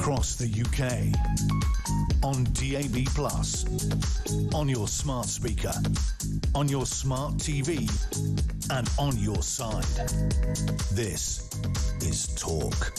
across the UK, on DAB+, on your smart speaker, on your smart TV, and on your side. This is Talk.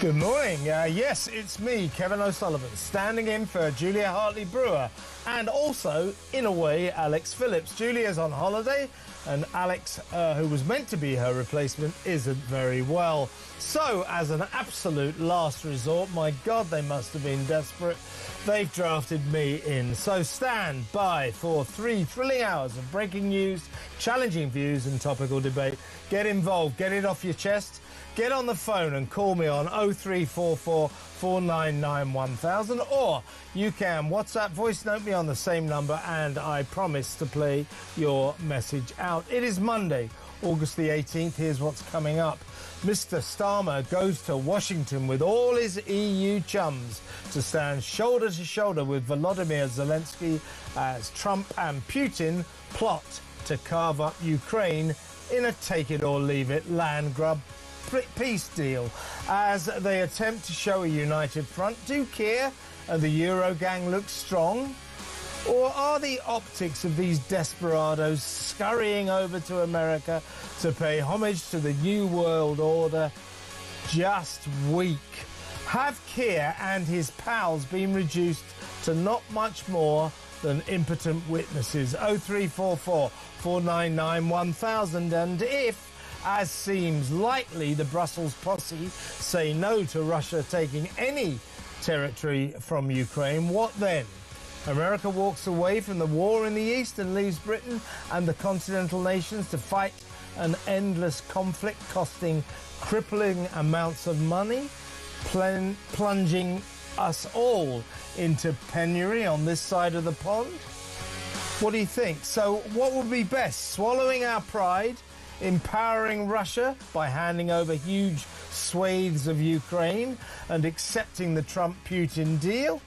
Good morning. Yes, it's me, Kevin O'Sullivan, standing in for Julia Hartley-Brewer and also, in a way, Alex Phillips. Julia's on holiday and Alex, who was meant to be her replacement, isn't very well. So, as an absolute last resort, my God, they must have been desperate, they've drafted me in. So stand by for 3 thrilling hours of breaking news, challenging views and topical debate. Get involved, get it off your chest. Get on the phone and call me on 0344 499 1000, or you can WhatsApp voice note me on the same number and I promise to play your message out. It is Monday, August the 18th. Here's what's coming up. Mr. Starmer goes to Washington with all his EU chums to stand shoulder to shoulder with Volodymyr Zelensky as Trump and Putin plot to carve up Ukraine in a take-it-or-leave-it land grab peace deal as they attempt to show a united front. Do Keir and the Eurogang look strong? Or are the optics of these desperados scurrying over to America to pay homage to the New World Order just weak? Have Keir and his pals been reduced to not much more than impotent witnesses? 0344 499 1000, and if, as seems likely, the Brussels posse say no to Russia taking any territory from Ukraine, what then? America walks away from the war in the East and leaves Britain and the continental nations to fight an endless conflict costing crippling amounts of money, plunging us all into penury on this side of the pond? What do you think? So what would be best? Swallowing our pride, empowering Russia by handing over huge swathes of Ukraine and accepting the Trump-Putin deal?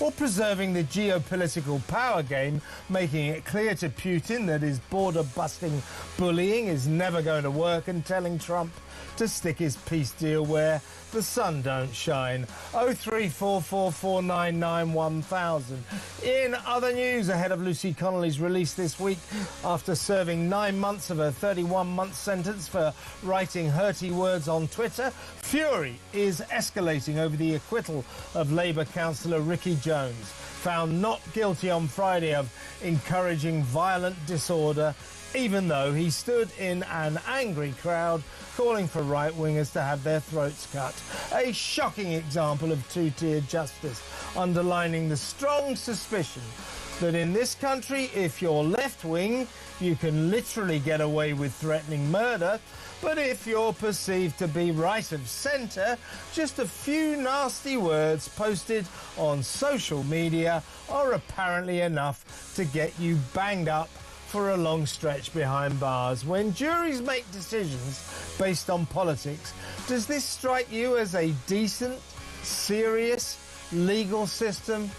Or preserving the geopolitical power game, making it clear to Putin that his border-busting bullying is never going to work and telling Trump to stick his peace deal where the sun don't shine? 0344 499 1000. In other news, ahead of Lucy Connolly's release this week after serving 9 months of her 31-month sentence for writing hurty words on Twitter, fury is escalating over the acquittal of Labour councillor Ricky Jones, found not guilty on Friday of encouraging violent disorder, even though he stood in an angry crowd calling for right-wingers to have their throats cut. A shocking example of two-tiered justice, underlining the strong suspicion that in this country, if you're left-wing, you can literally get away with threatening murder, but if you're perceived to be right of centre, just a few nasty words posted on social media are apparently enough to get you banged up for a long stretch behind bars. When juries make decisions based on politics, does this strike you as a decent, serious legal system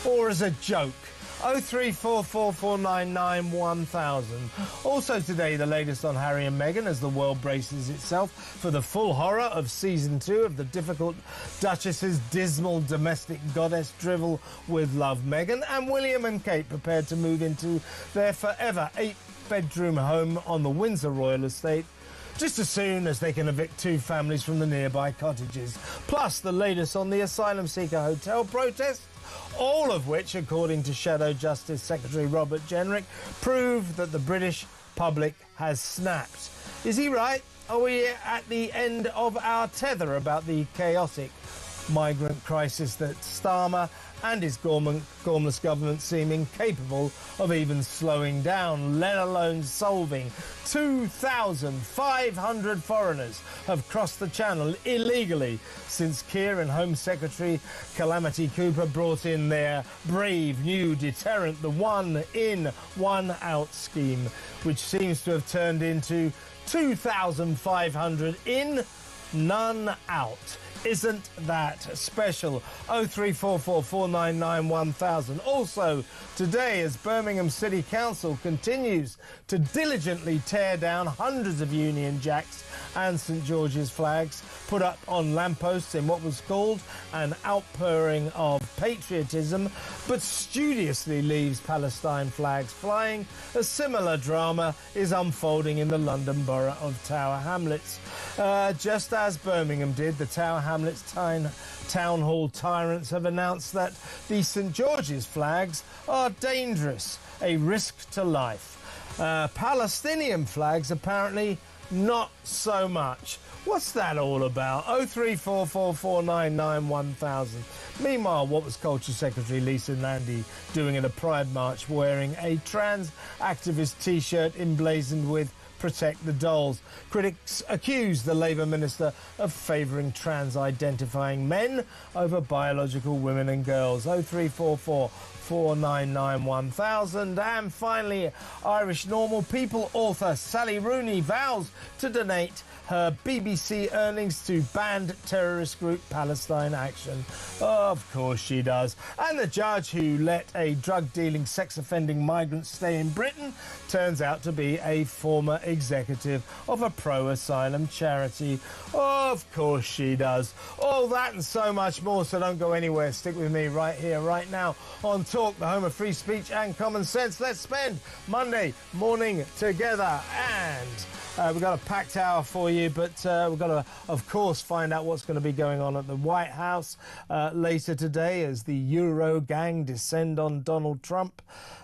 or as a joke? 0344 499 1000. Also today, the latest on Harry and Meghan as the world braces itself for the full horror of season 2 of the difficult Duchess's dismal domestic goddess drivel with love. Meghan and William and Kate prepared to move into their forever 8-bedroom home on the Windsor Royal Estate just as soon as they can evict 2 families from the nearby cottages. Plus the latest on the asylum seeker hotel protest, all of which, according to Shadow Justice Secretary Robert Jenrick, prove that the British public has snapped. Is he right? Are we at the end of our tether about the chaotic migrant crisis that Starmer and his gormless government seem incapable of even slowing down, let alone solving? 2,500 foreigners have crossed the channel illegally since Keir and Home Secretary Calamity Cooper brought in their brave new deterrent, the one in, one out scheme, which seems to have turned into 2,500 in, none out. Isn't that special? 0344 499 1000. Also, today, as Birmingham City Council continues to diligently tear down hundreds of Union Jacks and St George's flags put up on lampposts in what was called an outpouring of patriotism, but studiously leaves Palestine flags flying, a similar drama is unfolding in the London borough of Tower Hamlets. Just as Birmingham did, the Tower Hamlets Town Hall tyrants have announced that the St George's flags are dangerous, a risk to life. Palestinian flags apparently not so much. What's that all about? 0344 499 1000. Meanwhile, what was Culture Secretary Lisa Nandy doing at a Pride March wearing a trans activist T-shirt emblazoned with Protect the Dolls? Critics accuse the Labour minister of favouring trans-identifying men over biological women and girls. 0344 499 1000. And finally, Irish Normal People author Sally Rooney vows to donate her BBC earnings to banned terrorist group Palestine Action. Of course she does. And the judge who let a drug-dealing, sex-offending migrant stay in Britain turns out to be a former executive of a pro-asylum charity. Of course she does. All that and so much more, so don't go anywhere. Stick with me right here, right now on Talk, the home of free speech and common sense. Let's spend Monday morning together. And we've got a packed hour for you, but we've got to, of course, find out what's going to be going on at the White House later today as the Euro gang descend on Donald Trump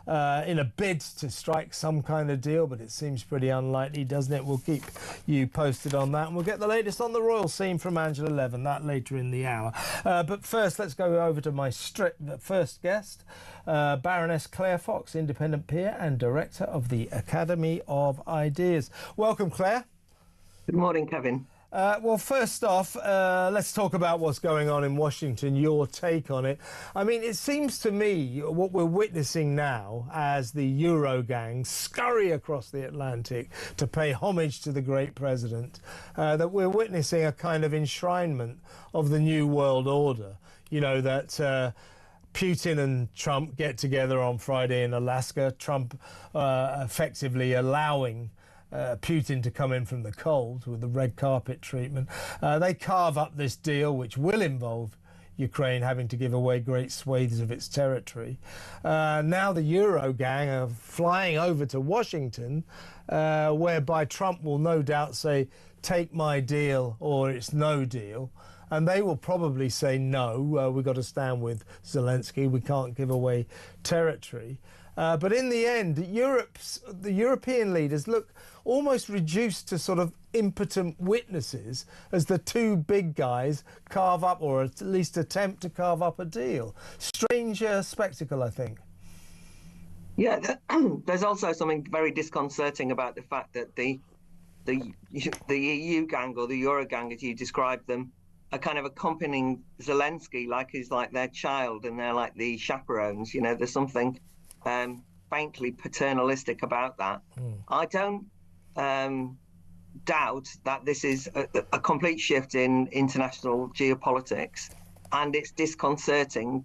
in a bid to strike some kind of deal, but it seems pretty unlikely, doesn't it? We'll keep you posted on that, and we'll get the latest on the royal scene from Angela Levin, that later in the hour. But first, let's go over to my first guest, Baroness Claire Fox, independent peer and director of the Academy of Ideas. Welcome, Claire. Good morning, Kevin. Well, first off, let's talk about what's going on in Washington, your take on it. I mean, it seems to me what we're witnessing now as the Euro gang scurry across the Atlantic to pay homage to the great president, that we're witnessing a kind of enshrinement of the new world order. You know, that Putin and Trump get together on Friday in Alaska, Trump effectively allowing Putin to come in from the cold with the red carpet treatment. They carve up this deal, which will involve Ukraine having to give away great swathes of its territory. Now the Euro gang are flying over to Washington, whereby Trump will no doubt say, take my deal or it's no deal. And they will probably say, no, we've got to stand with Zelensky. We can't give away territory. But in the end, the European leaders look almost reduced to sort of impotent witnesses as the two big guys carve up, or at least attempt to carve up, a deal. Strange spectacle, I think. Yeah, there's also something very disconcerting about the fact that the EU gang, or the Euro gang as you described them, are kind of accompanying Zelensky like he's like their child and they're like the chaperones. You know, there's something faintly paternalistic about that. I don't doubt that this is a complete shift in international geopolitics, and it's disconcerting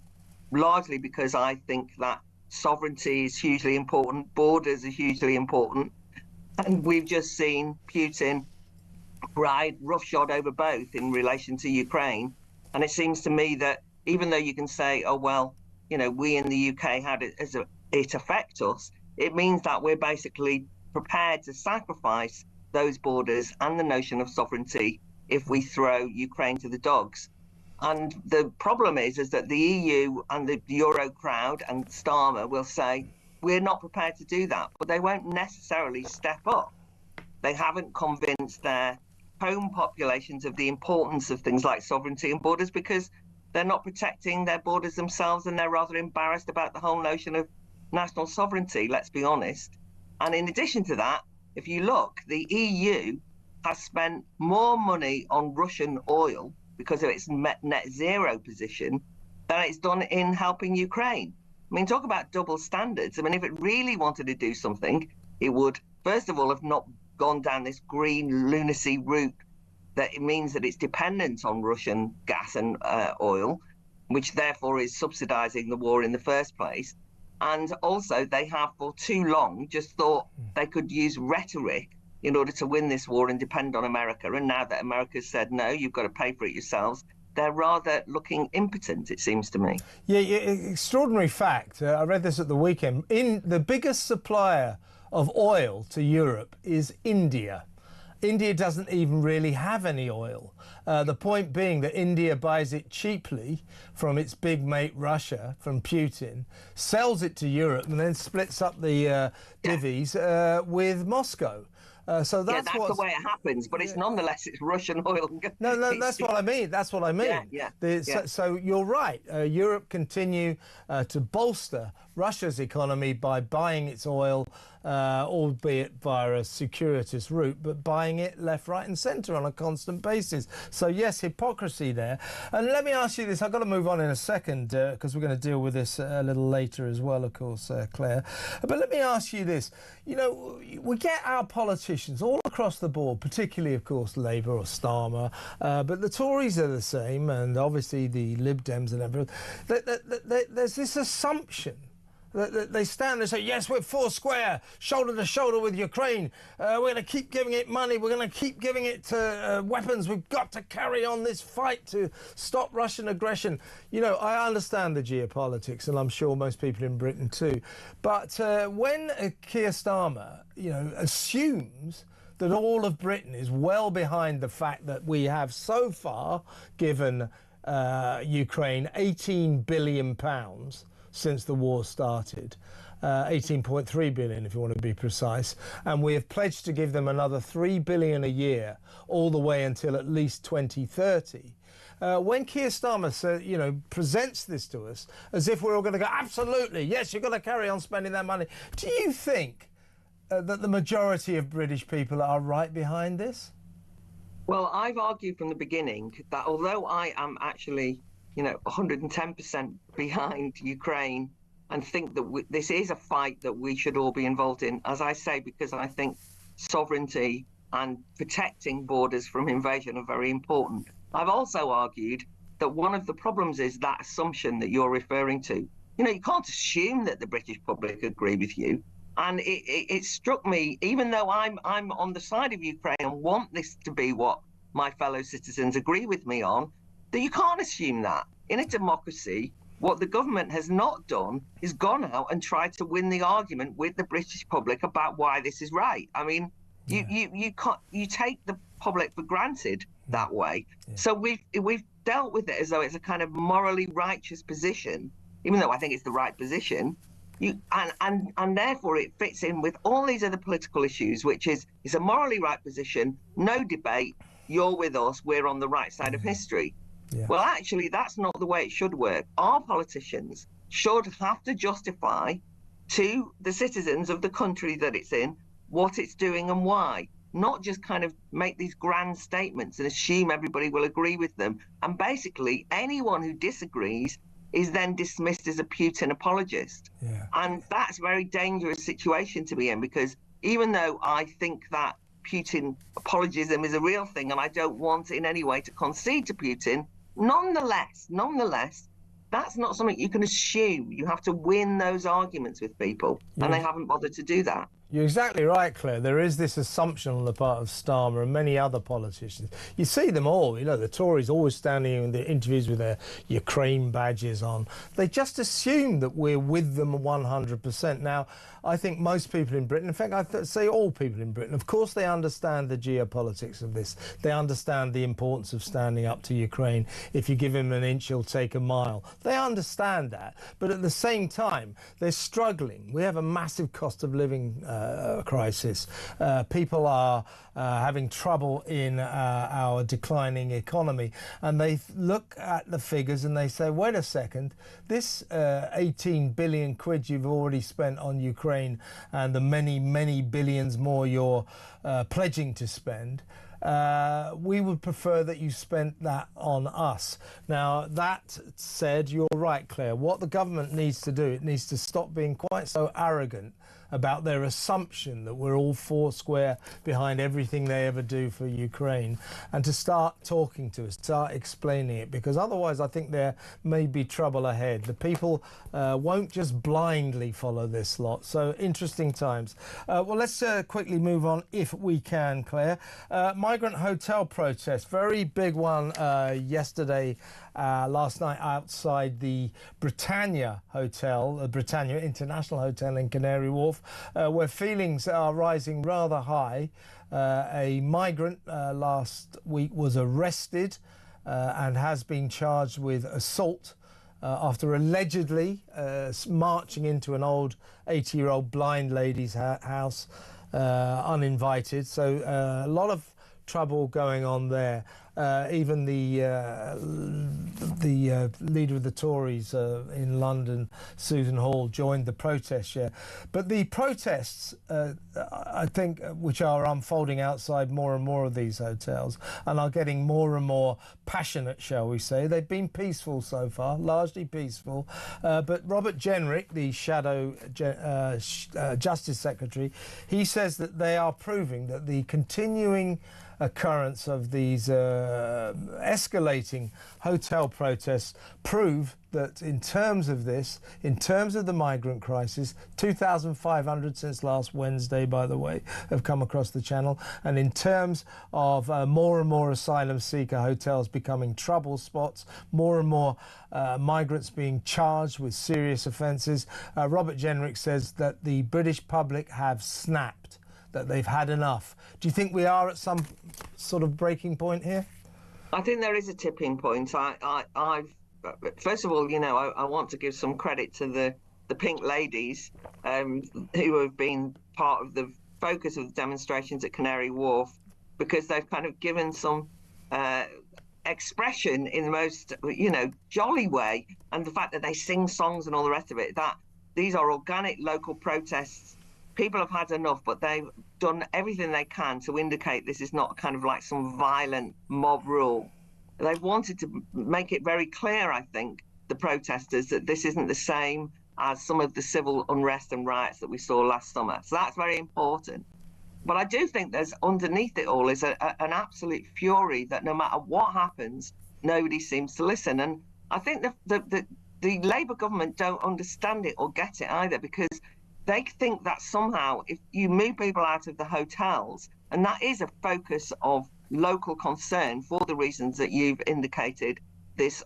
largely because I think that sovereignty is hugely important, borders are hugely important, and we've just seen Putin ride roughshod over both in relation to Ukraine. And it seems to me that even though you can say, oh, well, you know, we in the UK had it affect us, it means that we're basically prepared to sacrifice those borders and the notion of sovereignty if we throw Ukraine to the dogs. And the problem is that the EU and the Euro crowd and Starmer will say, we're not prepared to do that, but they won't necessarily step up. They haven't convinced their home populations of the importance of things like sovereignty and borders because they're not protecting their borders themselves, and they're rather embarrassed about the whole notion of national sovereignty, let's be honest. And in addition to that, if you look, the EU has spent more money on Russian oil because of its net zero position than it's done in helping Ukraine. I mean, talk about double standards. I mean, if it really wanted to do something, it would, first of all, have not gone down this green lunacy route that it means that it's dependent on Russian gas and oil, which therefore is subsidizing the war in the first place. And also they have for too long just thought they could use rhetoric in order to win this war and depend on America. And now that America's said, no, you've got to pay for it yourselves, they're rather looking impotent, it seems to me. Yeah, extraordinary fact. I read this at the weekend. The biggest supplier of oil to Europe is India. India doesn't even really have any oil. The point being that India buys it cheaply from its big mate Russia, from Putin, sells it to Europe and then splits up the divvies with Moscow. So that's the way it happens, but it's nonetheless it's Russian oil. No, that's what I mean. That's what I mean. So you're right. Europe continue to bolster Russia's economy by buying its oil, albeit via a circuitous route, but buying it left, right, and centre on a constant basis. So yes, hypocrisy there. And let me ask you this. I've got to move on in a second because we're going to deal with this a little later as well, of course, Claire. But let me ask you this. You know, we get our politicians all across the board, particularly, of course, Labour or Starmer, but the Tories are the same, and obviously the Lib Dems and everything. There's this assumption that they stand and say, yes, we're four square, shoulder to shoulder with Ukraine. We're going to keep giving it money. We're going to keep giving it weapons. We've got to carry on this fight to stop Russian aggression. You know, I understand the geopolitics, and I'm sure most people in Britain too. But when Keir Starmer, you know, assumes that all of Britain is well behind the fact that we have so far given Ukraine £18 billion since the war started, 18.3 billion if you want to be precise, and we have pledged to give them another 3 billion a year all the way until at least 2030. When Keir Starmer presents this to us as if we're all going to go, absolutely, yes, you've got to carry on spending that money, do you think that the majority of British people are right behind this? Well, I've argued from the beginning that although I am actually 110% behind Ukraine and think that this is a fight that we should all be involved in, as I say, because I think sovereignty and protecting borders from invasion are very important. I've also argued that one of the problems is that assumption that you're referring to. You know, you can't assume that the British public agree with you. And it struck me, even though I'm on the side of Ukraine and want this to be what my fellow citizens agree with me on, that you can't assume that. In a democracy, what the government has not done is gone out and tried to win the argument with the British public about why this is right. I mean, you take the public for granted that way. Yeah. So we've dealt with it as though it's a kind of morally righteous position, even though I think it's the right position. And therefore it fits in with all these other political issues, which is it's a morally right position, no debate, you're with us, we're on the right side of history. Yeah. Well, actually, that's not the way it should work. Our politicians should have to justify to the citizens of the country that it's in what it's doing and why, not just kind of make these grand statements and assume everybody will agree with them. And basically, anyone who disagrees is then dismissed as a Putin apologist. Yeah. And that's a very dangerous situation to be in, because even though I think that Putin apologism is a real thing and I don't want in any way to concede to Putin, nonetheless, that's not something you can assume. You have to win those arguments with people, and they haven't bothered to do that. You're exactly right, Claire. There is this assumption on the part of Starmer and many other politicians. You see them all, you know, the Tories always standing in the interviews with their Ukraine badges on. They just assume that we're with them 100%. Now, I think most people in Britain, in fact, I'd say all people in Britain, of course they understand the geopolitics of this. They understand the importance of standing up to Ukraine. If you give him an inch, he'll take a mile. They understand that. But at the same time, they're struggling. We have a massive cost of living crisis. People are having trouble in our declining economy, and they look at the figures and they say, wait a second, this 18 billion quid you've already spent on Ukraine and the many billions more you're pledging to spend, we would prefer that you spent that on us. Now, that said, you're right, Claire. What the government needs to do, it needs to stop being quite so arrogant about their assumption that we're all foursquare behind everything they ever do for Ukraine, and to start talking to us, start explaining it, because otherwise I think there may be trouble ahead. The people won't just blindly follow this lot. So interesting times. Well, let's quickly move on if we can, Claire. Migrant hotel protest, very big one yesterday, last night outside the Britannia Hotel, the Britannia International Hotel in Canary Wharf, where feelings are rising rather high. A migrant last week was arrested and has been charged with assault after allegedly marching into an old 80-year-old blind lady's house uninvited. So a lot of trouble going on there. Even the leader of the Tories in London, Susan Hall, joined the protest. Yeah, but the protests, I think, which are unfolding outside more and more of these hotels, and are getting more and more passionate, shall we say. They've been peaceful so far, largely peaceful. But Robert Jenrick, the shadow Justice Secretary, he says that they are proving that the continuing occurrence of these escalating hotel protests prove that in terms of this, in terms of the migrant crisis, 2,500 since last Wednesday, by the way, have come across the channel, and in terms of more and more asylum seeker hotels becoming trouble spots, more and more migrants being charged with serious offences, Robert Jenrick says that the British public have snapped, that they've had enough. Do you think we are at some sort of breaking point here? I think there is a tipping point. I've first of all, I want to give some credit to the Pink Ladies, who have been part of the focus of the demonstrations at Canary Wharf, because they've kind of given some expression in the most, jolly way, and the fact that they sing songs and all the rest of it, that these are organic local protests. People have had enough, but they've done everything they can to indicate this is not kind of like some violent mob rule. They've wanted to make it very clear, I think, the protesters, that this isn't the same as some of the civil unrest and riots that we saw last summer. So that's very important. But I do think there's underneath it all is an absolute fury that no matter what happens, nobody seems to listen. And I think the Labour government don't understand it or get it either, because they think that somehow if you move people out of the hotels, and that is a focus of local concern for the reasons that you've indicated, this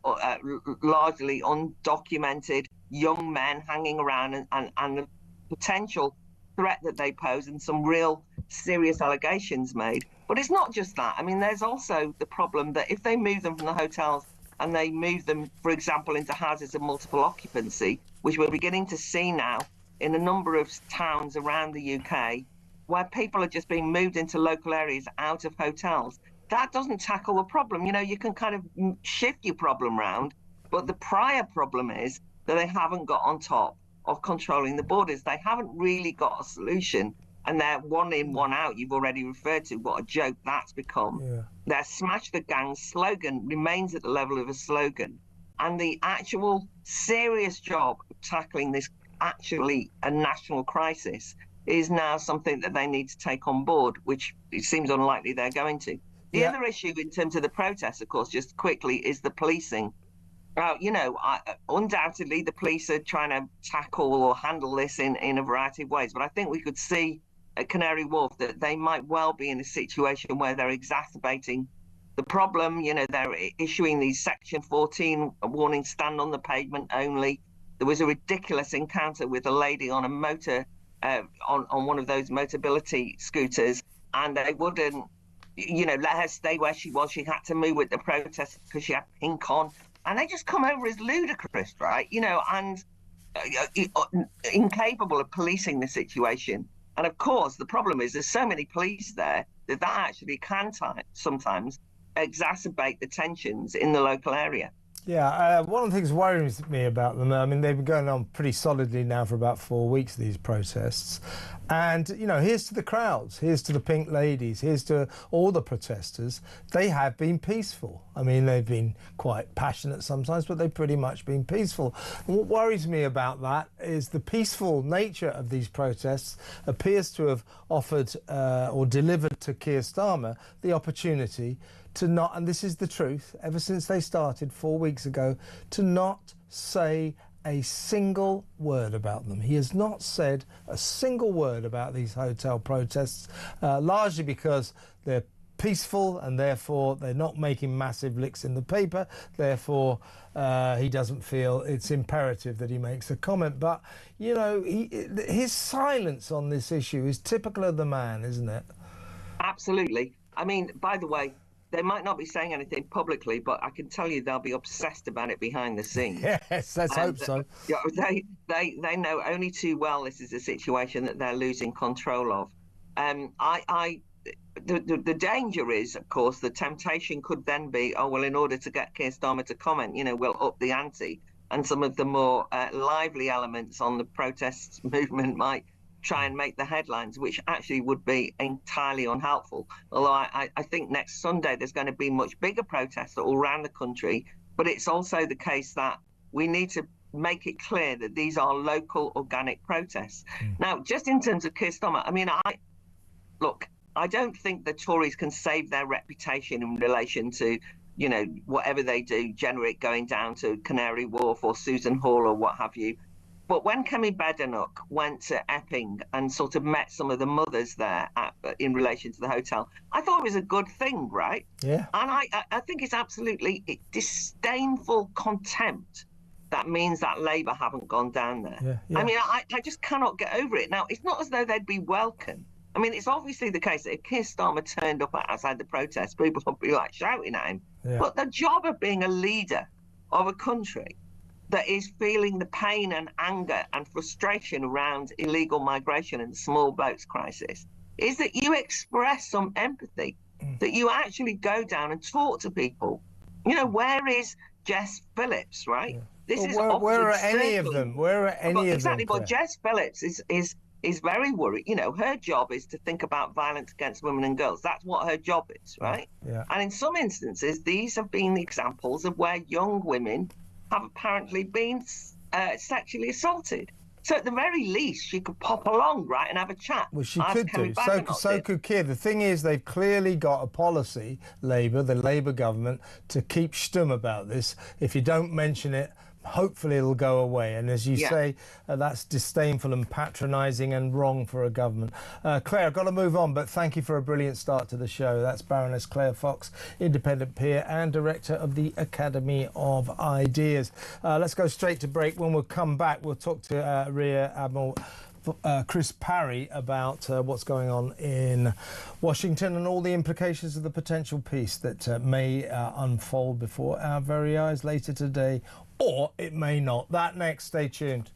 largely undocumented young men hanging around and the potential threat that they pose and some real serious allegations made. But it's not just that. I mean, there's also the problem that if they move them from the hotels and they move them, for example, into houses of multiple occupancy, which we're beginning to see now in a number of towns around the UK, where people are just being moved into local areas out of hotels, that doesn't tackle the problem. You can kind of shift your problem round, but the prior problem is that they haven't got on top of controlling the borders. They haven't really got a solution, and their one in, one out, you've already referred to, what a joke that's become. Yeah. Their smash the gang slogan remains at the level of a slogan, and the actual serious job of tackling this actually a national crisis is now something that they need to take on board, which it seems unlikely they're going to. The other issue in terms of the protests, of course, just quickly, is the policing. Undoubtedly the police are trying to tackle or handle this in a variety of ways, but I think we could see at Canary Wharf that they might well be in a situation where they're exacerbating the problem. They're issuing these Section 14 warnings, stand on the pavement only. There was a ridiculous encounter with a lady on a motor, on one of those Motability scooters, and they wouldn't, let her stay where she was. She had to move with the protesters because she had pink on, and they just come over as ludicrous, right? And incapable of policing the situation. And of course, the problem is there's so many police there that actually can sometimes exacerbate the tensions in the local area. Yeah, one of the things that worries me about them, I mean, they've been going on pretty solidly now for about 4 weeks, these protests. And, you know, here's to the crowds, here's to the pink ladies, here's to all the protesters. They have been peaceful. I mean, they've been quite passionate sometimes, but they've pretty much been peaceful. And what worries me about that is the peaceful nature of these protests appears to have offered or delivered to Keir Starmer the opportunity to not, and this is the truth, ever since they started 4 weeks ago, to not say a single word about them. He has not said a single word about these hotel protests, largely because they're peaceful and therefore they're not making massive licks in the paper. Therefore, he doesn't feel it's imperative that he makes a comment. But, you know, his silence on this issue is typical of the man, isn't it? Absolutely. I mean, by the way, they might not be saying anything publicly, but I can tell you they'll be obsessed about it behind the scenes. Yes, let's hope so. You know, they know only too well this is a situation that they're losing control of. The danger is, of course, the temptation could then be, oh, well, in order to get Keir Starmer to comment, you know, we'll up the ante. And some of the more lively elements on the protest movement might try and make the headlines, which actually would be entirely unhelpful. Although I think next Sunday there's going to be much bigger protests all around the country, but it's also the case that we need to make it clear that these are local organic protests. Now, just in terms of Keir Starmer, I mean, I don't think the Tories can save their reputation in relation to, you know, whatever they do, generate going down to Canary Wharf or Susan Hall or what have you. But when Kemi Badenoch went to Epping and sort of met some of the mothers there in relation to the hotel, I thought it was a good thing, right? Yeah. And I think it's absolutely disdainful contempt that means that Labour haven't gone down there. Yeah, yeah. I mean, I just cannot get over it. Now, it's not as though they'd be welcome. I mean, it's obviously the case that if Keir Starmer turned up outside the protest, people would be like shouting at him. Yeah. But the job of being a leader of a country that is feeling the pain and anger and frustration around illegal migration and the small boats crisis is that you express some empathy, that you actually go down and talk to people. You know, where is Jess Phillips, right? Yeah. Where are any of them? Where are any of them? Exactly, but Jess Phillips is very worried. You know, her job is to think about violence against women and girls. That's what her job is, right? Yeah. And in some instances, these have been examples of where young women have apparently been sexually assaulted. So at the very least, she could pop along, right, and have a chat. Well, she could do. So could Keir. The thing is, they've clearly got a policy, Labour, the Labour government, to keep stum about this. If you don't mention it, hopefully it'll go away. And as you say, that's disdainful and patronising and wrong for a government. Claire, I've got to move on, but thank you for a brilliant start to the show. That's Baroness Claire Fox, independent peer and director of the Academy of Ideas. Let's go straight to break. When we'll come back, we'll talk to Rear Admiral Chris Parry about what's going on in Washington and all the implications of the potential peace that may unfold before our very eyes later today, or it may not. That next. Stay tuned.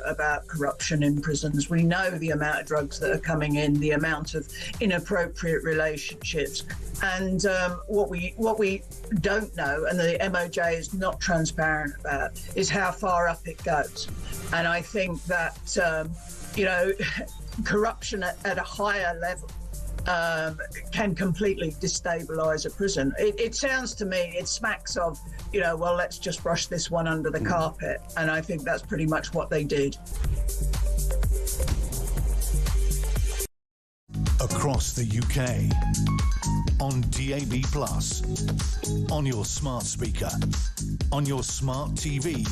About corruption in prisons. We know the amount of drugs that are coming in, the amount of inappropriate relationships, and what we don't know, and the MOJ is not transparent about, is how far up it goes. And I think that you know, corruption at a higher level can completely destabilize a prison. It sounds to me, it smacks of, well, let's just brush this one under the carpet. And I think that's pretty much what they did. Across the UK, on DAB+, on your smart speaker, on your smart TV,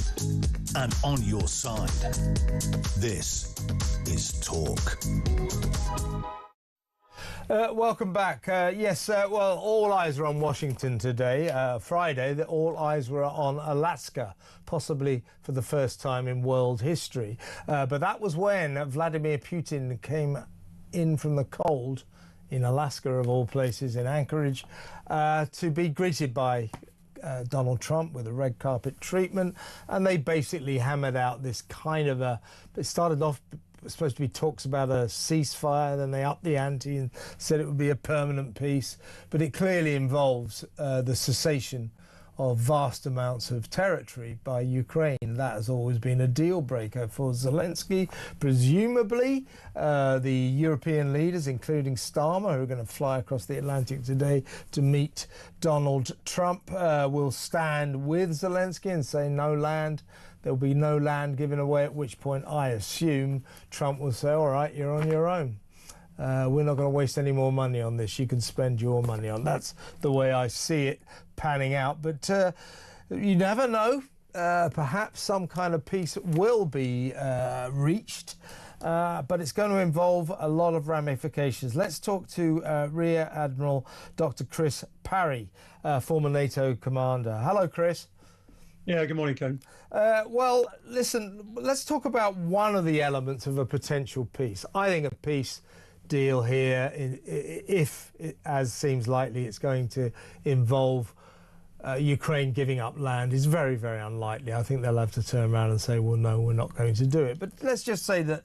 and on your side. This is Talk. Welcome back. Well, all eyes are on Washington today. Friday, all eyes were on Alaska, possibly for the first time in world history. But that was when Vladimir Putin came in from the cold in Alaska, of all places, in Anchorage, to be greeted by Donald Trump with a red carpet treatment. And they basically hammered out this kind of it started off supposed to be talks about a ceasefire, then they upped the ante and said it would be a permanent peace, but it clearly involves the cessation of vast amounts of territory by Ukraine. That has always been a deal breaker for Zelensky. Presumably the European leaders, including Starmer, who are going to fly across the Atlantic today to meet Donald Trump, will stand with Zelensky and say no land. There'll be no land given away, at which point I assume Trump will say, all right, you're on your own. We're not going to waste any more money on this. You can spend your money on. That's the way I see it panning out. But you never know. Perhaps some kind of peace will be reached. But it's going to involve a lot of ramifications. Let's talk to Rear Admiral Dr. Chris Parry, former NATO commander. Hello, Chris. Yeah, good morning, Ken. Well, listen, let's talk about one of the elements of a potential peace. I think a peace deal here, if, as seems likely, it's going to involve Ukraine giving up land, is very, very unlikely. I think they'll have to turn around and say, well, no, we're not going to do it. But let's just say that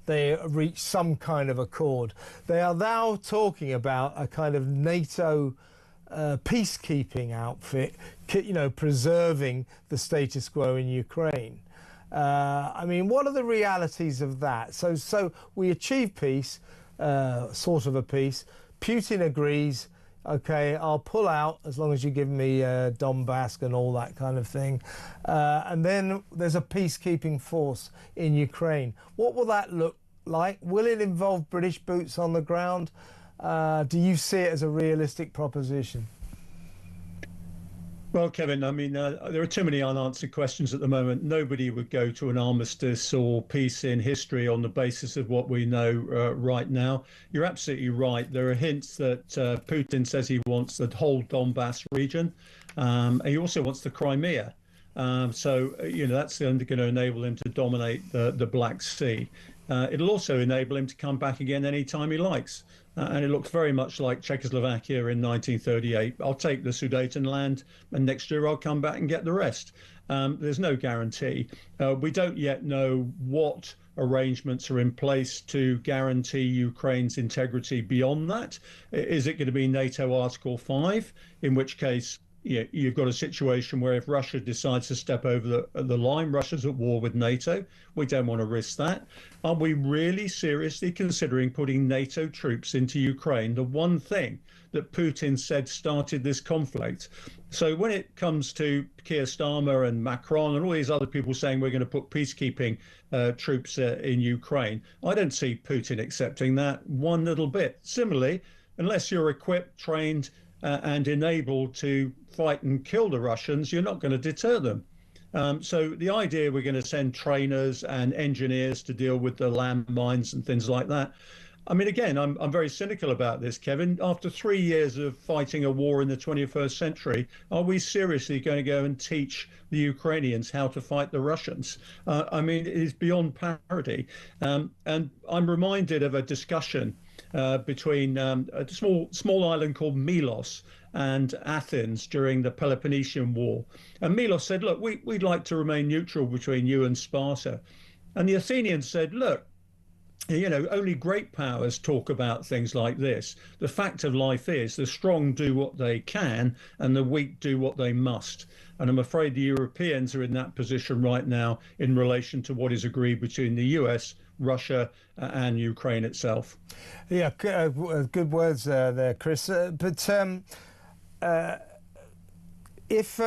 they reach some kind of accord. They are now talking about a kind of NATO peacekeeping outfit, preserving the status quo in Ukraine. I mean, what are the realities of that? So we achieve peace, sort of a peace. Putin agrees, okay, I'll pull out as long as you give me Donbass and all that kind of thing. And then there's a peacekeeping force in Ukraine. What will that look like? Will it involve British boots on the ground? Do you see it as a realistic proposition? Well, Kevin, I mean, there are too many unanswered questions at the moment. Nobody would go to an armistice or peace in history on the basis of what we know right now. You're absolutely right. There are hints that Putin says he wants the whole Donbass region. And he also wants the Crimea. So that's going to enable him to dominate the Black Sea. It'll also enable him to come back again anytime he likes. And it looks very much like Czechoslovakia in 1938. I'll take the Sudetenland, and next year I'll come back and get the rest. There's no guarantee. We don't yet know what arrangements are in place to guarantee Ukraine's integrity beyond that. Is it going to be NATO Article 5, in which case you've got a situation where if Russia decides to step over the line, Russia's at war with NATO. We don't want to risk that. Are we really seriously considering putting NATO troops into Ukraine, the one thing that Putin said started this conflict? So when it comes to Keir Starmer and Macron and all these other people saying we're going to put peacekeeping troops in Ukraine, I don't see Putin accepting that one little bit. Similarly, unless you're equipped, trained, and enabled to fight and kill the Russians, you're not going to deter them. So the idea we're going to send trainers and engineers to deal with the landmines and things like that. I mean, again, I'm very cynical about this, Kevin. After 3 years of fighting a war in the 21st century, are we seriously going to go and teach the Ukrainians how to fight the Russians? I mean, it is beyond parody. And I'm reminded of a discussion between a small island called Milos and Athens during the Peloponnesian War. And Milos said, look, we'd like to remain neutral between you and Sparta. And the Athenians said, look, You know, only great powers talk about things like this. The fact of life is the strong do what they can and the weak do what they must. And I'm afraid the Europeans are in that position right now in relation to what is agreed between the US, Russia, and Ukraine itself. Yeah, good words there, Chris. If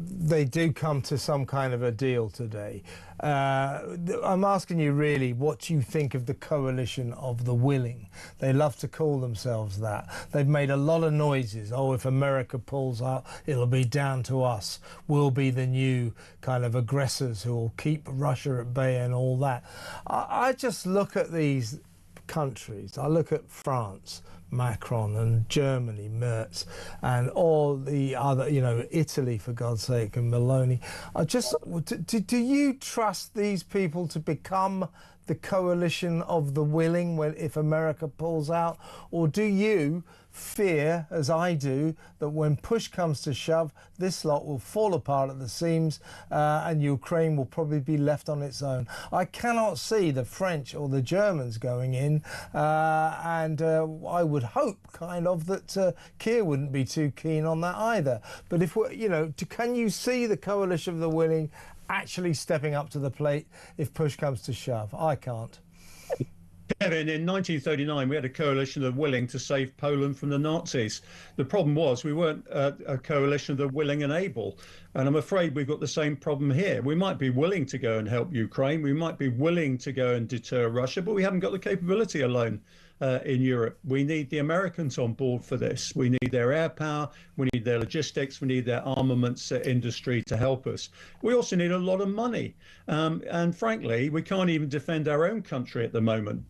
they do come to some kind of a deal today, I'm asking you really what you think of the coalition of the willing. They love to call themselves that. They've made a lot of noises. Oh, if America pulls out, it'll be down to us. We'll be the new kind of aggressors who will keep Russia at bay and all that. I just look at these countries. I look at France, Macron, and Germany, Merz, and all the other, you know, Italy, for God's sake, and Meloni. Do you trust these people to become the coalition of the willing if America pulls out? Or do you fear, as I do, that when push comes to shove, this lot will fall apart at the seams and Ukraine will probably be left on its own? I cannot see the French or the Germans going in, and I would hope kind of that Keir wouldn't be too keen on that either. But if we're, you know, can you see the coalition of the willing actually stepping up to the plate if push comes to shove? I can't. Kevin, in 1939, we had a coalition of the willing to save Poland from the Nazis. The problem was we weren't a coalition of the willing and able. And I'm afraid we've got the same problem here. We might be willing to go and help Ukraine. We might be willing to go and deter Russia, but we haven't got the capability alone. In Europe, we need the Americans on board for this. We need their air power, we need their logistics, we need their armaments industry to help us. We also need a lot of money. And frankly, we can't even defend our own country at the moment,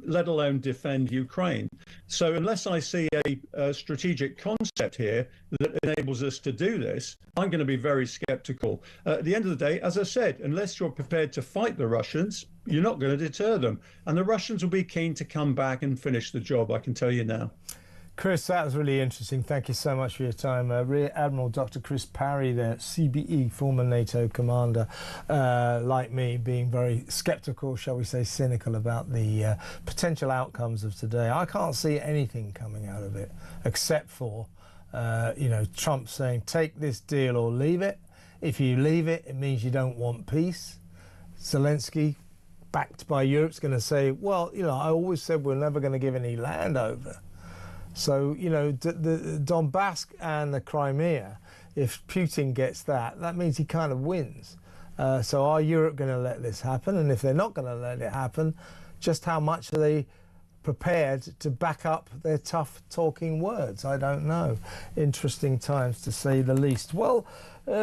let alone defend Ukraine. So unless I see a strategic concept here that enables us to do this, I'm going to be very skeptical. At the end of the day, as I said, unless you're prepared to fight the Russians, you're not going to deter them. And the Russians will be keen to come back and finish the job, I can tell you now. Chris, that was really interesting. Thank you so much for your time. Rear Admiral Dr. Chris Parry there, CBE, former NATO commander, like me, being very sceptical, shall we say, cynical about the potential outcomes of today. I can't see anything coming out of it except for, you know, Trump saying, take this deal or leave it. If you leave it, it means you don't want peace. Zelensky, backed by Europe's going to say, well, you know, I always said we're never going to give any land over. So, you know, the Donbass and the Crimea, if Putin gets that, that means he kind of wins. So are Europe going to let this happen? And if they're not going to let it happen, just how much are they prepared to back up their tough talking words? I don't know. Interesting times, to say the least. Well,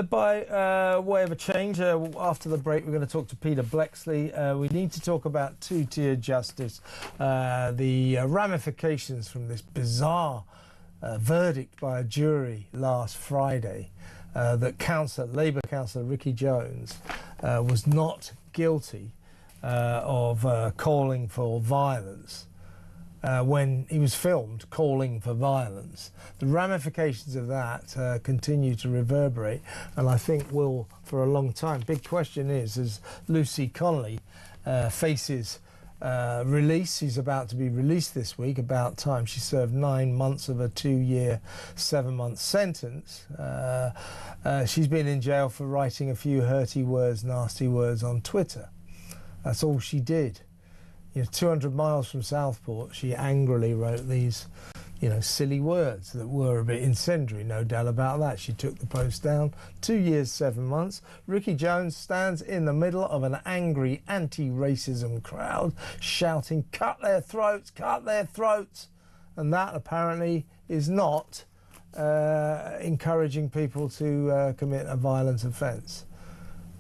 by way of a change, after the break, we're going to talk to Peter Blexley. We need to talk about two-tier justice, the ramifications from this bizarre verdict by a jury last Friday that Labour councillor Ricky Jones was not guilty of calling for violence. When he was filmed calling for violence. The ramifications of that continue to reverberate, and I think will for a long time. Big question is, as Lucy Connolly faces release, she's about to be released this week, about time. She served 9 months of a 2-year, 7-month sentence. She's been in jail for writing a few hurty words, nasty words on Twitter. That's all she did. You know, 200 miles from Southport, she angrily wrote these, you know, silly words that were a bit incendiary, no doubt about that. She took the post down. 2 years, 7 months. Ricky Jones stands in the middle of an angry anti-racism crowd, shouting, cut their throats, cut their throats. And that apparently is not encouraging people to commit a violent offence.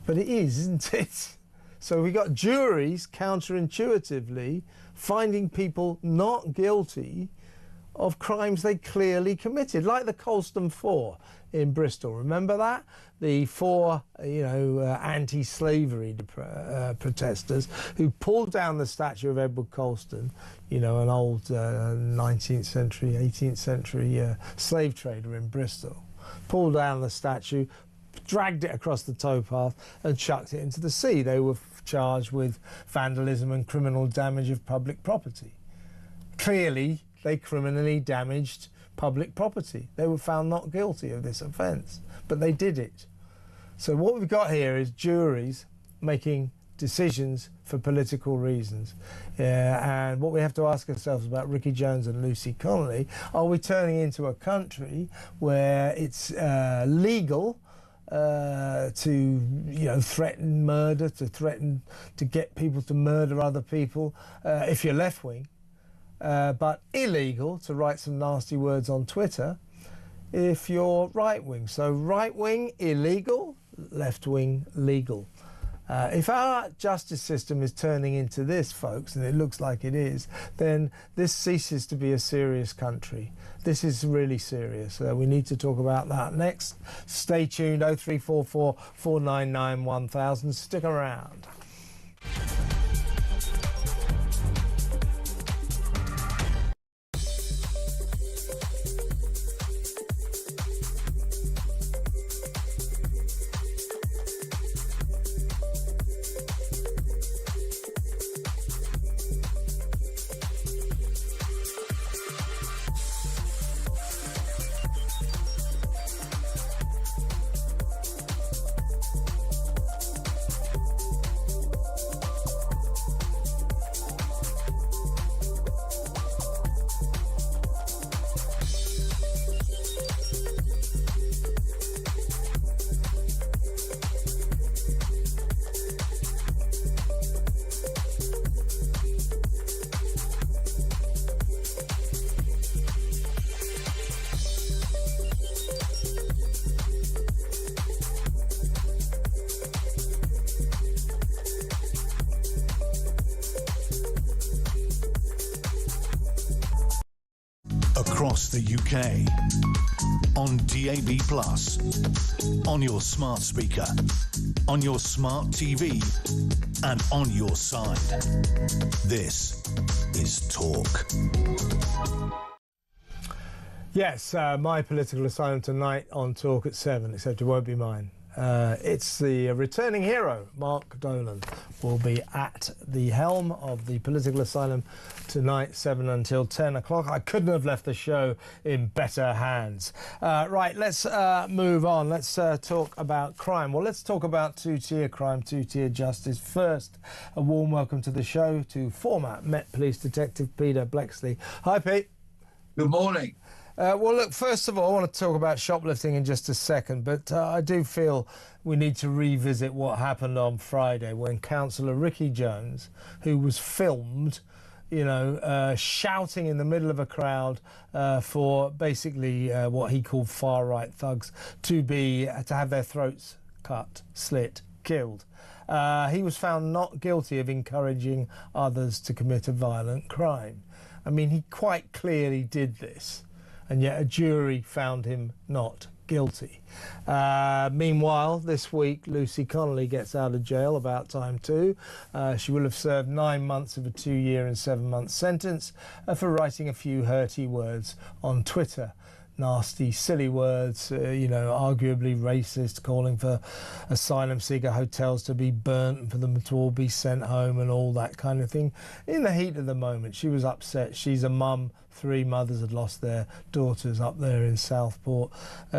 But it is, isn't it? So we got juries counterintuitively finding people not guilty of crimes they clearly committed, like the Colston Four in Bristol. Remember that? The 4, you know, anti-slavery protesters who pulled down the statue of Edward Colston, you know, an old 19th century, 18th century slave trader in Bristol. Pulled down the statue, dragged it across the towpath and chucked it into the sea. They were charged with vandalism and criminal damage of public property. Clearly, they criminally damaged public property. They were found not guilty of this offence, but they did it. So what we've got here is juries making decisions for political reasons. And what we have to ask ourselves about Ricky Jones and Lucy Connolly, are we turning into a country where it's legal to threaten murder, to threaten to get people to murder other people if you're left-wing, but illegal to write some nasty words on Twitter if you're right-wing? So right-wing illegal, left-wing legal. If our justice system is turning into this, folks, and it looks like it is, then this ceases to be a serious country. This is really serious. We need to talk about that next. Stay tuned, 0344 499 1000. Stick around. Across the UK, on DAB+, on your smart speaker, on your smart TV, and on your side. This is Talk. Yes, my political asylum tonight on Talk at 7, except it won't be mine. It's the returning hero, Mark Dolan, will be at the helm of the political asylum tonight, 7 until 10 o'clock. I couldn't have left the show in better hands. Right, let's move on. Let's talk about crime. Well, let's talk about two-tier crime, two-tier justice. First, a warm welcome to the show to former Met Police Detective Peter Bleksley. Hi, Pete. Good morning. Well, look, first of all, I want to talk about shoplifting in just a second, but I do feel we need to revisit what happened on Friday when Councillor Ricky Jones, who was filmed, shouting in the middle of a crowd for basically what he called far-right thugs to have their throats cut, slit, killed. He was found not guilty of encouraging others to commit a violent crime. I mean, he quite clearly did this, and yet a jury found him not guilty. Meanwhile, this week, Lucy Connolly gets out of jail, about time too. She will have served 9 months of a 2-year and 7-month sentence for writing a few hurty words on Twitter. Nasty, silly words, arguably racist, calling for asylum seeker hotels to be burnt and for them to all be sent home and all that kind of thing. In the heat of the moment, she was upset. She's a mum. 3 mothers had lost their daughters up there in Southport.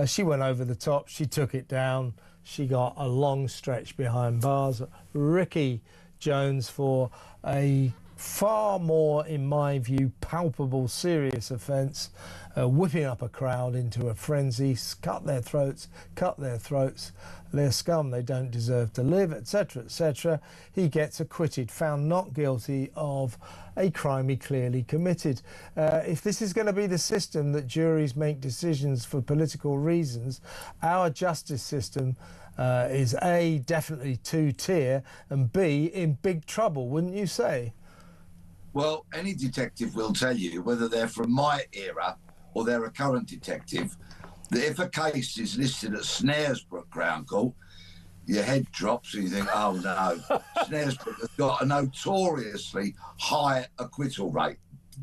She went over the top. She took it down. She got a long stretch behind bars. Ricky Jones, for a far more, in my view, palpable, serious offence, whipping up a crowd into a frenzy, cut their throats, they're scum, they don't deserve to live, etc., etc. He gets acquitted, found not guilty of a crime he clearly committed. If this is going to be the system that juries make decisions for political reasons, our justice system is A, definitely two-tier, and B, in big trouble, wouldn't you say? Well, any detective will tell you, whether they're from my era or they're a current detective, that if a case is listed at Snaresbrook Crown Court, your head drops and you think, oh no, Snaresbrook has got a notoriously high acquittal rate,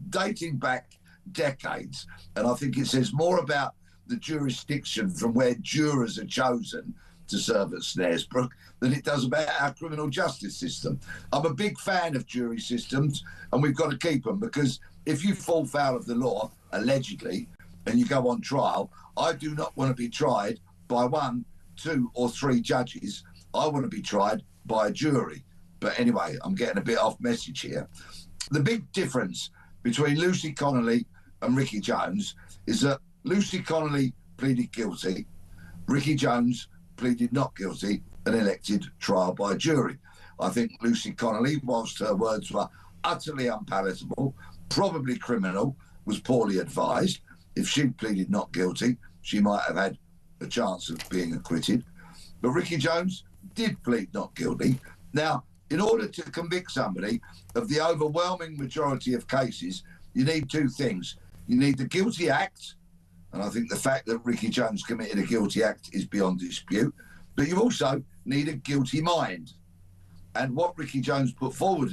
dating back decades. And I think it says more about the jurisdiction from where jurors are chosen to serve at Snaresbrook than it does about our criminal justice system. I'm a big fan of jury systems, and we've got to keep them, because if you fall foul of the law, allegedly, and you go on trial, I do not want to be tried by 1, 2 or 3 judges. I want to be tried by a jury. But anyway, I'm getting a bit off message here. The big difference between Lucy Connolly and Ricky Jones is that Lucy Connolly pleaded guilty, Ricky Jones pleaded not guilty and elected trial by jury. I think Lucy Connolly, whilst her words were utterly unpalatable, probably criminal, was poorly advised. If she'd pleaded not guilty, she might have had a chance of being acquitted. But Ricky Jones did plead not guilty. Now, in order to convict somebody of the overwhelming majority of cases, you need 2 things. You need the guilty act, and I think the fact that Ricky Jones committed a guilty act is beyond dispute, but you also need a guilty mind. And what Ricky Jones put forward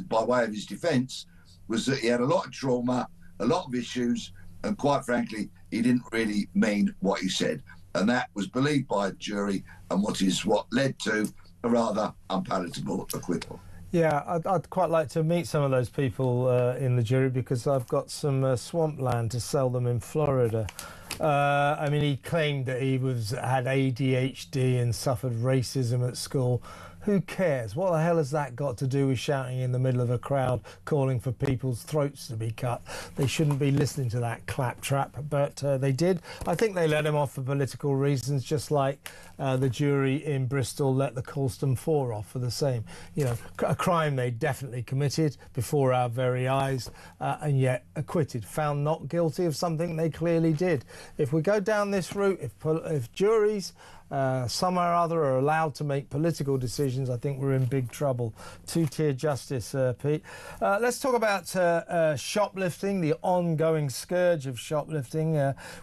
by way of his defence was that he had a lot of trauma, a lot of issues, and quite frankly, he didn't really mean what he said. And that was believed by a jury, and what led to a rather unpalatable acquittal. Yeah, I'd quite like to meet some of those people in the jury, because I've got some swampland to sell them in Florida. I mean, he claimed that he had ADHD and suffered racism at school. Who cares? What the hell has that got to do with shouting in the middle of a crowd, calling for people's throats to be cut? They shouldn't be listening to that claptrap, but they did. I think they let him off for political reasons, just like the jury in Bristol let the Colston 4 off for the same. You know, a crime they definitely committed before our very eyes, and yet acquitted, found not guilty of something they clearly did. If we go down this route, if juries somehow or other are allowed to make political decisions, I think we're in big trouble. 2-tier justice, Pete. Let's talk about shoplifting, the ongoing scourge of shoplifting,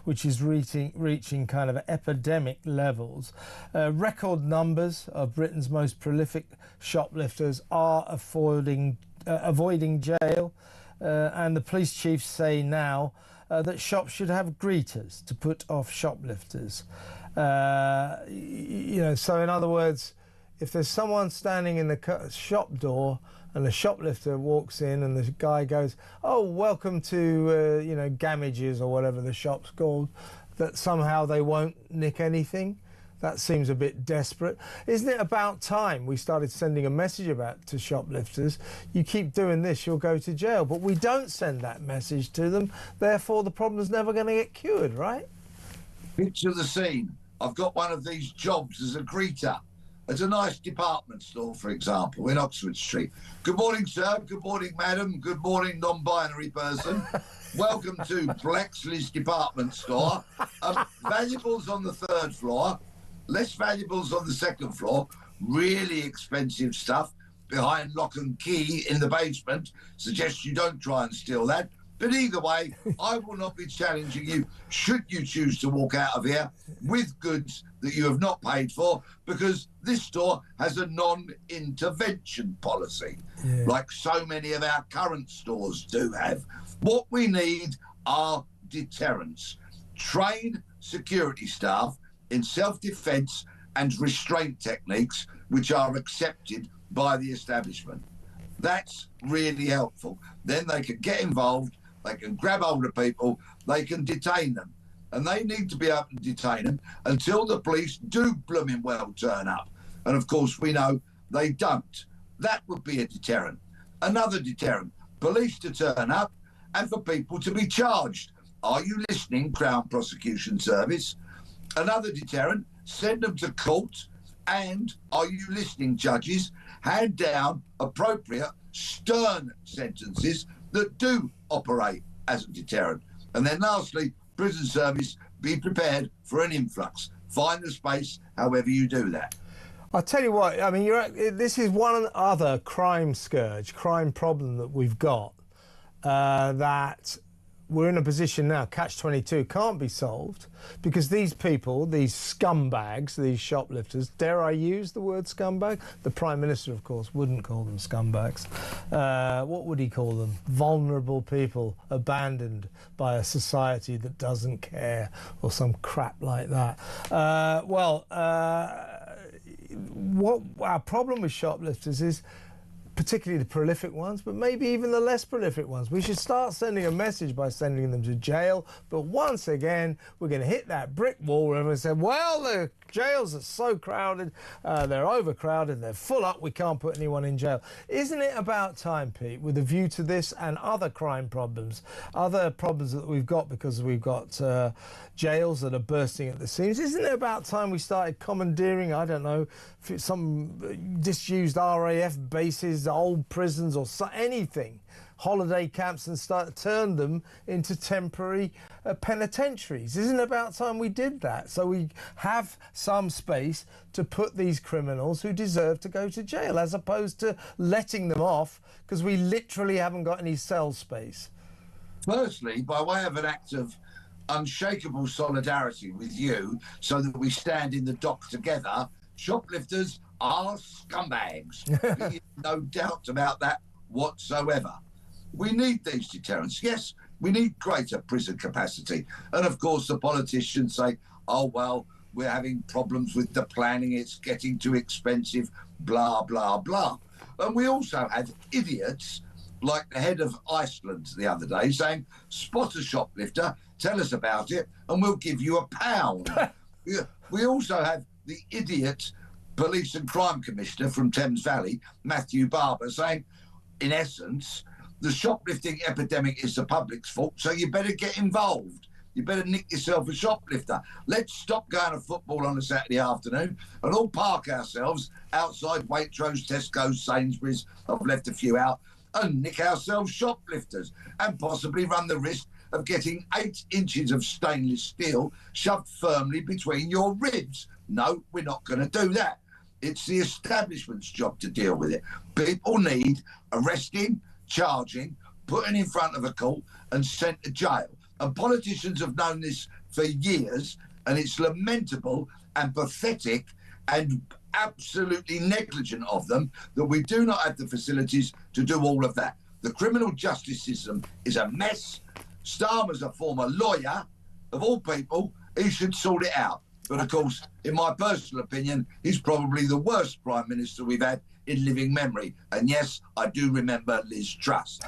which is reaching kind of epidemic levels. Record numbers of Britain's most prolific shoplifters are avoiding jail, and the police chiefs say now that shops should have greeters to put off shoplifters. You know, so in other words, if there's someone standing in the shop door and the shoplifter walks in and the guy goes, "Oh, welcome to you know, Gamages," or whatever the shop's called, that somehow they won't nick anything. That seems a bit desperate. Isn't it about time we started sending a message to shoplifters? You keep doing this, you'll go to jail. But we don't send that message to them. Therefore, the problem's never going to get cured, right? Picture the scene. I've got one of these jobs as a greeter at a nice department store, for example, in Oxford Street. Good morning, sir. Good morning, madam. Good morning, non-binary person. Welcome to Blexley's department store. Valuables on the 3rd floor, less valuables on the 2nd floor, really expensive stuff behind lock and key in the basement. Suggest you don't try and steal that. But either way, I will not be challenging you should you choose to walk out of here with goods that you have not paid for, because this store has a non-intervention policy, like so many of our current stores do have. What we need are deterrents. Train security staff in self-defence and restraint techniques which are accepted by the establishment. That's really helpful. Then they can get involved, they can grab hold of people, they can detain them. And they need to be able to detain them until the police do blooming well turn up. And of course, we know they don't. That would be a deterrent. Another deterrent, police to turn up and for people to be charged. Are you listening, Crown Prosecution Service? Another deterrent, send them to court. And are you listening, judges? Hand down appropriate, stern sentences that do operate as a deterrent. And then lastly, prison service, be prepared for an influx. Find the space however you do that. I'll tell you what, I mean, this is one other crime scourge, crime problem that we've got, that we're in a position now, catch-22 can't be solved, because these people, these scumbags, these shoplifters, dare I use the word scumbag? The Prime Minister, of course, wouldn't call them scumbags. What would he call them? Vulnerable people abandoned by a society that doesn't care, or some crap like that. what our problem with shoplifters is, particularly the prolific ones, but maybe even the less prolific ones. We should start sending a message by sending them to jail. But once again, we're going to hit that brick wall where everyone said, well, the jails are so crowded, they're overcrowded, they're full up, we can't put anyone in jail. Isn't it about time, Pete, with a view to this and other crime problems, other problems that we've got because we've got jails that are bursting at the seams, isn't it about time we started commandeering, I don't know, some disused RAF bases, old prisons or anything, holiday camps, and turn them into temporary penitentiaries? Isn't it about time we did that, so we have some space to put these criminals who deserve to go to jail, as opposed to letting them off because we literally haven't got any cell space? Firstly, by way of an act of unshakable solidarity with you, so that we stand in the dock together, shoplifters are scumbags. No doubt about that whatsoever. We need these deterrents. Yes, we need greater prison capacity. And of course, the politicians say, oh, well, we're having problems with the planning, it's getting too expensive, blah, blah, blah. And we also have idiots like the head of Iceland the other day saying, spot a shoplifter, tell us about it, and we'll give you £1. We also have the idiot police and crime commissioner from Thames Valley, Matthew Barber, saying, in essence, the shoplifting epidemic is the public's fault, so you better get involved. You better nick yourself a shoplifter. Let's stop going to football on a Saturday afternoon and all park ourselves outside Waitrose, Tesco's, Sainsbury's, I've left a few out, and nick ourselves shoplifters and possibly run the risk of getting 8 inches of stainless steel shoved firmly between your ribs. No, we're not going to do that. It's the establishment's job to deal with it. People need arresting, charging, putting in front of a court and sent to jail. And politicians have known this for years, and it's lamentable and pathetic and absolutely negligent of them that we do not have the facilities to do all of that. The criminal justice system is a mess. Starmer's a former lawyer. Of all people, he should sort it out. But of course, in my personal opinion, he's probably the worst Prime Minister we've had in living memory. And yes, I do remember Liz Truss.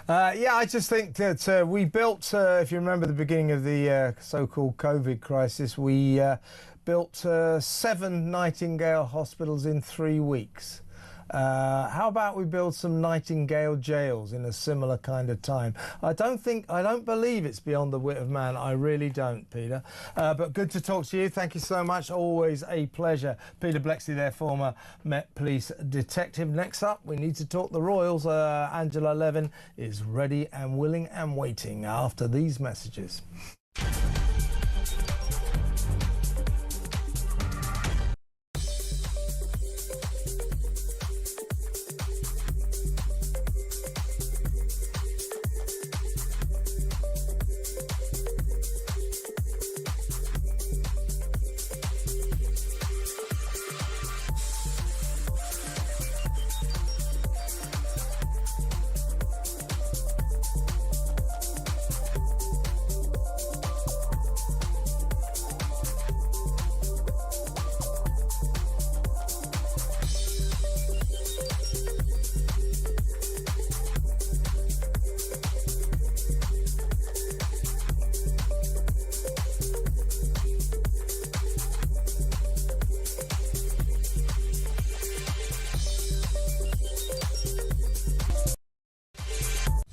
Yeah, I just think that we built, if you remember the beginning of the so-called COVID crisis, we built 7 Nightingale hospitals in 3 weeks. How about we build some Nightingale jails in a similar kind of time? I don't believe it's beyond the wit of man. I really don't, Peter. But good to talk to you. Thank you so much. Always a pleasure. Peter Blexley there, former Met Police detective. Next up, we need to talk the Royals. Angela Levin is ready and willing and waiting after these messages.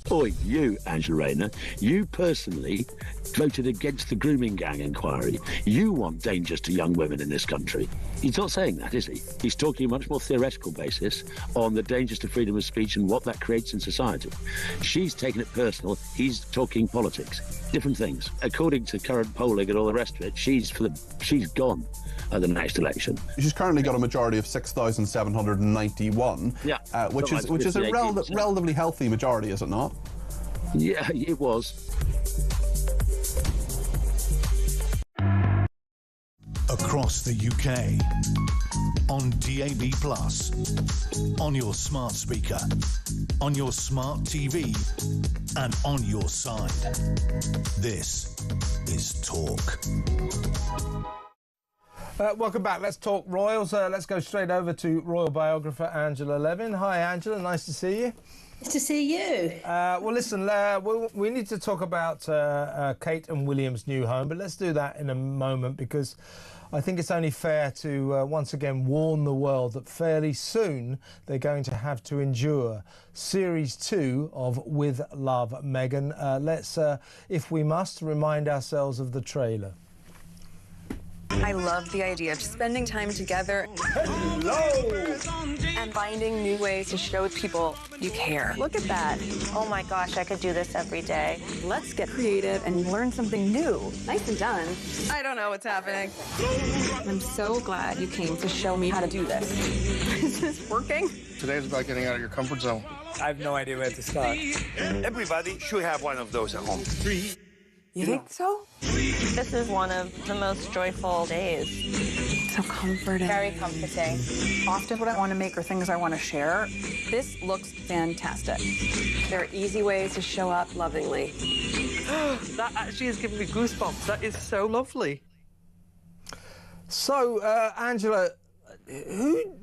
Boy, you, Angela Rayner, you personally voted against the grooming gang inquiry. You want dangers to young women in this country. He's not saying that, is he? He's talking a much more theoretical basis on the dangers to freedom of speech and what that creates in society. She's taken it personal. He's talking politics. Different things. According to current polling and all the rest of it, she's gone at the next election. She's currently got a majority of 6,791, which is a relatively healthy majority, is it not? Yeah, it was. Across the UK, on DAB+, on your smart speaker, on your smart TV, and on your side. This is Talk. Welcome back. Let's talk royals. Let's go straight over to royal biographer Angela Levin. Hi, Angela. Nice to see you. Nice to see you. Well, listen, we need to talk about Kate and William's new home, but let's do that in a moment because I think it's only fair to once again warn the world that fairly soon they're going to have to endure Series 2 of With Love, Meghan. Let's, if we must, remind ourselves of the trailer. I love the idea of spending time together. Hello! And finding new ways to show people you care. Look at that. Oh my gosh, I could do this every day. Let's get creative and learn something new. Nicely done. I don't know what's happening. I'm so glad you came to show me how to do this. Is this working? Today's about getting out of your comfort zone. I have no idea where to start. Everybody should have one of those at home. You think so? This is one of the most joyful days. So comforting. Very comforting. Often what I want to make are things I want to share. This looks fantastic. There are easy ways to show up lovingly. That actually is giving me goosebumps. That is so lovely. So, Angela, who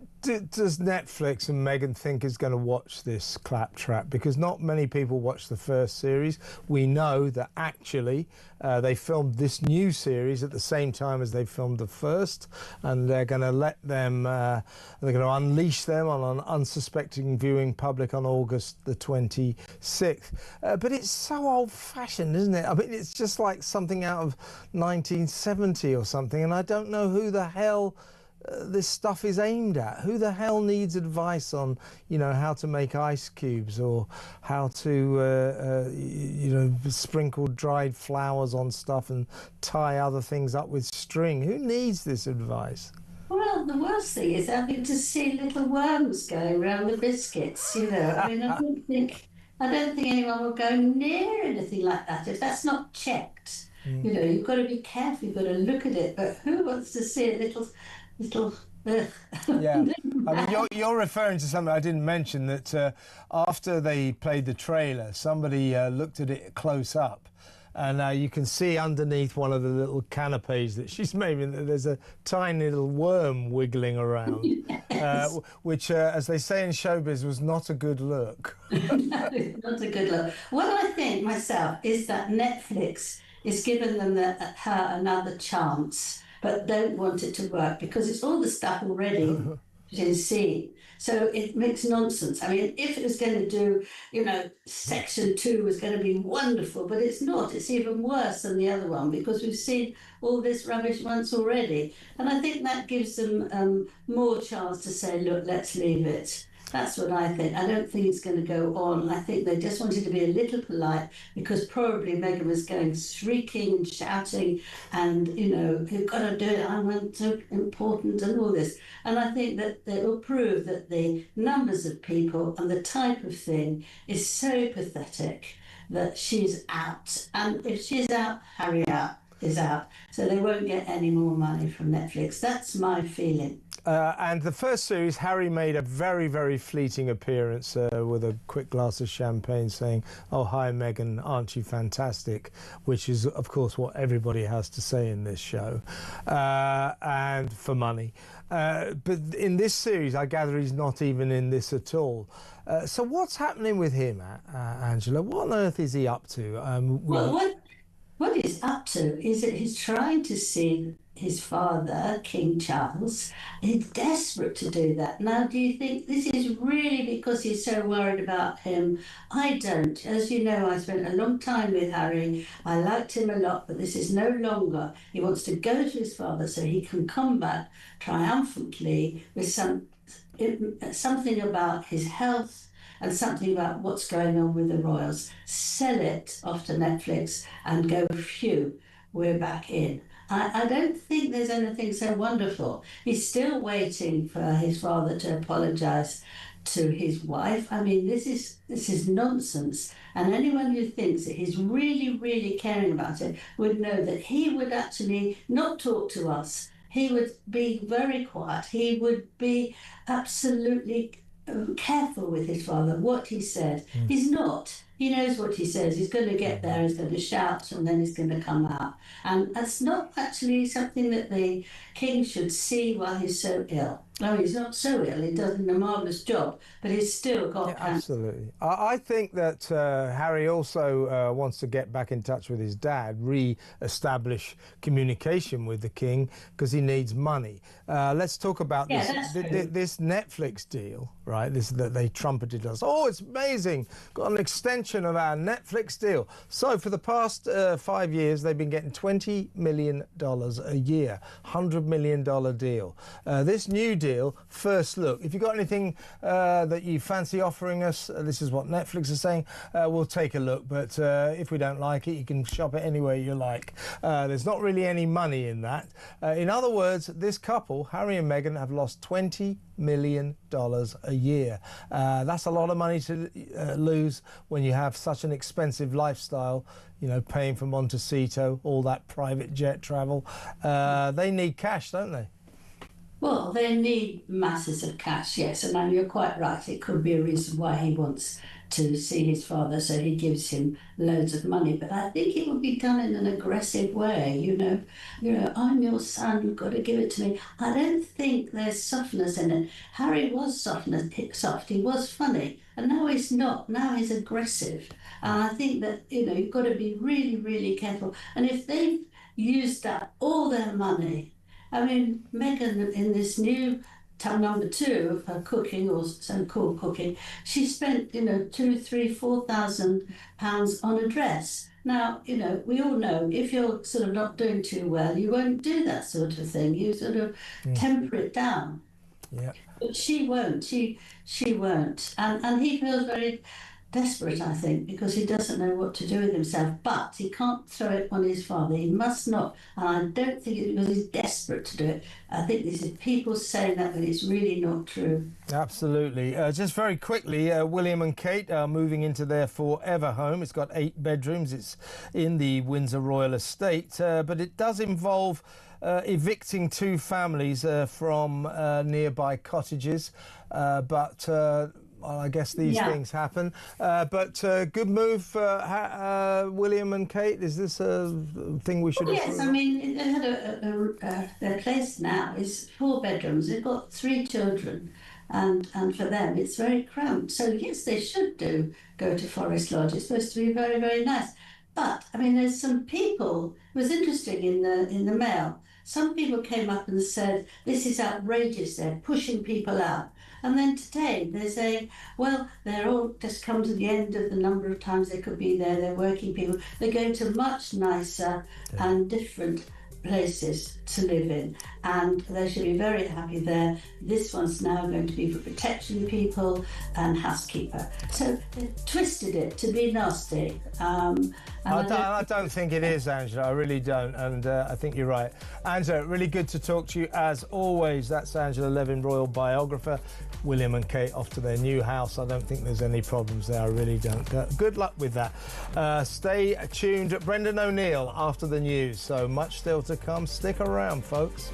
does Netflix and Meghan think is going to watch this claptrap? Because not many people watched the first series. We know that actually they filmed this new series at the same time as they filmed the first, and they're going to let them, they're going to unleash them on an unsuspecting viewing public on August the 26th. But it's so old-fashioned, isn't it? I mean, it's just like something out of 1970 or something, and I don't know who the hell this stuff is aimed at. Who the hell needs advice on, you know, how to make ice cubes or how to, you know, sprinkle dried flowers on stuff and tie other things up with string? Who needs this advice? Well, the worst thing is having to see little worms going around the biscuits, you know. I mean, I don't think anyone will go near anything like that if that's not checked. You know, you've got to be careful, you've got to look at it, but who wants to see a little yeah, I mean, you're referring to something I didn't mention, that after they played the trailer, somebody looked at it close up, and you can see underneath one of the little canapes that she's made, there's a tiny little worm wiggling around, yes. Which, as they say in showbiz, was not a good look. No, not a good look. What I think myself is that Netflix is giving them her another chance, but don't want it to work because it's all the stuff already in scene. So it makes nonsense. I mean, if it was going to do, you know, section 2 was going to be wonderful, but it's not. It's even worse than the other one because we've seen all this rubbish once already. And I think that gives them more chance to say, look, let's leave it. That's what I think. I don't think it's going to go on. I think they just wanted to be a little polite because probably Meghan was going shrieking and shouting and, you know, you've got to do it, I'm so important and all this. And I think that it will prove that the numbers of people and the type of thing is so pathetic that she's out. And if she's out, Harry is out. So they won't get any more money from Netflix. That's my feeling. And the first series, Harry made a very, very fleeting appearance with a quick glass of champagne saying, oh, hi, Meghan, aren't you fantastic? Which is, of course, what everybody has to say in this show, and for money. But in this series, I gather he's not even in this at all. So what's happening with him, Angela? What on earth is he up to? What he's up to is that he's trying to see his father, King Charles. He's desperate to do that. Now, do you think this is really because he's so worried about him? I don't. As you know, I spent a long time with Harry. I liked him a lot, but this is no longer. He wants to go to his father so he can come back triumphantly with something about his health and something about what's going on with the royals. Sell it off to Netflix and go, phew, we're back in. I don't think there's anything so wonderful. He's still waiting for his father to apologise to his wife. I mean, this is nonsense. And anyone who thinks that he's really, really caring about it would know that he would actually not talk to us. He would be very quiet. He would be absolutely careful with his father, what he said. He's not. he knows what he says. He's going to get there, he's going to shout, and then he's going to come out. And that's not actually something that the king should see while he's so ill. No, he's not so ill. He does a marvellous job, but he's still got cancer. Absolutely. I think that Harry also wants to get back in touch with his dad, re-establish communication with the king, because he needs money. Let's talk about this Netflix deal, right? This that they trumpeted us. Oh, it's amazing. Got an extension of our Netflix deal. So for the past 5 years, they've been getting $20 million a year, $100 million deal. This new deal, first look. If you've got anything that you fancy offering us, this is what Netflix is saying, we'll take a look. But if we don't like it, you can shop it anywhere you like. There's not really any money in that. In other words, this couple, Harry and Meghan, have lost $20 million a year. That's a lot of money to lose when you have such an expensive lifestyle, you know, paying for Montecito, all that private jet travel. They need cash, don't they? Well, they need masses of cash, yes, and you're quite right. It could be a reason why he wants to see his father, so he gives him loads of money. But I think it would be done in an aggressive way, you know, I'm your son, you've got to give it to me. I don't think there's softness in it. Harry was soft, he was funny, and now he's not. Now he's aggressive. And I think that, you know, you've got to be really, really careful. And if they've used up all their money, I mean, Meghan, in this new number 2 of her cooking, or so-called cooking, she spent, you know, £2,000, £3,000, £4,000 on a dress. Now, you know, we all know if you're sort of not doing too well, you won't do that sort of thing. You sort of temper it down. Yeah. But she won't. She won't. And he feels very desperate, I think, because he doesn't know what to do with himself. But he can't throw it on his father. He must not. And I don't think it's because he's desperate to do it. I think this is people saying that, but it's really not true. Absolutely. Just very quickly, William and Kate are moving into their forever home. It's got 8 bedrooms. It's in the Windsor Royal Estate, but it does involve evicting 2 families from nearby cottages. I guess these things happen. But good move for William and Kate. Is this a thing we should have? Yes, I mean, they had their place now is 4 bedrooms. They've got 3 children. And for them, it's very cramped. So, yes, they should go to Forest Lodge. It's supposed to be very, very nice. But, I mean, there's some people, it was interesting in the Mail, some people came up and said, this is outrageous, they're pushing people out. And then today they're saying, well, they're all just come to the end of the number of times they could be there, they're working people. They're going to much nicer and different places to live in, and they should be very happy there. This one's now going to be for protection people and housekeeper. So they twisted it to be nasty. I don't think it is, Angela. I really don't, and I think you're right. Angela, really good to talk to you as always. That's Angela Levin, royal biographer. William and Kate off to their new house. I don't think there's any problems there. I really don't. Good luck with that. Stay tuned. Brendan O'Neill after the news. So much still to come. Stick around, folks.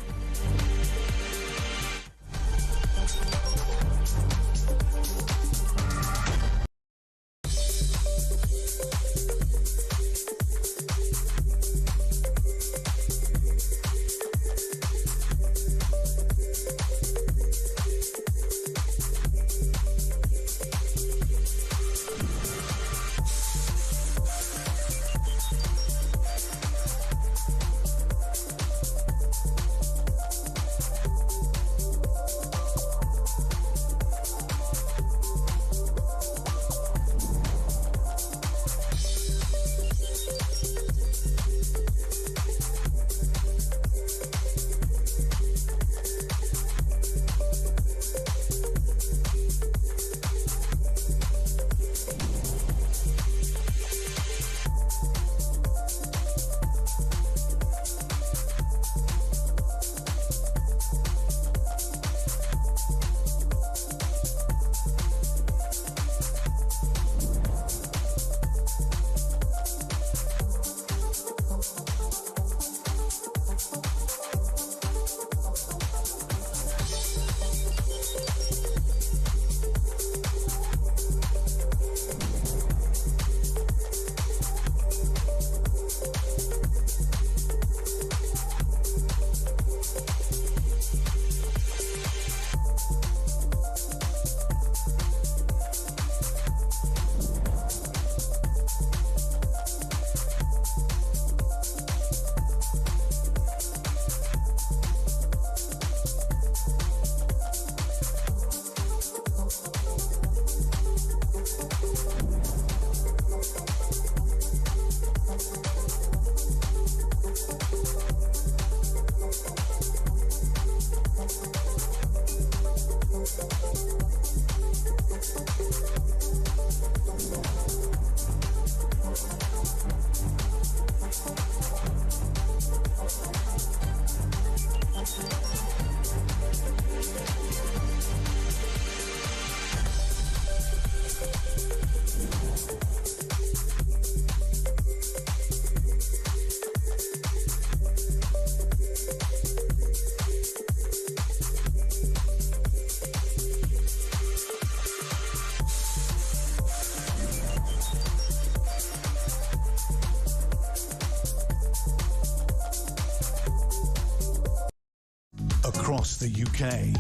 across the UK,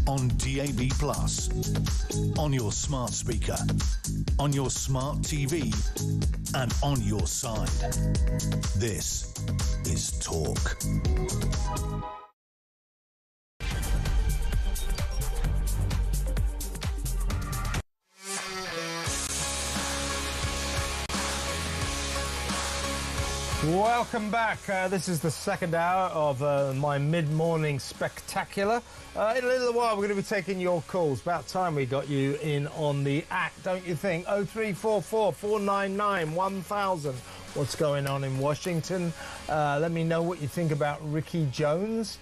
on DAB+, on your smart speaker, on your smart TV, and on your side. This is Talk. Welcome back. This is the second hour of my mid-morning spectacular. In a little while, we're going to be taking your calls. About time we got you in on the act, don't you think? 0344 499 1000. What's going on in Washington? Let me know what you think about Ricky Jones.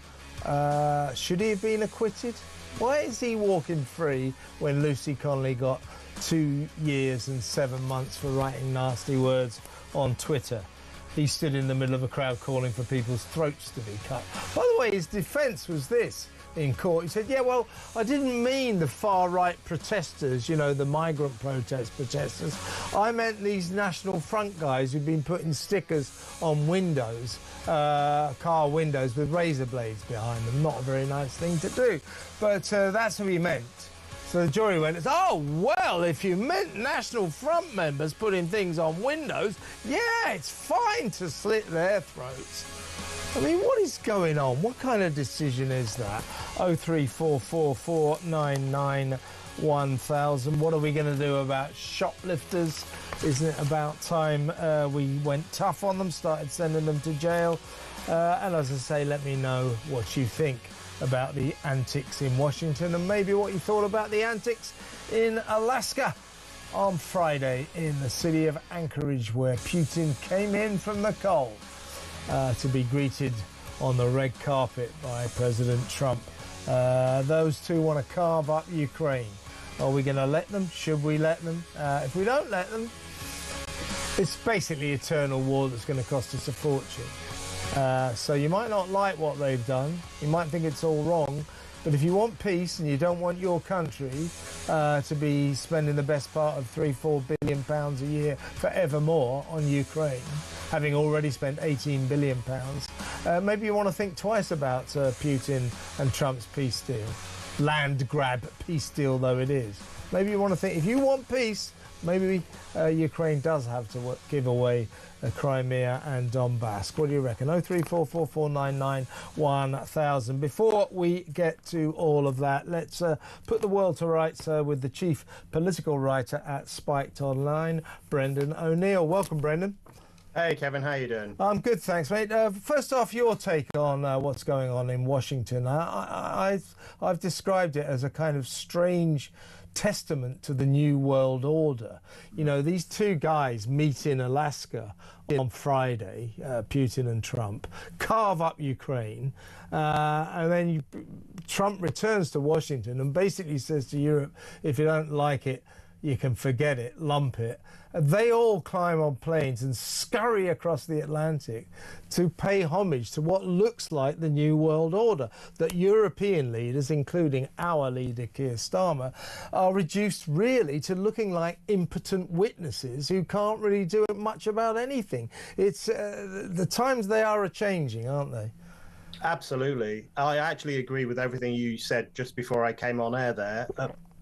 Should he have been acquitted? Why is he walking free when Lucy Connolly got 2 years and 7 months for writing nasty words on Twitter? He stood in the middle of a crowd calling for people's throats to be cut. By the way, his defence was this in court. He said, yeah, well, I didn't mean the far-right protesters, you know, the migrant protesters. I meant these National Front guys who've been putting stickers on windows, car windows with razor blades behind them. Not a very nice thing to do. But that's who he meant. So the jury went, oh, well, if you meant National Front members putting things on windows, yeah, it's fine to slit their throats. I mean, what is going on? What kind of decision is that? 0344 499 1000. What are we going to do about shoplifters? Isn't it about time we went tough on them, started sending them to jail? And as I say, let me know what you think about the antics in Washington and maybe what you thought about the antics in Alaska on Friday in the city of Anchorage, where Putin came in from the cold to be greeted on the red carpet by President Trump. Those two want to carve up Ukraine. Are we going to let them? Should we let them? If we don't let them, it's basically eternal war that's going to cost us a fortune. So you might not like what they've done, you might think it's all wrong, but if you want peace and you don't want your country to be spending the best part of £3-4 billion a year forevermore on Ukraine, having already spent £18 billion, maybe you want to think twice about Putin and Trump's peace deal, land grab peace deal though it is. Maybe you want to think, if you want peace, maybe Ukraine does have to give away Crimea and Donbass. What do you reckon? 0344 499 1000. Before we get to all of that, let's put the world to rights with the chief political writer at Spiked Online, Brendan O'Neill. Welcome, Brendan. Hey, Kevin. How you doing? I'm good, thanks, mate. First off, your take on what's going on in Washington. I've described it as a kind of strange testament to the new world order. You know, these two guys meet in Alaska on Friday, Putin and Trump, carve up Ukraine, and then Trump returns to Washington and basically says to Europe, if you don't like it, you can forget it, lump it. They all climb on planes and scurry across the Atlantic to pay homage to what looks like the New World Order, that European leaders, including our leader Keir Starmer, are reduced really to looking like impotent witnesses who can't really do much about anything. It's the times they are changing, aren't they? Absolutely. I actually agree with everything you said just before I came on air there.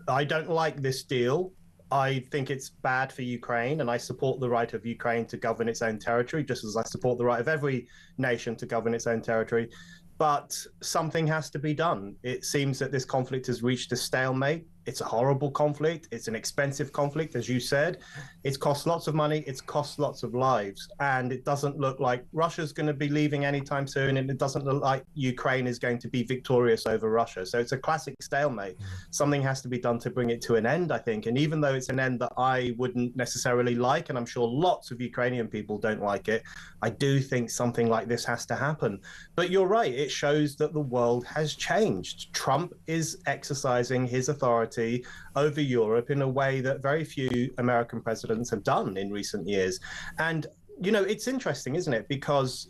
I don't like this deal. I think it's bad for Ukraine, and I support the right of Ukraine to govern its own territory, just as I support the right of every nation to govern its own territory. But something has to be done. It seems that this conflict has reached a stalemate. It's a horrible conflict. It's an expensive conflict, as you said. It's cost lots of money. It's cost lots of lives. And it doesn't look like Russia's going to be leaving anytime soon. And it doesn't look like Ukraine is going to be victorious over Russia. So it's a classic stalemate. Something has to be done to bring it to an end, I think. And even though it's an end that I wouldn't necessarily like, and I'm sure lots of Ukrainian people don't like it, I do think something like this has to happen. But you're right. It shows that the world has changed. Trump is exercising his authority over Europe in a way that very few American presidents have done in recent years. And, you know, it's interesting, isn't it? Because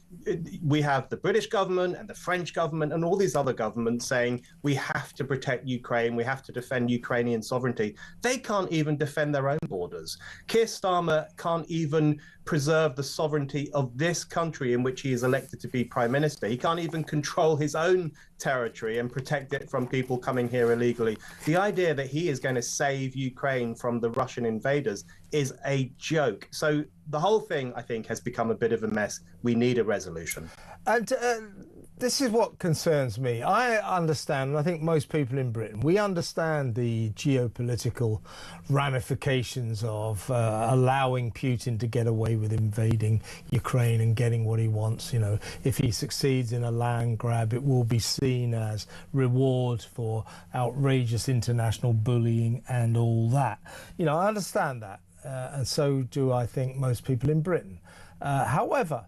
we have the British government and the French government and all these other governments saying we have to protect Ukraine, we have to defend Ukrainian sovereignty. They can't even defend their own borders. Keir Starmer can't even preserve the sovereignty of this country in which he is elected to be prime minister. He can't even control his own territory and protect it from people coming here illegally. The idea that he is going to save Ukraine from the Russian invaders is a joke. So the whole thing, I think, has become a bit of a mess. We need a resolution. And this is what concerns me. I understand, and I think most people in Britain, we understand the geopolitical ramifications of allowing Putin to get away with invading Ukraine and getting what he wants. You know, if he succeeds in a land grab, it will be seen as reward for outrageous international bullying and all that. You know, I understand that, and so do I think most people in Britain. However,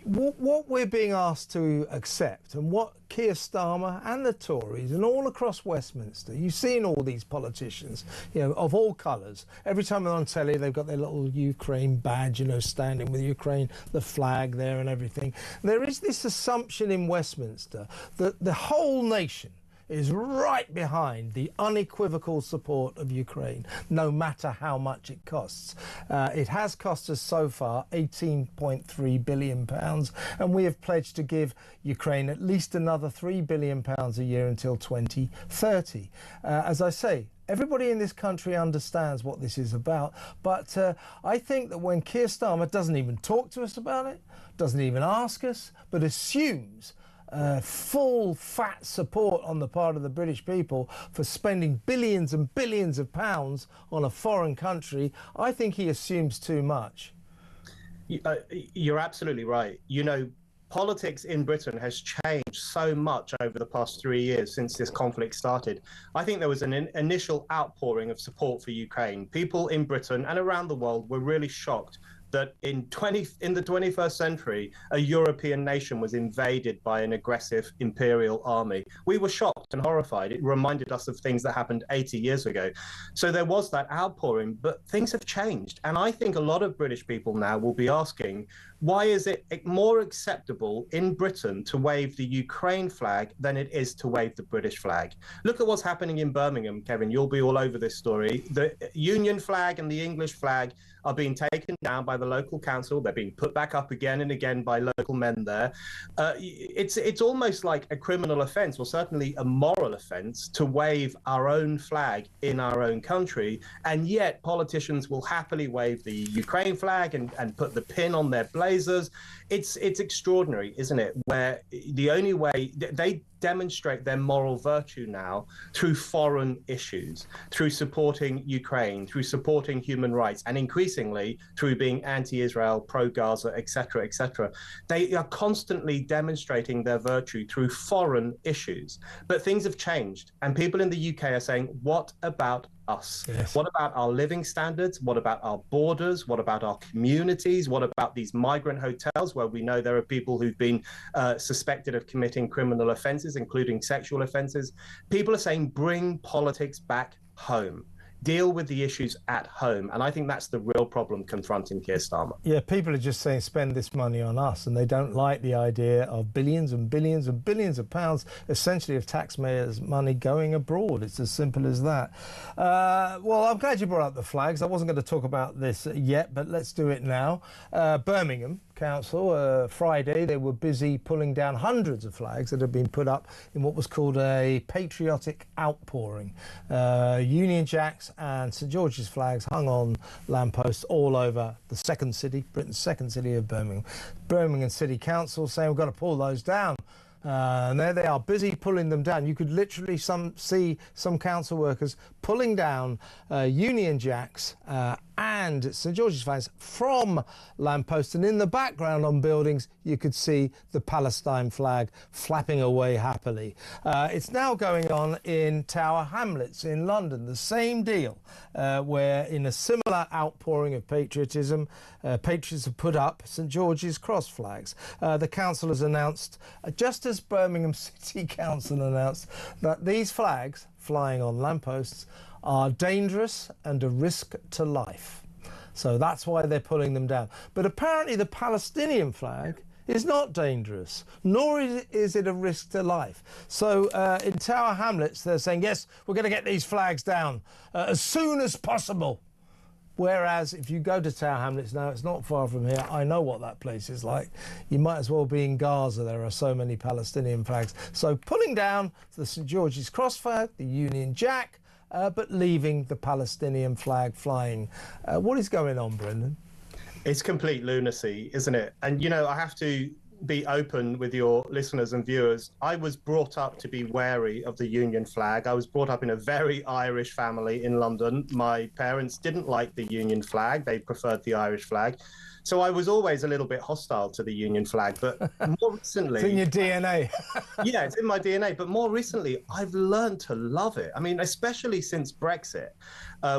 what we're being asked to accept, and what Keir Starmer and the Tories and all across Westminster, you've seen all these politicians, you know, of all colours. Every time they're on telly, they've got their little Ukraine badge, you know, standing with Ukraine, the flag there and everything. There is this assumption in Westminster that the whole nation is right behind the unequivocal support of Ukraine, no matter how much it costs. It has cost us so far £18.3 billion, and we have pledged to give Ukraine at least another £3 billion a year until 2030. As I say, everybody in this country understands what this is about, but I think that when Keir Starmer doesn't even talk to us about it, doesn't even ask us, but assumes full fat support on the part of the British people for spending billions and billions of pounds on a foreign country, I think he assumes too much. You're absolutely right. You know, politics in Britain has changed so much over the past 3 years since this conflict started. I think there was an initial outpouring of support for Ukraine. People in Britain and around the world were really shocked that in the 21st century, a European nation was invaded by an aggressive imperial army. We were shocked and horrified. It reminded us of things that happened 80 years ago. So there was that outpouring, but things have changed. And I think a lot of British people now will be asking, why is it more acceptable in Britain to wave the Ukraine flag than it is to wave the British flag? Look at what's happening in Birmingham, Kevin. You'll be all over this story. The Union flag and the English flag are being taken down by the local council. They're being put back up again and again by local men there. It's almost like a criminal offence, or certainly a moral offence, to wave our own flag in our own country. And yet politicians will happily wave the Ukraine flag and put the pin on their blazers. It's extraordinary, isn't it? Where the only way they demonstrate their moral virtue now through foreign issues, through supporting Ukraine, through supporting human rights, and increasingly through being anti-Israel, pro-Gaza, etc., etc. They are constantly demonstrating their virtue through foreign issues. But things have changed, and people in the UK are saying, what about us? Yes. What about our living standards? What about our borders? What about our communities? What about these migrant hotels where we know there are people who've been suspected of committing criminal offences, including sexual offences? People are saying, bring politics back home. Deal with the issues at home. And I think that's the real problem confronting Keir Starmer. Yeah, people are just saying spend this money on us, and they don't like the idea of billions and billions and billions of pounds, essentially of taxpayers' money going abroad. It's as simple as that. Well, I'm glad you brought up the flags. I wasn't going to talk about this yet, but let's do it now. Birmingham Council, Friday, they were busy pulling down hundreds of flags that had been put up in what was called a patriotic outpouring. Union Jacks and St George's flags hung on lampposts all over the second city, Britain's second city of Birmingham. Birmingham City Council saying we've got to pull those down. And there they are, busy pulling them down. You could literally see some council workers pulling down Union Jacks and St George's flags from lampposts, and in the background on buildings you could see the Palestine flag flapping away happily. It's now going on in Tower Hamlets in London, the same deal, where in a similar outpouring of patriotism, patriots have put up St George's cross flags. The council has announced, just as Birmingham City Council announced, that these flags flying on lampposts are dangerous and a risk to life. So that's why they're pulling them down. But apparently the Palestinian flag is not dangerous, nor is it a risk to life. So in Tower Hamlets, they're saying, yes, we're going to get these flags down as soon as possible. Whereas if you go to Tower Hamlets now, it's not far from here. I know what that place is like. You might as well be in Gaza. There are so many Palestinian flags. So pulling down the St George's Cross flag, the Union Jack, but leaving the Palestinian flag flying. What is going on, Brendan? It's complete lunacy, isn't it? And, you know, I have to be open with your listeners and viewers. I was brought up to be wary of the Union flag. I was brought up in a very Irish family in London. My parents didn't like the Union flag. They preferred the Irish flag. So I was always a little bit hostile to the Union flag. But more recently... It's in your DNA. Yeah, it's in my DNA. But more recently, I've learned to love it. I mean, especially since Brexit,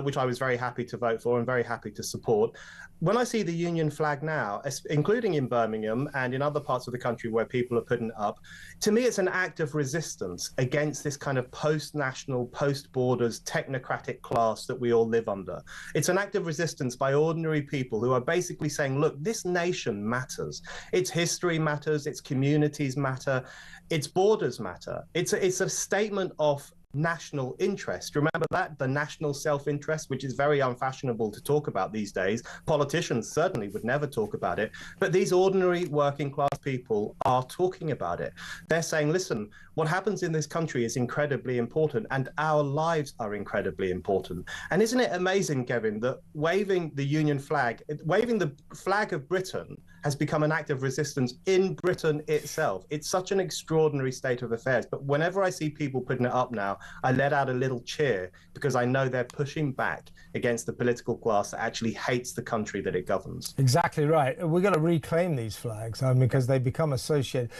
which I was very happy to vote for and very happy to support. When I see the Union flag now, including in Birmingham and in other parts of the country where people are putting it up, to me it's an act of resistance against this kind of post-national, post-borders, technocratic class that we all live under. It's an act of resistance by ordinary people who are basically saying, look, this nation matters. Its history matters, its communities matter, its borders matter. It's a statement of national interest. Remember that, the national self-interest, which is very unfashionable to talk about these days. Politicians certainly would never talk about it, but these ordinary working class people are talking about it. They're saying, listen, what happens in this country is incredibly important and our lives are incredibly important. And isn't it amazing, Kevin, that waving the Union flag, waving the flag of Britain has become an act of resistance in Britain itself. It's such an extraordinary state of affairs. But whenever I see people putting it up now, I let out a little cheer because I know they're pushing back against the political class that actually hates the country that it governs. Exactly right. We've got to reclaim these flags because they become associated.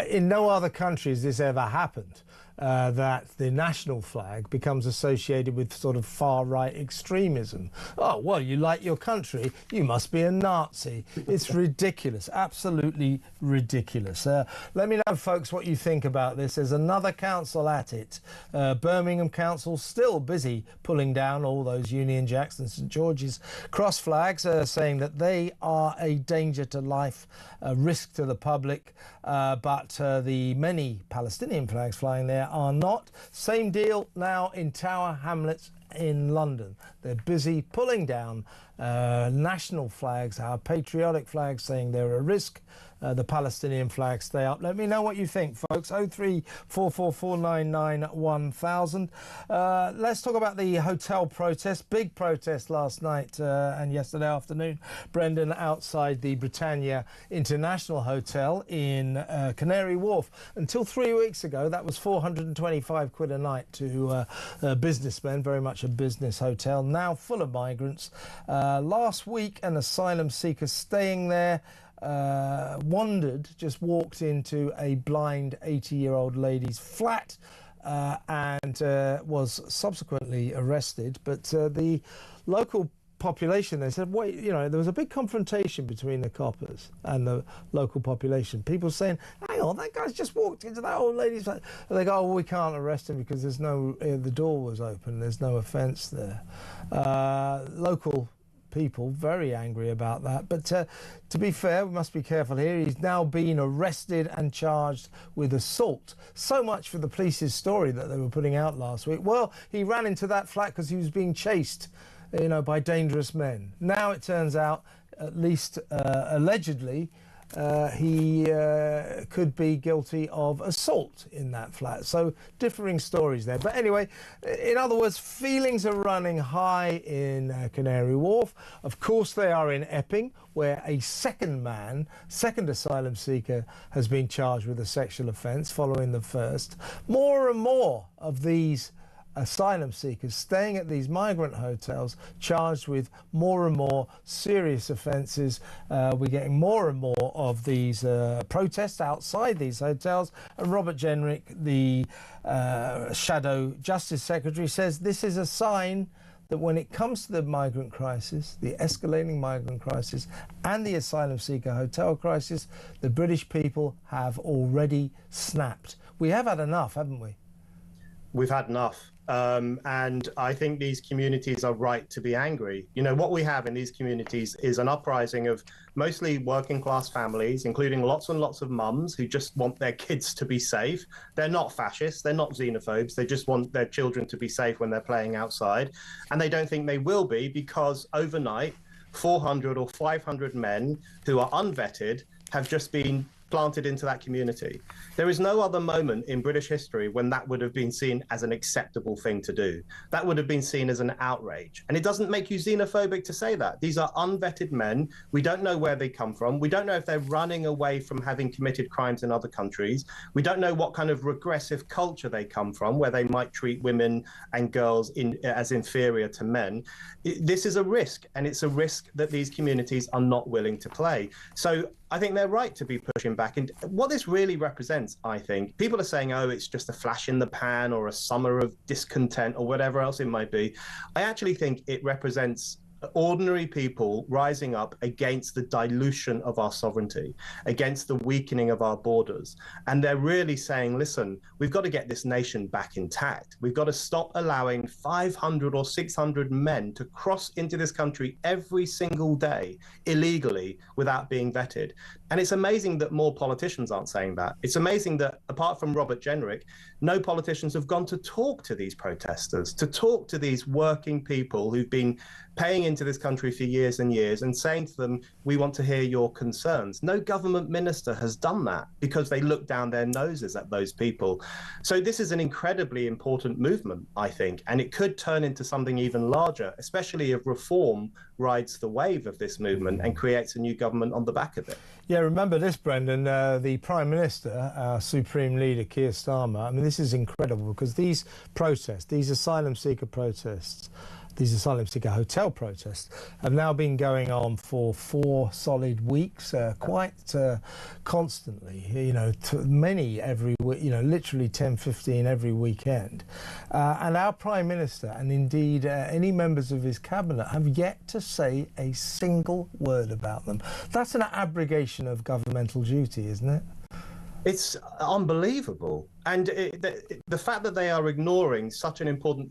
In no other country has this ever happened. That the national flag becomes associated with sort of far-right extremism. Oh, well, you like your country, you must be a Nazi. It's ridiculous, absolutely ridiculous. Let me know, folks, what you think about this. There's another council at it. Birmingham Council still busy pulling down all those Union Jacks and St George's Cross flags, saying that they are a danger to life, a risk to the public, but the many Palestinian flags flying there are not. Same deal now in Tower Hamlets in London. They're busy pulling down national flags, our patriotic flags, saying they're a risk. The Palestinian flags stay up. Let me know what you think, folks. 03444991000. Let's talk about the hotel protest. Big protest last night and yesterday afternoon, Brendan, outside the Britannia International Hotel in Canary Wharf. Until 3 weeks ago, that was 425 quid a night to businessmen, very much a business hotel, now full of migrants. Last week, an asylum seeker staying there just walked into a blind 80-year-old lady's flat and was subsequently arrested. But the local population, they said, wait, you know, there was a big confrontation between the coppers and the local population. People saying, hang on, that guy's just walked into that old lady's flat. And they go, oh, we can't arrest him because there's no, the door was open, there's no offence there. Local people very angry about that, but to be fair, we must be careful here. He's now been arrested and charged with assault. So much for the police's story that they were putting out last week. Well, he ran into that flat because he was being chased, you know, by dangerous men. Now it turns out, at least allegedly, he could be guilty of assault in that flat. So differing stories there. But anyway, in other words, feelings are running high in Canary Wharf. Of course, they are in Epping, where a second asylum seeker, has been charged with a sexual offence following the first. More and more of these asylum seekers staying at these migrant hotels charged with more and more serious offences. We're getting more and more of these protests outside these hotels, and Robert Jenrick, the Shadow Justice Secretary, says this is a sign that when it comes to the migrant crisis, the escalating migrant crisis and the asylum seeker hotel crisis, the British people have already snapped. We have had enough, haven't we? We've had enough. And I think these communities are right to be angry. You know, what we have in these communities is an uprising of mostly working class families, including lots and lots of mums who just want their kids to be safe. They're not fascists, they're not xenophobes, they just want their children to be safe when they're playing outside. And they don't think they will be because overnight, 400 or 500 men who are unvetted have just been planted into that community. There is no other moment in British history when that would have been seen as an acceptable thing to do. That would have been seen as an outrage. And it doesn't make you xenophobic to say that. These are unvetted men. We don't know where they come from. We don't know if they're running away from having committed crimes in other countries. We don't know what kind of regressive culture they come from, where they might treat women and girls as inferior to men. This is a risk, and it's a risk that these communities are not willing to play. So I think they're right to be pushing back. And what this really represents, I think, people are saying, oh, it's just a flash in the pan or a summer of discontent or whatever else it might be. I actually think it represents ordinary people rising up against the dilution of our sovereignty, against the weakening of our borders. And they're really saying, listen, we've got to get this nation back intact. We've got to stop allowing 500 or 600 men to cross into this country every single day illegally without being vetted. And it's amazing that more politicians aren't saying that. It's amazing that apart from Robert Jenrick, no politicians have gone to talk to these protesters, to talk to these working people who've been paying into this country for years and years and saying to them, we want to hear your concerns. No government minister has done that because they look down their noses at those people. So this is an incredibly important movement, I think, and it could turn into something even larger, especially if reform rides the wave of this movement and creates a new government on the back of it. Yeah, remember this, Brendan, the Prime Minister, our Supreme Leader, Keir Starmer, I mean, this is incredible because these protests, these asylum seeker protests, these asylum seeker hotel protests have now been going on for 4 solid weeks, quite constantly, you know, many every week, you know, literally 10, 15 every weekend. And our Prime Minister and indeed any members of his cabinet have yet to say a single word about them. That's an abrogation of governmental duty, isn't it? It's unbelievable. And the fact that they are ignoring such an important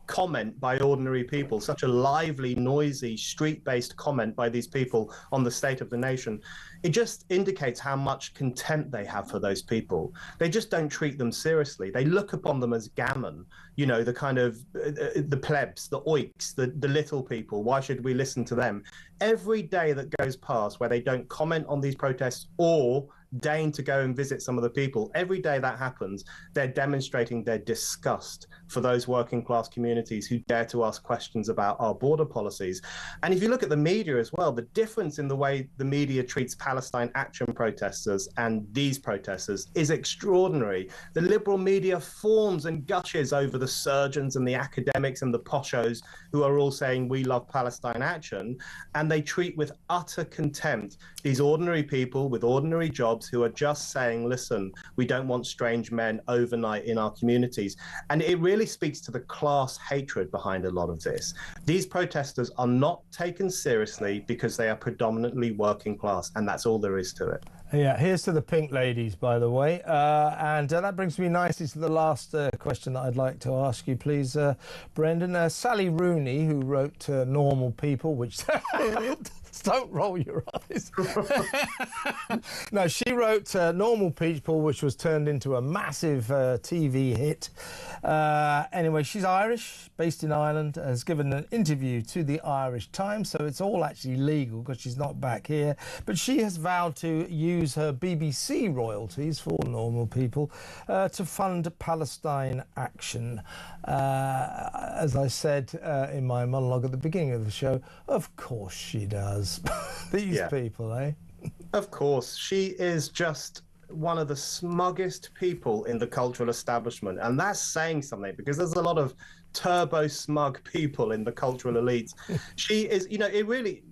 comment by ordinary people, such a lively, noisy, street-based comment by these people on the state of the nation, it just indicates how much contempt they have for those people. They just don't treat them seriously. They look upon them as gammon, you know, the kind of the plebs, the oiks, the little people. Why should we listen to them? Every day that goes past where they don't comment on these protests or deign to go and visit some of the people, every day that happens, they're demonstrating their disgust for those working class communities who dare to ask questions about our border policies. And if you look at the media as well, the difference in the way the media treats Palestine Action protesters and these protesters is extraordinary. The liberal media fawns and gushes over the surgeons and the academics and the poshos who are all saying we love Palestine Action, and they treat with utter contempt these ordinary people with ordinary jobs who are just saying, listen, we don't want strange men overnight in our communities. And it really speaks to the class hatred behind a lot of this. These protesters are not taken seriously because they are predominantly working class, and that's all there is to it. Yeah, here's to the pink ladies, by the way. And that brings me nicely to the last question that I'd like to ask you, please, Brendan. Sally Rooney, who wrote Normal People, which... Don't roll your eyes. No, she wrote Normal People, which was turned into a massive TV hit. Anyway, she's Irish, based in Ireland, has given an interview to the Irish Times, so it's all actually legal because she's not back here. But she has vowed to use her BBC royalties for Normal People to fund Palestine Action. As I said in my monologue at the beginning of the show, of course she does. These people, eh? Of course. She is just one of the smuggest people in the cultural establishment. And that's saying something because there's a lot of turbo smug people in the cultural elites. She is, you know, it really...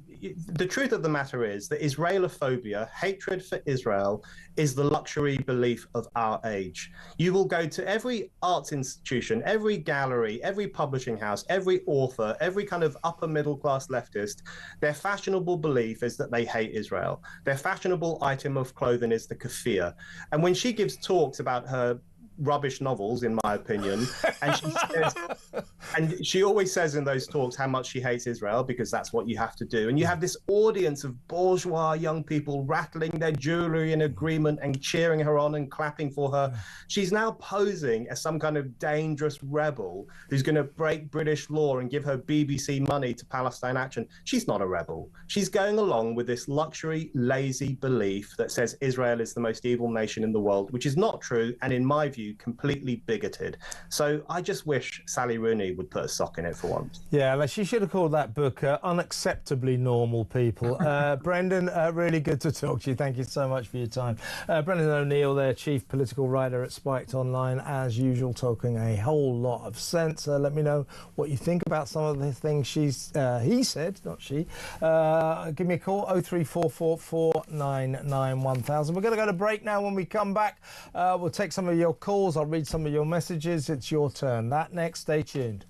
The truth of the matter is that Israelophobia, hatred for Israel, is the luxury belief of our age. You will go to every arts institution, every gallery, every publishing house, every author, every kind of upper middle class leftist. Their fashionable belief is that they hate Israel. Their fashionable item of clothing is the keffiyeh. And when she gives talks about her rubbish novels, in my opinion. And she says, and she always says in those talks how much she hates Israel, because that's what you have to do. And you have this audience of bourgeois young people rattling their jewelry in agreement and cheering her on and clapping for her. She's now posing as some kind of dangerous rebel who's going to break British law and give her BBC money to Palestine Action. She's not a rebel. She's going along with this luxury, lazy belief that says Israel is the most evil nation in the world, which is not true, and in my view, completely bigoted. So I just wish Sally Rooney would put a sock in it for once. Yeah, like she should have called that book Unacceptably Normal People. Brendan, really good to talk to you. Thank you so much for your time. Brendan O'Neill, their chief political writer at Spiked Online, as usual, talking a whole lot of sense. Let me know what you think about some of the things he said, not she. Give me a call, 03444991000. We're going to go to break now. When we come back, we'll take some of your calls. I'll read some of your messages. It's your turn. That next, stay tuned.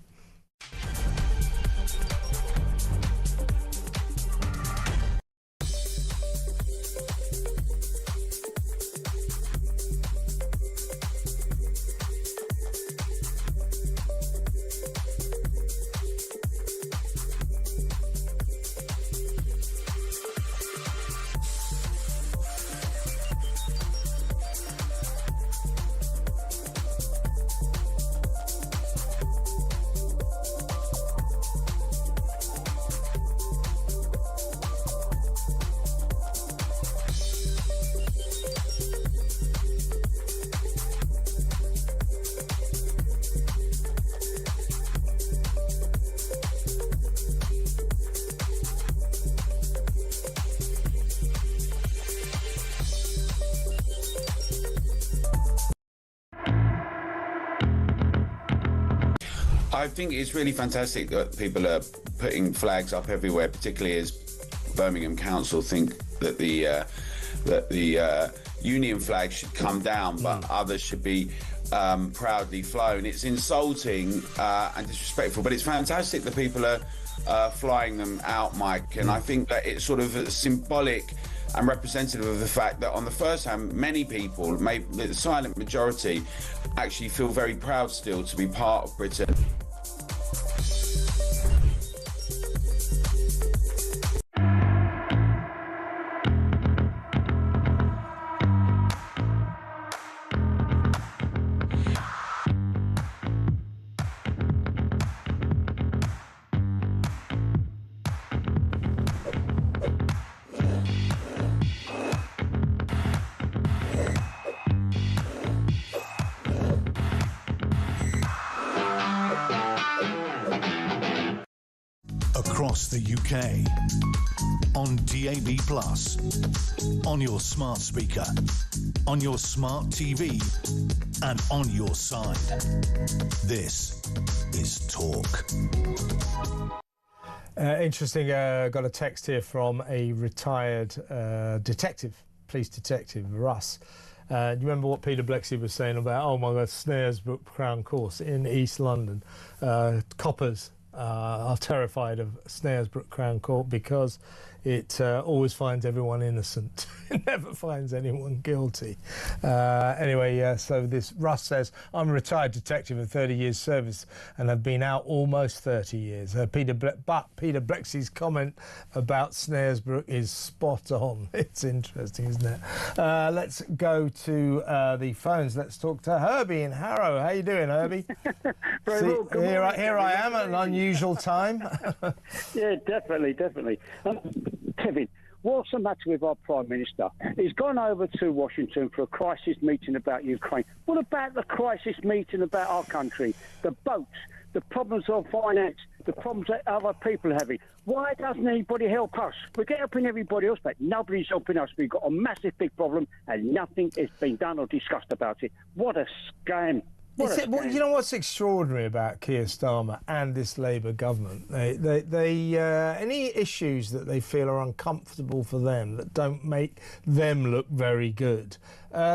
I think it's really fantastic that people are putting flags up everywhere, particularly as Birmingham Council think that the Union flag should come down, but others should be proudly flown. It's insulting and disrespectful, but it's fantastic that people are flying them out, Mike. And I think that it's sort of symbolic and representative of the fact that on the first hand, many people, maybe the silent majority, actually feel very proud still to be part of Britain. Across the UK, on DAB+, on your smart speaker, on your smart TV, and on your side. This is Talk. Interesting, got a text here from a retired police detective, Russ. Do you remember what Peter Blexley was saying about, oh my God, Snaresbrook Crown Course in East London? Coppers are terrified of Snaresbrook Crown Court because it always finds everyone innocent. It never finds anyone guilty. Anyway, so this Russ says, I'm a retired detective with 30 years service and have been out almost 30 years. Peter Blexley's comment about Snaresbrook is spot on. It's interesting, isn't it? Let's go to the phones. Let's talk to Herbie in Harrow. How you doing, Herbie? Here I am at an unusual time. Yeah, definitely. Kevin, what's the matter with our Prime Minister? He's gone over to Washington for a crisis meeting about Ukraine. What about the crisis meeting about our country? The boats, the problems of finance, the problems that other people are having. Why doesn't anybody help us? We're helping everybody else, but nobody's helping us. We've got a massive big problem and nothing has been done or discussed about it. What a scam. Well, you know what's extraordinary about Keir Starmer and this Labour government? They any issues that they feel are uncomfortable for them, that don't make them look very good,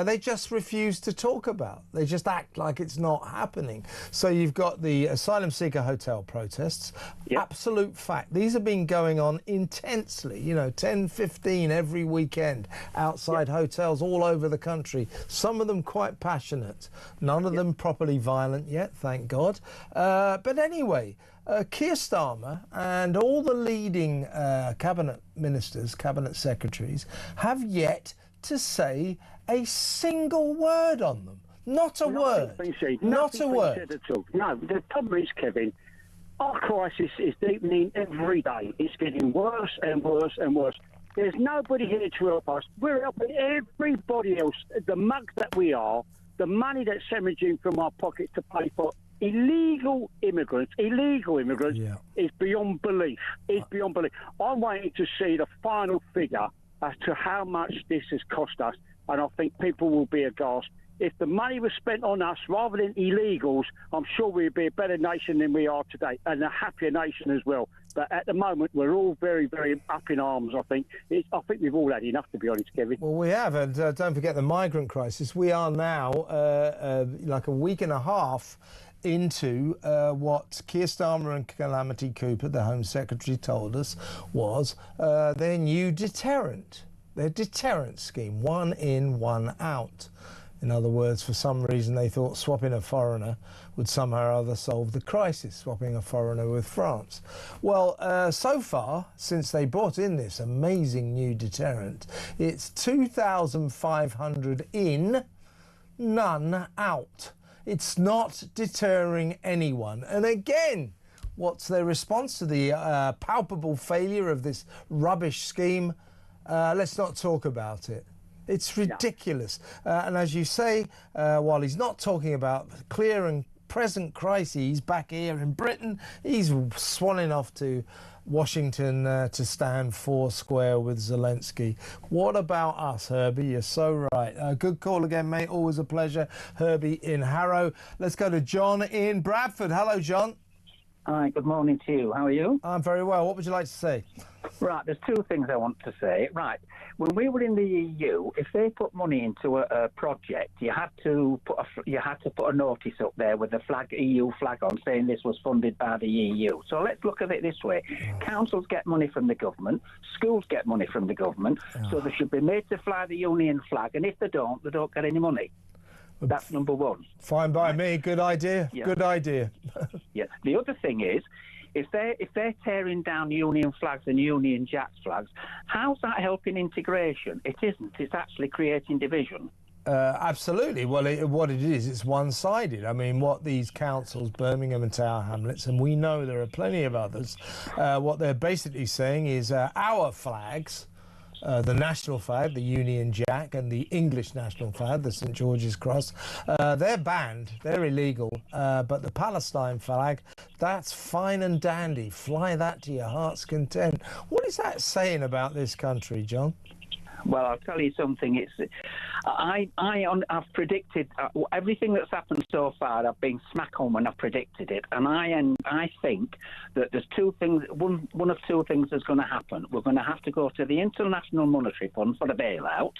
they just refuse to talk about. They just act like it's not happening. So you've got the asylum seeker hotel protests. Yep. Absolute fact. These have been going on intensely, you know, 10, 15 every weekend outside hotels all over the country. Some of them quite passionate. None of them properly violent yet, thank God. But anyway, Keir Starmer and all the leading cabinet ministers, cabinet secretaries, have yet to say a single word on them. Not a word. Not a word. At all. No, the problem is, Kevin, our crisis is deepening every day. It's getting worse and worse and worse. There's nobody here to help us. We're helping everybody else. The mugs that we are, the money that's hemorrhaging from our pocket to pay for illegal immigrants is beyond belief. It's beyond belief. I'm waiting to see the final figure as to how much this has cost us, and I think people will be aghast. If the money was spent on us rather than illegals, I'm sure we'd be a better nation than we are today, and a happier nation as well. But at the moment, we're all very, very up in arms, I think. I think we've all had enough, to be honest, Kevin. Well, we have, and don't forget the migrant crisis. We are now like a week and a half into what Keir Starmer and Calamity Cooper, the Home Secretary, told us was their new deterrent, their deterrent scheme, one in, one out. In other words, for some reason they thought swapping a foreigner would somehow or other solve the crisis, swapping a foreigner with France. Well, so far, since they brought in this amazing new deterrent, it's 2,500 in, none out. It's not deterring anyone. And again, what's their response to the palpable failure of this rubbish scheme? Let's not talk about it. It's ridiculous. And as you say, while he's not talking about clear and present crises back here in Britain, he's swanning off to Washington to stand foursquare with Zelensky. What about us, Herbie? You're so right. Good call again, mate. Always a pleasure. Herbie in Harrow. Let's go to John in Bradford. Hello, John. Hi, good morning to you. How are you? I'm very well. What would you like to say? Right, there's two things I want to say. Right, when we were in the EU, if they put money into a project, you had to put a notice up there with the EU flag on, saying this was funded by the EU. So let's look at it this way: councils get money from the government, schools get money from the government, so they should be made to fly the Union flag. And if they don't get any money. That's number one. Fine by me. Good idea. Yeah. Good idea. Yeah. The other thing is, if they're tearing down Union flags and Union Jack flags, how's that helping integration? It isn't. It's actually creating division. Absolutely. Well, what it is, it's one-sided. I mean, what these councils, Birmingham and Tower Hamlets, and we know there are plenty of others, what they're basically saying is our flags, the national flag, the Union Jack, and the English national flag, the St George's Cross, they're banned, they're illegal, but the Palestine flag, that's fine and dandy. Fly that to your heart's content. What is that saying about this country, John? Well, I'll tell you something. I've predicted everything that's happened so far. I've been smack on when I've predicted it, and I think that there's two things. One of two things is going to happen. We're going to have to go to the International Monetary Fund for the bailout,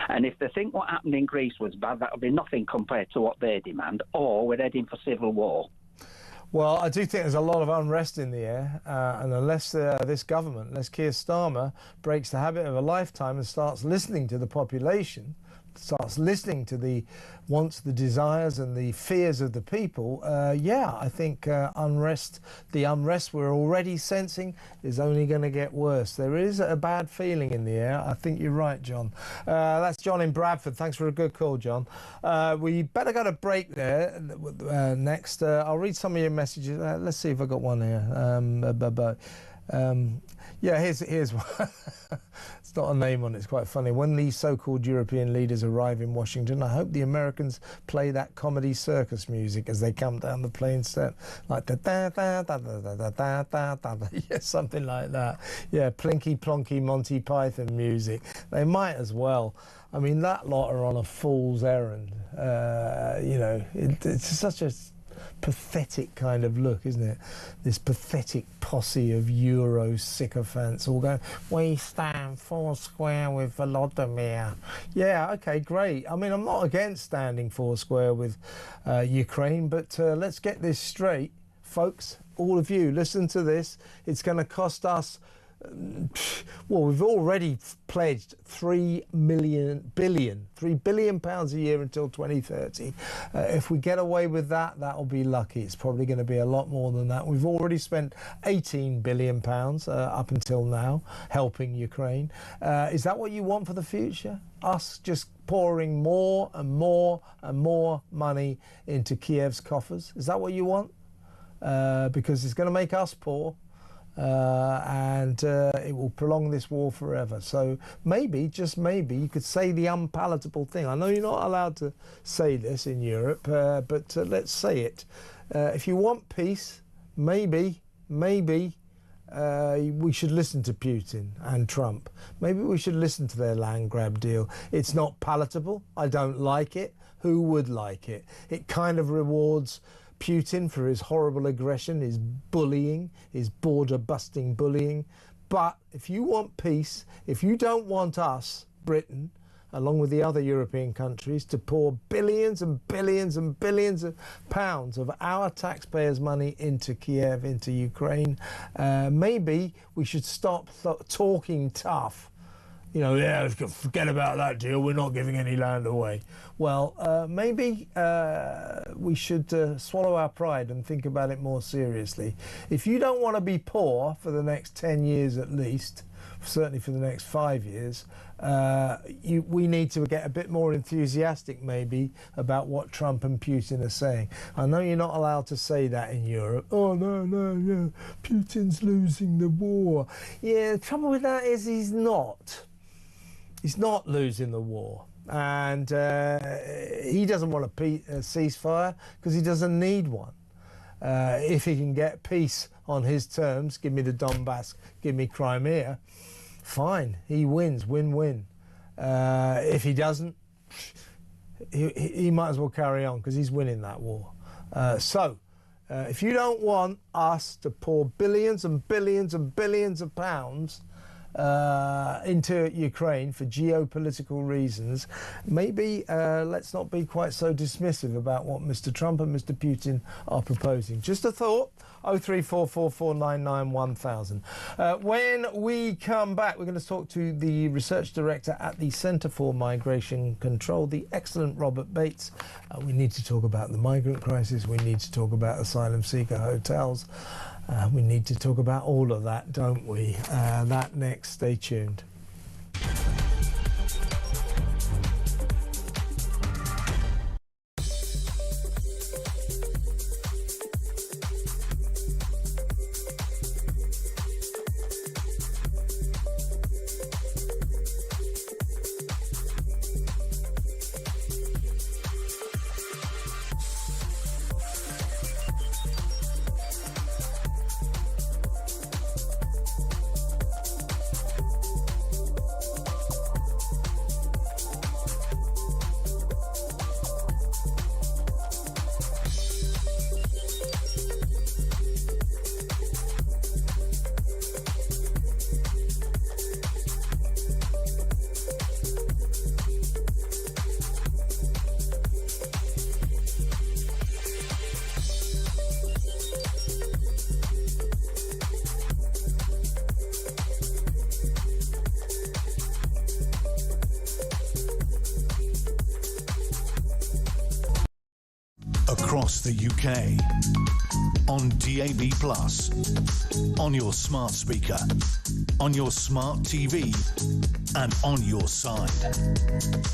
and if they think what happened in Greece was bad, that'll be nothing compared to what they demand. Or we're heading for civil war. Well, I do think there's a lot of unrest in the air, and unless this government, unless Keir Starmer breaks the habit of a lifetime and starts listening to the population, starts listening to the wants, the desires and the fears of the people, I think the unrest we're already sensing is only going to get worse. There is a bad feeling in the air. I think you're right, John. That's John in Bradford. Thanks for a good call, John. We better go to break there next. I'll read some of your messages. Let's see if I got one here. Here's one. It's not a name on it. It's quite funny. When these so-called European leaders arrive in Washington, I hope the Americans play that comedy circus music as they come down the plane set, like da da da da da da da da da. Yeah, something like that. Yeah, plinky plonky Monty Python music. They might as well. I mean, that lot are on a fool's errand. It's such a pathetic kind of look, isn't it? This pathetic posse of Euro sycophants all going, we stand four square with Volodymyr. Yeah, okay, great. I mean, I'm not against standing four square with Ukraine, but let's get this straight, folks. All of you, listen to this. It's going to cost us, well, we've already pledged £3 billion pounds a year until 2030. If we get away with that, that'll be lucky. It's probably going to be a lot more than that. We've already spent £18 billion up until now helping Ukraine. Is that what you want for the future? Us just pouring more and more and more money into Kiev's coffers? Is that what you want? Because it's going to make us poor. And it will prolong this war forever. So maybe, just maybe, you could say the unpalatable thing. I know you're not allowed to say this in Europe, but let's say it. If you want peace, maybe we should listen to Putin and Trump. Maybe we should listen to their land grab deal. It's not palatable. I don't like it. Who would like it? It kind of rewards Putin for his horrible aggression, his bullying, his border-busting bullying. But if you want peace, if you don't want us, Britain, along with the other European countries, to pour billions and billions and billions of pounds of our taxpayers' money into Kiev, into Ukraine, maybe we should stop talking tough. You know, yeah, forget about that deal. We're not giving any land away. Well, maybe we should swallow our pride and think about it more seriously. If you don't want to be poor for the next 10 years at least, certainly for the next 5 years, we need to get a bit more enthusiastic maybe about what Trump and Putin are saying. I know you're not allowed to say that in Europe. Oh, no, Putin's losing the war. Yeah, the trouble with that is he's not. He's not losing the war, and he doesn't want a ceasefire because he doesn't need one. If he can get peace on his terms, give me the Donbass, give me Crimea, fine, he wins, win-win. If he doesn't, he might as well carry on because he's winning that war. So if you don't want us to pour billions and billions and billions of pounds into Ukraine for geopolitical reasons, maybe let's not be quite so dismissive about what Mr. Trump and Mr. Putin are proposing. Just a thought. 03444991000. When we come back, we're going to talk to the research director at the Centre for Migration Control, the excellent Robert Bates. We need to talk about the migrant crisis. We need to talk about asylum seeker hotels. We need to talk about all of that, don't we? That next. Stay tuned. Across the UK, on DAB+, on your smart speaker, on your smart TV, and on your side.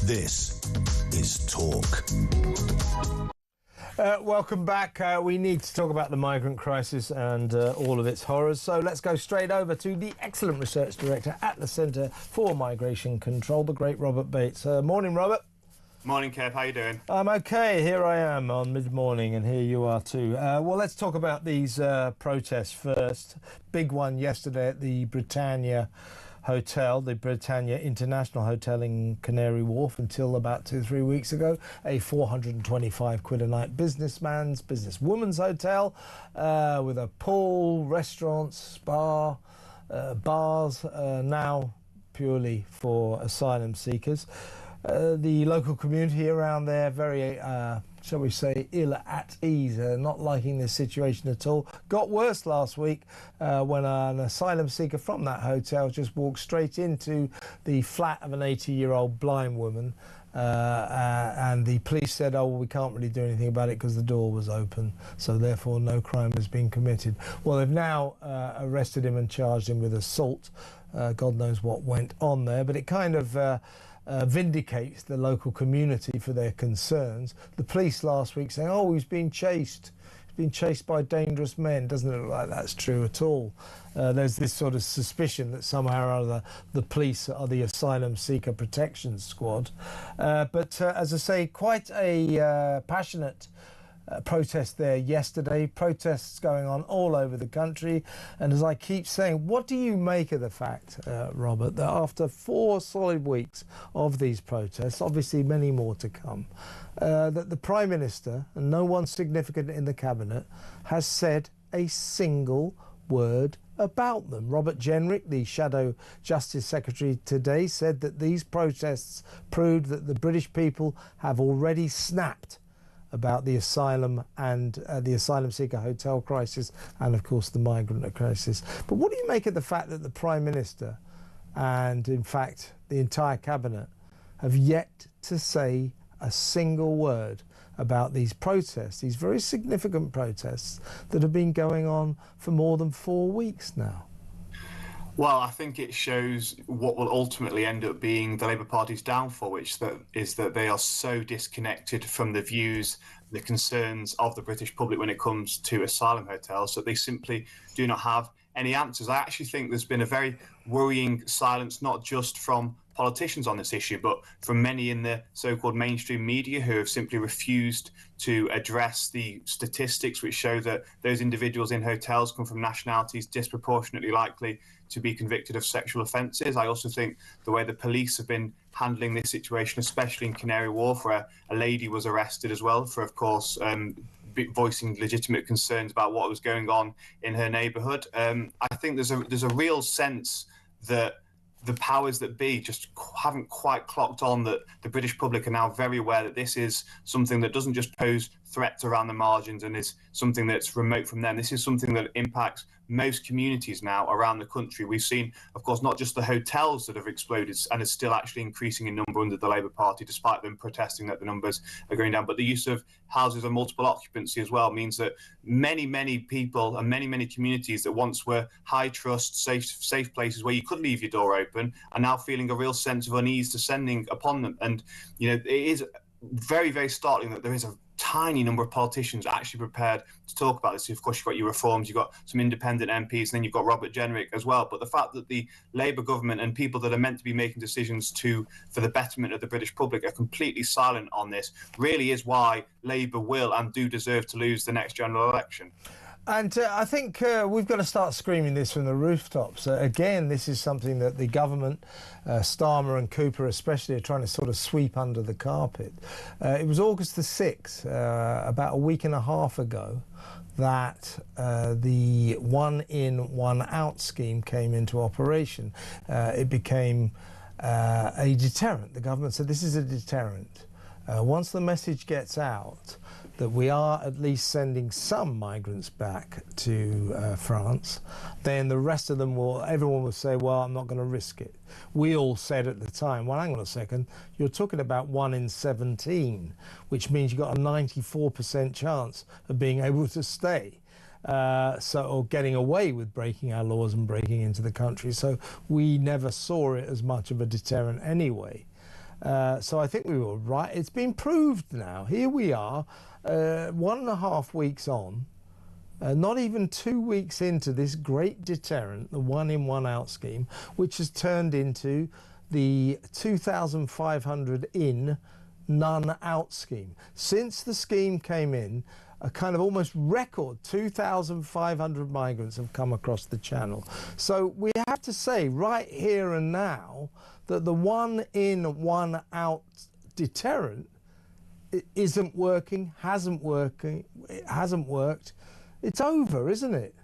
This is Talk. Welcome back. We need to talk about the migrant crisis and all of its horrors. So let's go straight over to the excellent research director at the Centre for Migration Control, the great Robert Bates. Morning, Robert. Morning, Kev. How you doing? I'm okay. Here I am on mid-morning, and here you are too. Well, let's talk about these protests first. Big one yesterday at the Britannia hotel, the Britannia International Hotel in Canary Wharf, until about 2-3 weeks ago, a 425 quid a night businesswoman's hotel with a pool, restaurants, spa, bars, now purely for asylum seekers. The local community around there very, shall we say, ill at ease, not liking this situation at all. Got worse last week when an asylum seeker from that hotel just walked straight into the flat of an 80-year-old blind woman, and the police said, oh, well, we can't really do anything about it because the door was open, so therefore no crime has been committed. Well, they've now arrested him and charged him with assault. God knows what went on there, but it kind of vindicates the local community for their concerns. The police last week saying, oh, he's been chased by dangerous men. Doesn't look like that's true at all. There's this sort of suspicion that somehow or other the police are the asylum seeker protection squad. But as I say, quite a passionate protest there yesterday. Protests going on all over the country, and as I keep saying, what do you make of the fact, Robert, that after 4 solid weeks of these protests, obviously many more to come, that the Prime Minister and no one significant in the Cabinet has said a single word about them? Robert Jenrick, the Shadow Justice Secretary today, said that these protests proved that the British people have already snapped about the asylum and the asylum seeker hotel crisis, and of course the migrant crisis. But what do you make of the fact that the Prime Minister and in fact the entire Cabinet have yet to say a single word about these protests, these very significant protests that have been going on for more than 4 weeks now? Well, I think it shows what will ultimately end up being the Labour Party's downfall, which is that they are so disconnected from the views, the concerns of the British public when it comes to asylum hotels, that they simply do not have any answers. I actually think there's been a very worrying silence, not just from politicians on this issue, but from many in the so-called mainstream media who have simply refused to address the statistics which show that those individuals in hotels come from nationalities disproportionately likely to be convicted of sexual offences. I also think the way the police have been handling this situation, especially in Canary Wharf, where a lady was arrested as well for, of course, voicing legitimate concerns about what was going on in her neighbourhood. I think there's a real sense that the powers that be just haven't quite clocked on that the British public are now very aware that this is something that doesn't just pose threats around the margins and is something that's remote from them. This is something that impacts most communities now around the country. We've seen, of course, not just the hotels that have exploded and is still actually increasing in number under the Labour Party, despite them protesting that the numbers are going down, but the use of houses of multiple occupancy as well means that many, many people and many, many communities that once were high trust, safe places where you could leave your door open are now feeling a real sense of unease descending upon them. And, you know, it is very, very startling that there is a tiny number of politicians actually prepared to talk about this. Of course, you've got your reforms, you've got some independent MPs, and then you've got Robert Jenrick as well. But the fact that the Labour government and people that are meant to be making decisions for the betterment of the British public are completely silent on this really is why Labour will and do deserve to lose the next general election. And I think we've got to start screaming this from the rooftops. Again, this is something that the government, Starmer and Cooper especially, are trying to sort of sweep under the carpet. It was August the 6th, about a week and a half ago, that the one in, one out scheme came into operation. It became a deterrent. The government said this is a deterrent. Once the message gets out that we are at least sending some migrants back to France, then the rest of them everyone will say, well, I'm not going to risk it. We all said at the time, well, hang on a second, you're talking about 1 in 17, which means you've got a 94% chance of being able to stay. Or getting away with breaking our laws and breaking into the country. So we never saw it as much of a deterrent anyway. So I think we were right. It's been proved now. Here we are, 1.5 weeks on, not even 2 weeks into this great deterrent, the one in, one out scheme, which has turned into the 2,500 in, none out scheme. Since the scheme came in, a kind of almost record 2,500 migrants have come across the channel. So we have to say right here and now that the one in, one out deterrent isn't working, hasn't worked. It's over, isn't it?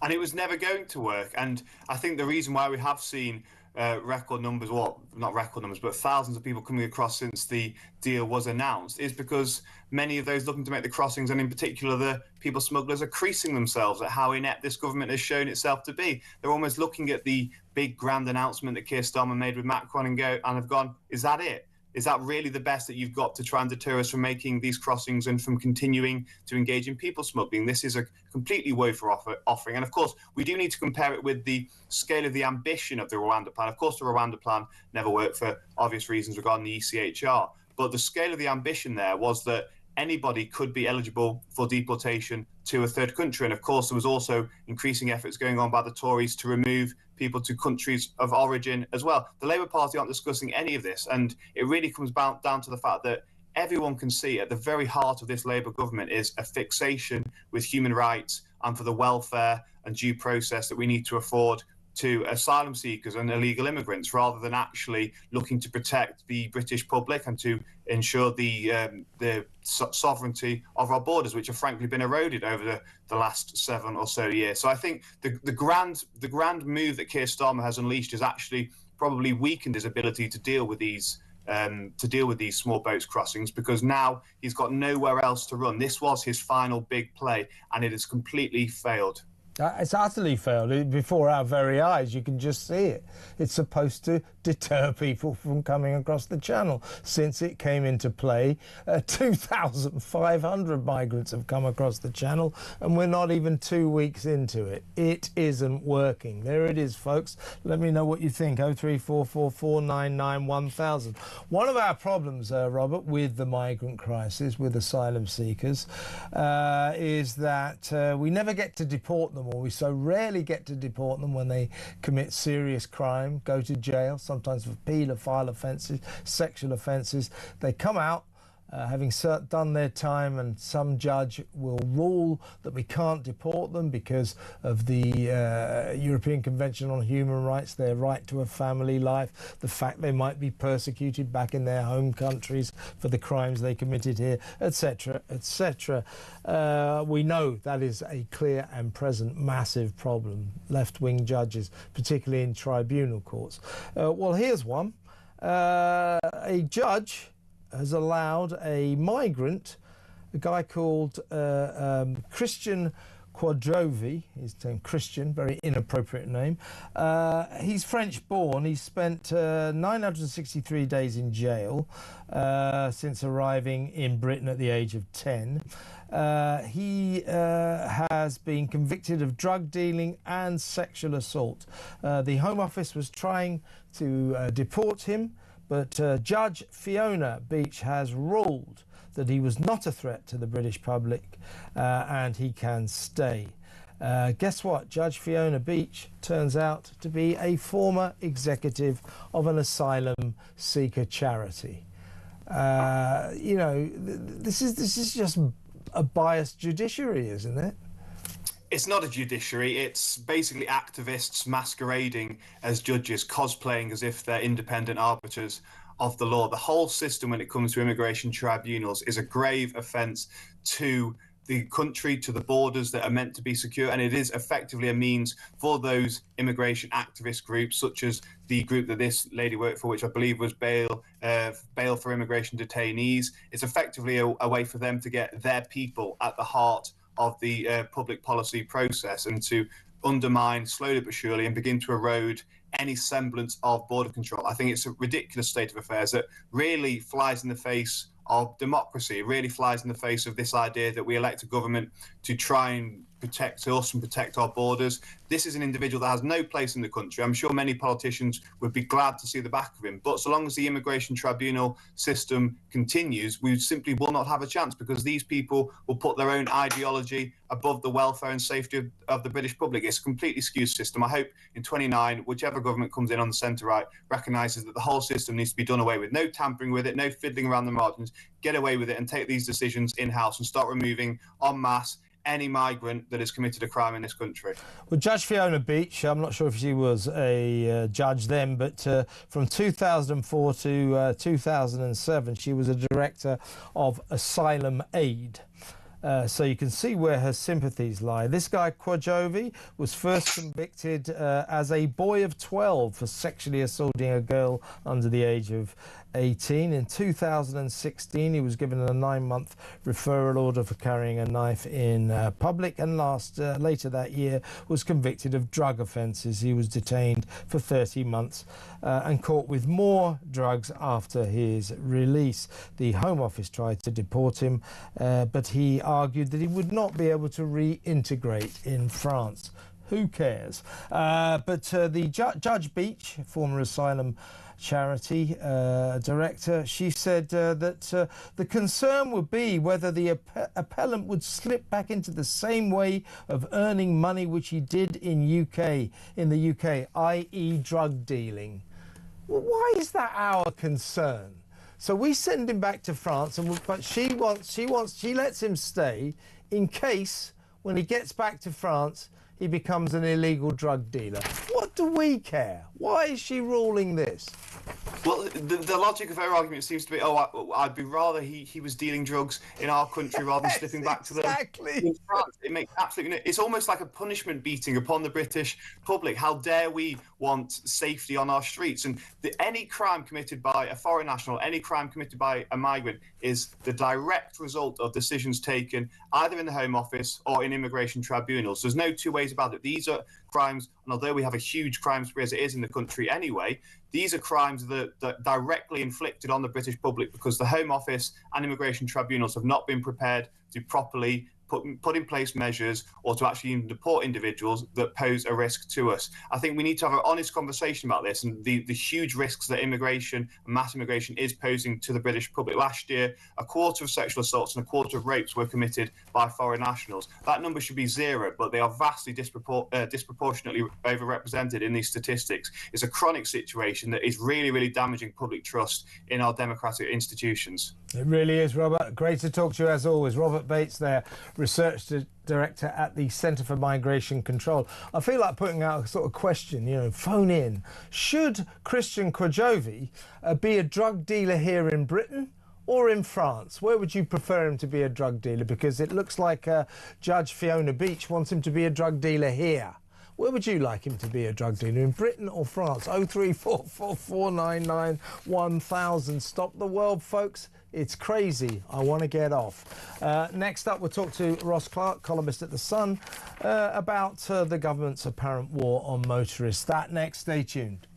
And it was never going to work. And I think the reason why we have seen record numbers, well, not record numbers, but thousands of people coming across since the deal was announced is because many of those looking to make the crossings, and in particular the people smugglers, are creasing themselves at how inept this government has shown itself to be. They're almost looking at the big grand announcement that Keir Starmer made with Macron and have gone, is that it? Is that really the best that you've got to try and deter us from making these crossings and from continuing to engage in people smuggling? This is a completely woeful offering. And of course, we do need to compare it with the scale of the ambition of the Rwanda plan. Of course, the Rwanda plan never worked for obvious reasons regarding the ECHR. But the scale of the ambition there was that anybody could be eligible for deportation to a third country. And of course, there was also increasing efforts going on by the Tories to remove people to countries of origin as well. The Labour Party aren't discussing any of this. And it really comes down to the fact that everyone can see at the very heart of this Labour government is a fixation with human rights and for the welfare and due process that we need to afford to asylum seekers and illegal immigrants, rather than actually looking to protect the British public and to ensure the sovereignty of our borders, which have frankly been eroded over the last 7 or so years. So I think the grand move that Keir Starmer has unleashed has actually probably weakened his ability to deal with these small boats crossings, because now he's got nowhere else to run. This was his final big play, and it has completely failed. It's utterly failed. Before our very eyes, you can just see it. It's supposed to deter people from coming across the channel. Since it came into play, 2,500 migrants have come across the channel, and we're not even 2 weeks into it. It isn't working. There it is, folks. Let me know what you think. 03444991000. One of our problems, Robert, with the migrant crisis, with asylum seekers, is that we never get to deport them, or we so rarely get to deport them when they commit serious crime, go to jail, sometimes for paedophile offences, sexual offences. They come out having done their time, and some judge will rule that we can't deport them because of the European Convention on Human Rights, their right to a family life, the fact they might be persecuted back in their home countries for the crimes they committed here, etc., etc. We know that is a clear and present massive problem. Left-wing judges, particularly in tribunal courts. Well, here's one. A judge has allowed a migrant, a guy called Christian Quadrovi, his name Christian, very inappropriate name. He's French born. He spent 963 days in jail since arriving in Britain at the age of 10. He has been convicted of drug dealing and sexual assault. The Home Office was trying to deport him, but Judge Fiona Beach has ruled that he was not a threat to the British public and he can stay. Guess what? Judge Fiona Beach turns out to be a former executive of an asylum seeker charity. You know, this is just a biased judiciary, isn't it? It's not a judiciary. It's basically activists masquerading as judges, cosplaying as if they're independent arbiters of the law. The whole system, when it comes to immigration tribunals, is a grave offence to the country, to the borders that are meant to be secure, and it is effectively a means for those immigration activist groups, such as the group that this lady worked for, which I believe was Bail for Immigration Detainees. It's effectively a way for them to get their people at the heart of the public policy process and to undermine slowly but surely and begin to erode any semblance of border control. I think it's a ridiculous state of affairs that really flies in the face of democracy. It really flies in the face of this idea that we elect a government to try and protect us and protect our borders. This is an individual that has no place in the country. I'm sure many politicians would be glad to see the back of him. But so long as the immigration tribunal system continues, we simply will not have a chance, because these people will put their own ideology above the welfare and safety of the British public. It's a completely skewed system. I hope in 29, whichever government comes in on the centre-right recognises that the whole system needs to be done away with. No tampering with it, no fiddling around the margins. Get away with it and take these decisions in-house and start removing en masse any migrant that has committed a crime in this country. Well, Judge Fiona Beach, I'm not sure if she was a judge then, but from 2004 to 2007, she was a director of asylum aid. So you can see where her sympathies lie. This guy, Kwajovi, was first convicted as a boy of 12 for sexually assaulting a girl under the age of 18. In 2016, he was given a 9-month referral order for carrying a knife in public, and later that year was convicted of drug offences. He was detained for 30 months and caught with more drugs after his release. The Home Office tried to deport him, but he argued that he would not be able to reintegrate in France. Who cares? But the Judge Beach, former asylum charity director, she said that the concern would be whether the appellant would slip back into the same way of earning money which he did in the UK, i.e. drug dealing. Well, why is that our concern? So we send him back to France, but she lets him stay in case when he gets back to France he becomes an illegal drug dealer. What do we care? Why is she ruling this? Well, the logic of her argument seems to be, I'd be rather he was dealing drugs in our country rather than slipping back to them in France. It makes absolutely it's almost like a punishment beating upon the British public. How dare we want safety on our streets? And any crime committed by a foreign national, any crime committed by a migrant, is the direct result of decisions taken either in the Home Office or in immigration tribunals. There's no two ways about it. These are crimes, and although we have a huge crime spree as it is in the country anyway, these are crimes that directly inflicted on the British public because the Home Office and immigration tribunals have not been prepared to properly put in place measures or to actually even deport individuals that pose a risk to us. I think we need to have an honest conversation about this and the huge risks that immigration and mass immigration is posing to the British public. Last year, a quarter of sexual assaults and a quarter of rapes were committed by foreign nationals. That number should be 0, but they are vastly disproportionately overrepresented in these statistics. It's a chronic situation that is really, really damaging public trust in our democratic institutions. It really is, Robert. Great to talk to you as always. Robert Bates there, Research Director at the Centre for Migration Control. I feel like putting out a sort of question, phone in. Should Christian Kwajovi be a drug dealer here in Britain or in France? Where would you prefer him to be a drug dealer? Because it looks like Judge Fiona Beach wants him to be a drug dealer here. Where would you like him to be a drug dealer, in Britain or France? 03444991000. Stop the world, folks. It's crazy. I want to get off. Next up, we'll talk to Ross Clark, columnist at The Sun, about the government's apparent war on motorists. That next. Stay tuned.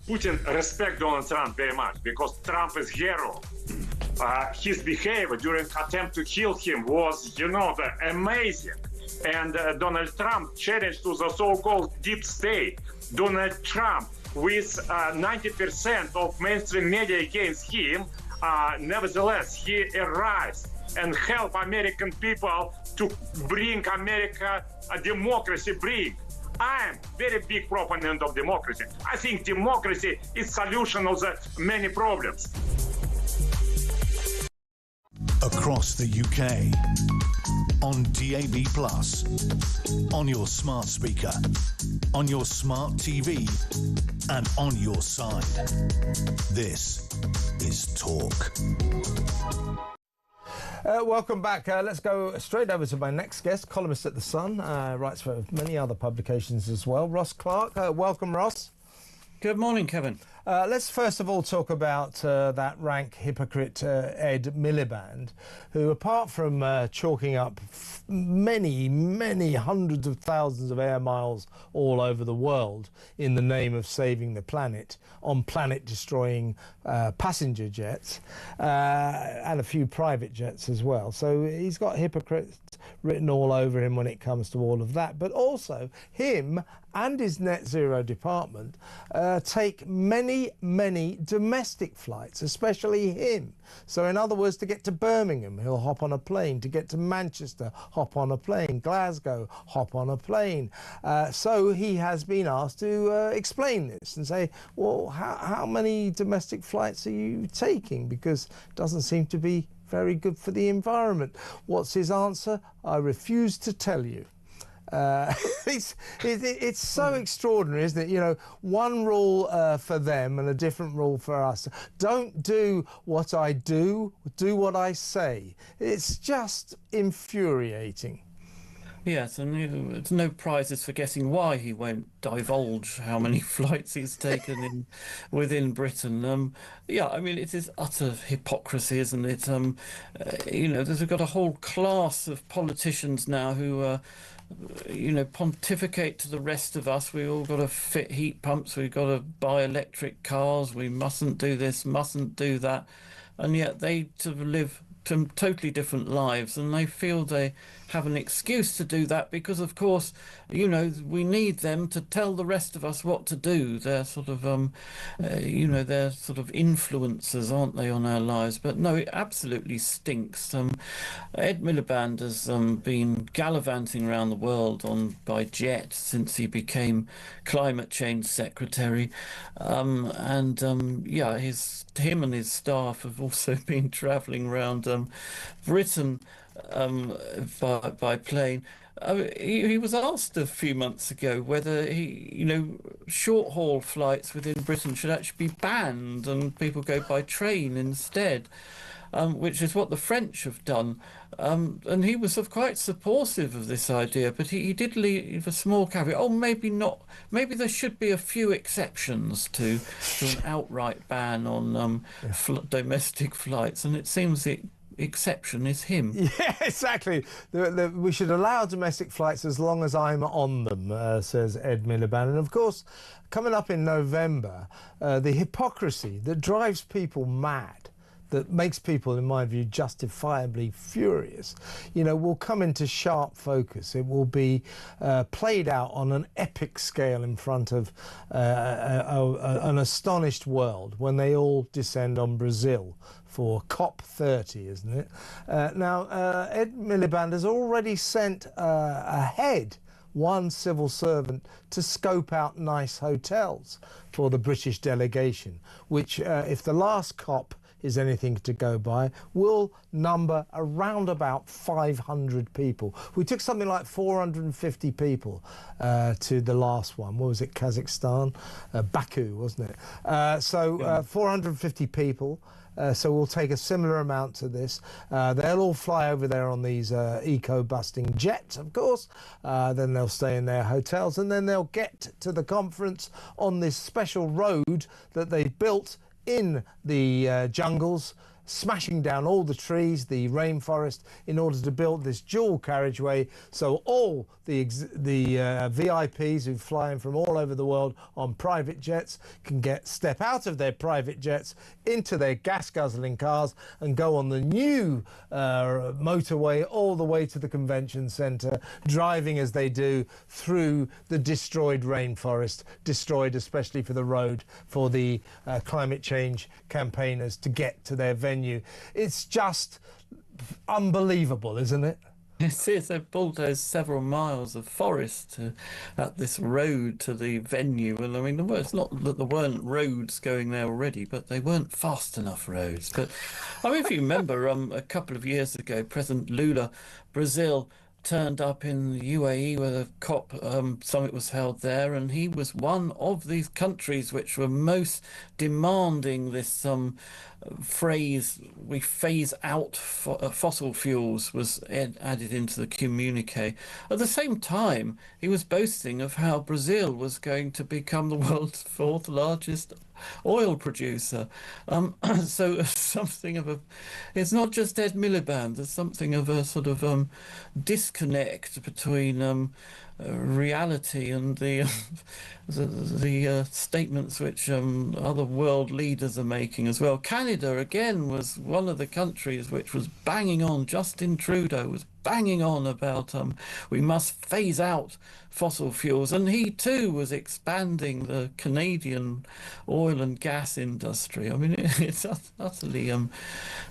Putin respects Donald Trump very much because Trump is hero. His behavior during attempt to kill him was, amazing. And Donald Trump challenged to the so-called deep state. Donald Trump, with 90% of mainstream media against him, nevertheless, he arrives and help American people to bring America a democracy. I'm very big proponent of democracy. I think democracy is solution of the many problems. Across the UK, on DAB+, on your smart speaker, on your smart TV, and on your side. This is Talk. Welcome back. Let's go straight over to my next guest, columnist at The Sun, writes for many other publications as well, Ross Clark. Welcome, Ross. Good morning, Kevin. Let's first of all talk about that rank hypocrite Ed Miliband, who, apart from chalking up many hundreds of thousands of air miles all over the world in the name of saving the planet on planet-destroying passenger jets and a few private jets as well. So he's got hypocrites written all over him when it comes to all of that. But also him and his net zero department take many domestic flights, especially him. So in other words, to get to Birmingham, he'll hop on a plane. To get to Manchester, hop on a plane. Glasgow, hop on a plane. So he has been asked to explain this and say, well, how many domestic flights are you taking? Because it doesn't seem to be very good for the environment. What's his answer? I refuse to tell you. It's so extraordinary, isn't it? You know, one rule for them and a different rule for us. Don't do what I do, do what I say. It's just infuriating. Yes, and there's no prizes for guessing why he won't divulge how many flights he's taken within Britain. Yeah, I mean, it is utter hypocrisy, isn't it? You know, we've got a whole class of politicians now who you know, pontificate to the rest of us. We all got to fit heat pumps, we've got to buy electric cars, we mustn't do this, mustn't do that, and yet they live totally different lives, and they feel they have an excuse to do that because, of course, you know, we need them to tell the rest of us what to do. They're sort of you know, they're sort of influencers, aren't they, on our lives? But no, it absolutely stinks. Ed Miliband has been gallivanting around the world by jet since he became climate change secretary, and yeah, him and his staff have also been travelling around Britain by plane. He was asked a few months ago whether short-haul flights within Britain should actually be banned and people go by train instead, which is what the French have done. And he was quite supportive of this idea, but he did leave a small caveat. Oh, maybe not. Maybe there should be a few exceptions to an outright ban on domestic flights, and it seems the exception is him. Yeah, exactly. We should allow domestic flights as long as I'm on them, says Ed Miliband. And of course, coming up in November, the hypocrisy that drives people mad, that makes people, in my view, justifiably furious, you know, will come into sharp focus. It will be played out on an epic scale in front of an astonished world when they all descend on Brazil for COP30, isn't it? Now, Ed Miliband has already sent ahead one civil servant to scope out nice hotels for the British delegation, which, if the last COP is anything to go by, will number around about 500 people. We took something like 450 people to the last one. What was it, Kazakhstan? Baku, wasn't it? 450 people. So we'll take a similar amount to this. They'll all fly over there on these eco-busting jets, of course. Then they'll stay in their hotels, and then they'll get to the conference on this special road that they built in the jungles, smashing down all the trees, the rainforest, in order to build this dual carriageway, so all the VIPs who fly in from all over the world on private jets can step out of their private jets into their gas-guzzling cars and go on the new motorway all the way to the convention centre, driving as they do through the destroyed rainforest, destroyed especially for the road for the climate change campaigners to get to their venue venue. It's just unbelievable, isn't it? It is. They've bulldozed several miles of forest at this road to the venue. And I mean, it's not that there weren't roads going there already, but they weren't fast enough roads. But I mean, if you remember, a couple of years ago, President Lula, Brazil, turned up in the UAE where the COP summit was held there, and he was one of these countries which were most demanding this phrase, we phase out fossil fuels, was added into the communique. At the same time, he was boasting of how Brazil was going to become the world's 4th largest oil producer. So something of it's not just Ed Miliband, there's something of a sort of disconnect between reality and the statements which other world leaders are making as well. Canada, again, was one of the countries which was banging on. Justin Trudeau was banging on about we must phase out fossil fuels, and he too was expanding the Canadian oil and gas industry. I mean, it's utterly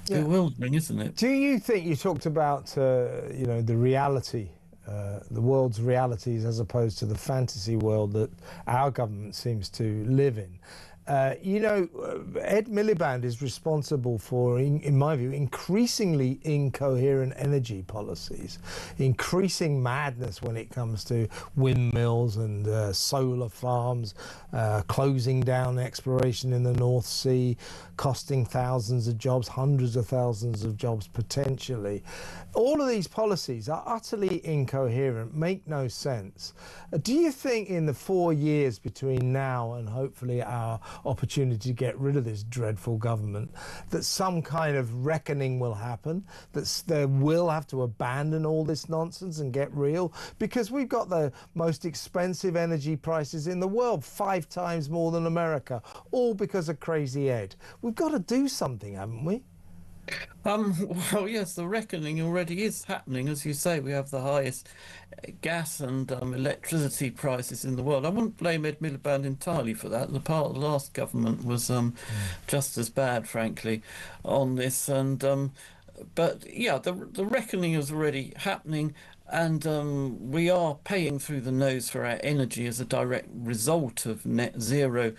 bewildering, isn't it? Do you think, you talked about the reality, the world's realities as opposed to the fantasy world that our government seems to live in? Ed Miliband is responsible for, in my view, increasingly incoherent energy policies, increasing madness when it comes to windmills and solar farms, closing down exploration in the North Sea, costing thousands of jobs, hundreds of thousands of jobs potentially. All of these policies are utterly incoherent, make no sense. Do you think in the 4 years between now and hopefully our opportunity to get rid of this dreadful government, that some kind of reckoning will happen, that they will have to abandon all this nonsense and get real? Because we've got the most expensive energy prices in the world, 5 times more than America, all because of crazy Ed. We've got to do something, haven't we? Well, yes, the reckoning already is happening. As you say, we have the highest gas and electricity prices in the world. I wouldn't blame Ed Miliband entirely for that. The part of the last government was just as bad, frankly, on this. And but yeah, the reckoning is already happening. And we are paying through the nose for our energy as a direct result of net zero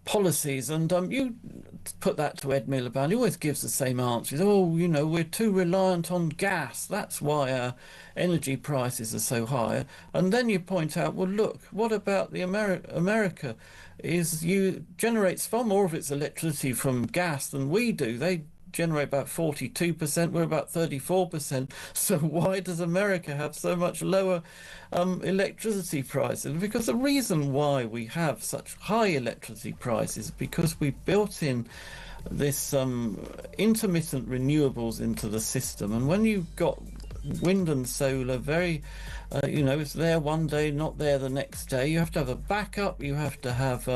policies. And you put that to Ed Miliband, he always gives the same answers. Oh, we're too reliant on gas. That's why our energy prices are so high. And then you point out, well, look, what about the America generates far more of its electricity from gas than we do. They generate about 42%, we're about 34%. So why does America have so much lower electricity prices? Because the reason why we have such high electricity prices is because we built in this intermittent renewables into the system. And when you've got wind and solar very it's there one day, not there the next day, you have to have a backup, you have to have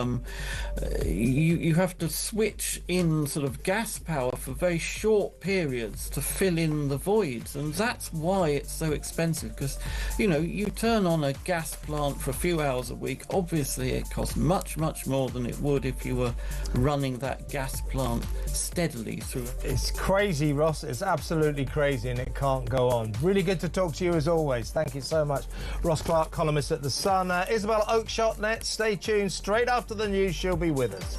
you have to switch in sort of gas power for very short periods to fill in the voids. And that's why it's so expensive, because you turn on a gas plant for a few hours a week, obviously it costs much more than it would if you were running that gas plant steadily through. It's crazy, Ross. It's absolutely crazy, and it can't go on. Really good to talk to you as always. Thank you so much. Ross Clark, columnist at The Sun. Isabel Oakeshott next. Stay tuned. Straight after the news, she'll be with us.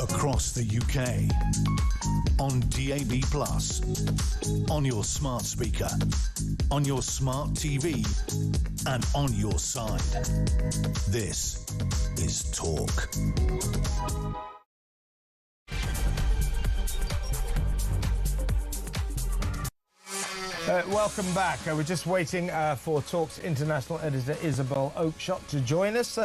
across the UK. On DAB+, on your smart speaker, on your smart TV, and on your side. This is Talk. Welcome back. We're just waiting for Talk's international editor Isabel Oakeshott to join us.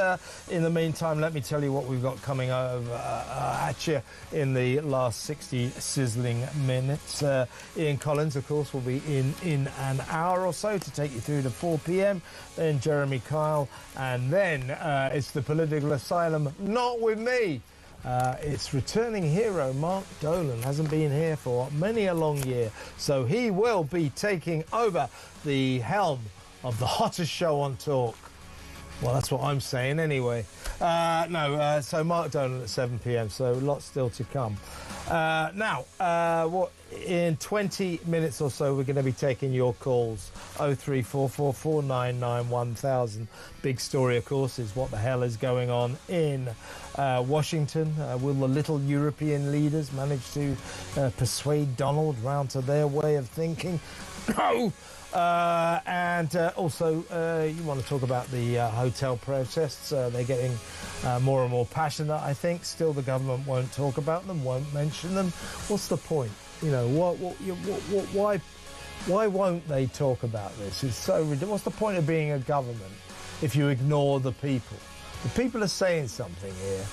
In the meantime, let me tell you what we've got coming over at you in the last 60 sizzling minutes. Ian Collins, of course, will be in an hour or so to take you through to 4 p.m. Then Jeremy Kyle, and then it's the political asylum, not with me. It's returning hero Mark Dolan. Hasn't been here for many a long year, so he will be taking over the helm of the hottest show on Talk. Well, that's what I'm saying anyway. So Mark Dolan at 7 p.m, so lots still to come. In 20 minutes or so, we're going to be taking your calls. 03444991000. Big story, of course, is what the hell is going on in Washington. Will the little European leaders manage to persuade Donald round to their way of thinking? No! Also, you want to talk about the hotel protests. They're getting more and more passionate, I think. Still, the government won't talk about them, won't mention them. What's the point? You know, why won't they talk about this? It's so ridiculous. What's the point of being a government if you ignore the people? The people are saying something here.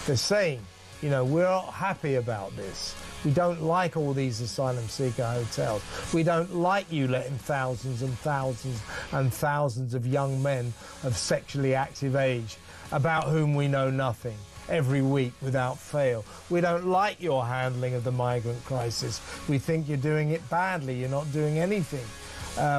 They're saying, you know, we're not happy about this. We don't like all these asylum seeker hotels. We don't like you letting thousands and thousands and thousands of young men of sexually active age, about whom we know nothing, every week without fail. We don't like your handling of the migrant crisis. We think you're doing it badly. You're not doing anything.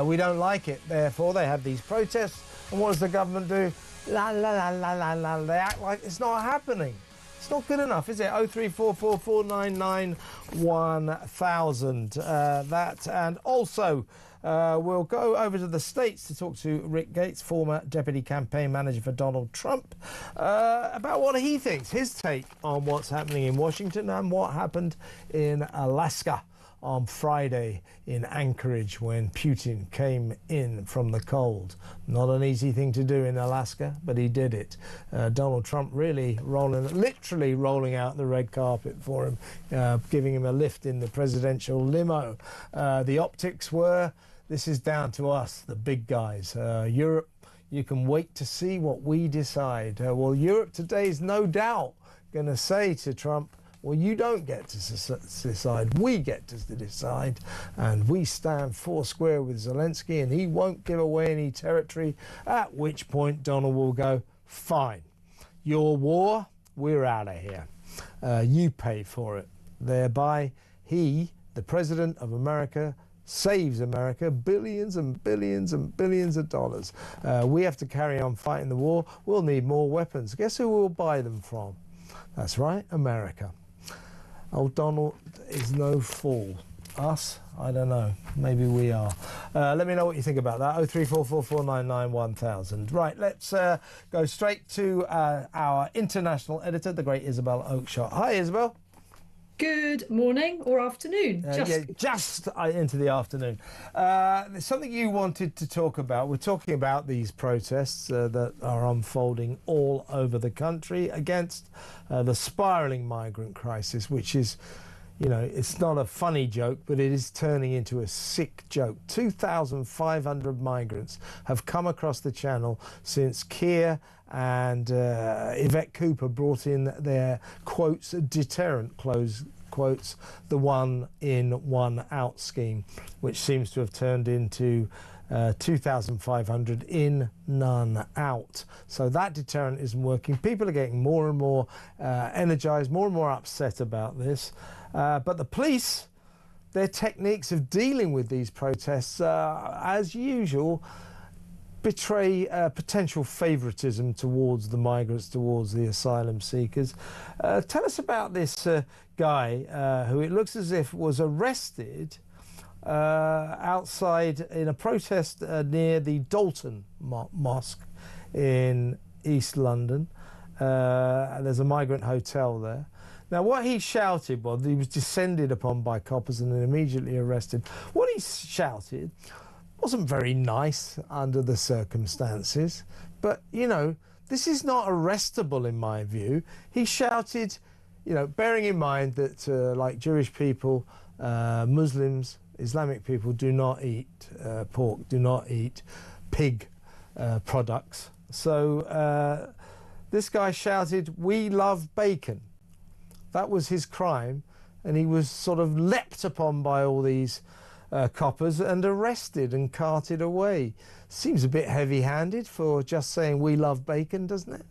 We don't like it. Therefore, they have these protests. And what does the government do? La, la, la, la, la, la. They act like it's not happening. It's not good enough, is it? 03444991000. That, and also we'll go over to the States to talk to Rick Gates, former deputy campaign manager for Donald Trump, about what he thinks, his take on what's happening in Washington and what happened in Alaska on Friday in Anchorage when Putin came in from the cold. Not an easy thing to do in Alaska, but he did it. Donald Trump really literally rolling out the red carpet for him, giving him a lift in the presidential limo. The optics were, this is down to us, the big guys. Europe, you can wait to see what we decide. Well, Europe today is no doubt going to say to Trump, well, you don't get to decide. We get to decide. And we stand foursquare with Zelensky, and he won't give away any territory, at which point Donald will go, fine. Your war, we're out of here. You pay for it. Thereby, he, the President of America, saves America billions and billions and billions of dollars. We have to carry on fighting the war. We'll need more weapons. Guess who we'll buy them from? That's right, America. Old Donald is no fool. Us? I don't know. Maybe we are. Let me know what you think about that. 03444991000. Right, let's go straight to our international editor, the great Isabel Oakeshott. Hi, Isabel. Good morning or afternoon. Just into the afternoon. There's something you wanted to talk about. We're talking about these protests that are unfolding all over the country against the spiralling migrant crisis, which is, you know, it's not a funny joke, but it is turning into a sick joke. 2,500 migrants have come across the channel since Keir and Yvette Cooper brought in their, quotes, deterrent, close quotes, the one in, one out scheme, which seems to have turned into 2,500 in, none out. So that deterrent isn't working. People are getting more and more energised, more and more upset about this. But the police, their techniques of dealing with these protests, as usual, betray potential favouritism towards the migrants, towards the asylum seekers. Tell us about this guy who it looks as if was arrested outside in a protest near the Dalton Mosque in East London. There's a migrant hotel there. Now, what he shouted was he was descended upon by coppers and then immediately arrested. What he shouted wasn't very nice under the circumstances, but, you know, this is not arrestable in my view. He shouted, you know, bearing in mind that, like Jewish people, Muslims, Islamic people do not eat pork, do not eat pig products. So this guy shouted, "We love bacon." That was his crime, and he was sort of leapt upon by all these coppers and arrested and carted away. Seems a bit heavy-handed for just saying "we love bacon," doesn't it?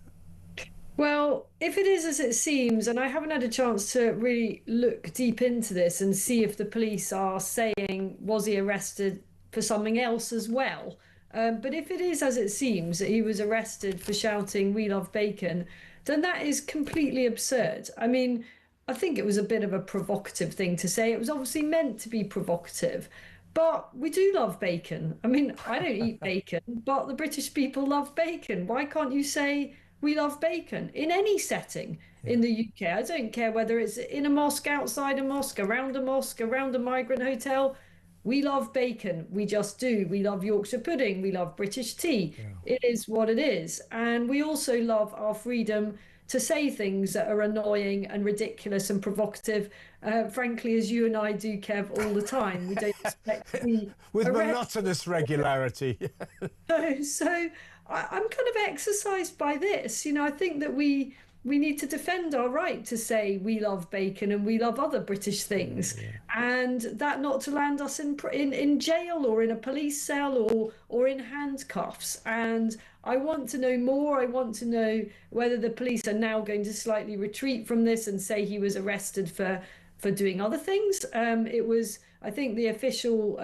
Well, if it is as it seems, and I haven't had a chance to really look deep into this and see if the police are saying, was he arrested for something else as well? But if it is as it seems, that he was arrested for shouting "we love bacon," then that is completely absurd. I mean, I think it was a bit of a provocative thing to say. It was obviously meant to be provocative. But we do love bacon. I mean, I don't eat bacon, but the British people love bacon. Why can't you say "we love bacon" in any setting in the UK? I don't care whether it's in a mosque, outside a mosque, around a migrant hotel. We love bacon. We just do. We love Yorkshire pudding. We love British tea. Yeah. It is what it is. And we also love our freedom to say things that are annoying and ridiculous and provocative, frankly, as you and I do, Kev, all the time. We don't expect to be with monotonous regularity. So I'm kind of exercised by this. You know, I think that we need to defend our right to say we love bacon and we love other British things, and that not to land us in jail or in a police cell or in handcuffs. And I want to know more. I want to know whether the police are now going to slightly retreat from this and say he was arrested for doing other things. It was, I think, the official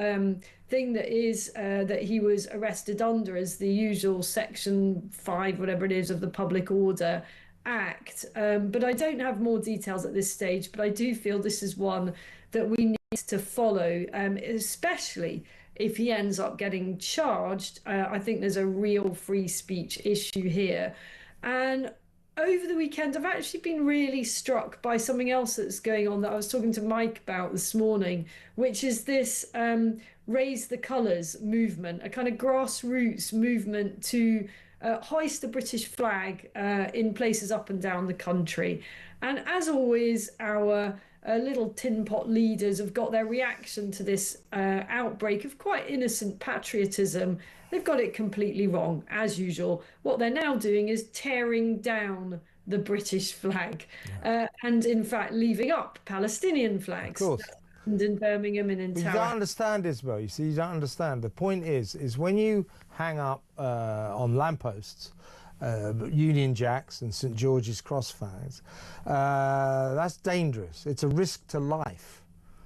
thing that is that he was arrested under is the usual Section 5, whatever it is, of the Public Order Act. But I don't have more details at this stage, but I do feel this is one that we need to follow, especially if he ends up getting charged. I think there's a real free speech issue here. And over the weekend, I've actually been really struck by something else that's going on that I was talking to Mike about this morning, which is this Raise the Colours movement, a kind of grassroots movement to hoist the British flag in places up and down the country. And as always, our little tin pot leaders have got their reaction to this outbreak of quite innocent patriotism. They've got it completely wrong, as usual. What they're now doing is tearing down the British flag and, in fact, leaving up Palestinian flags. Of course. And in Birmingham and in Tower. You don't understand, Isabel. You see, you don't understand. The point is when you hang up on lampposts Union Jacks and St George's Cross flags, that's dangerous. It's a risk to life,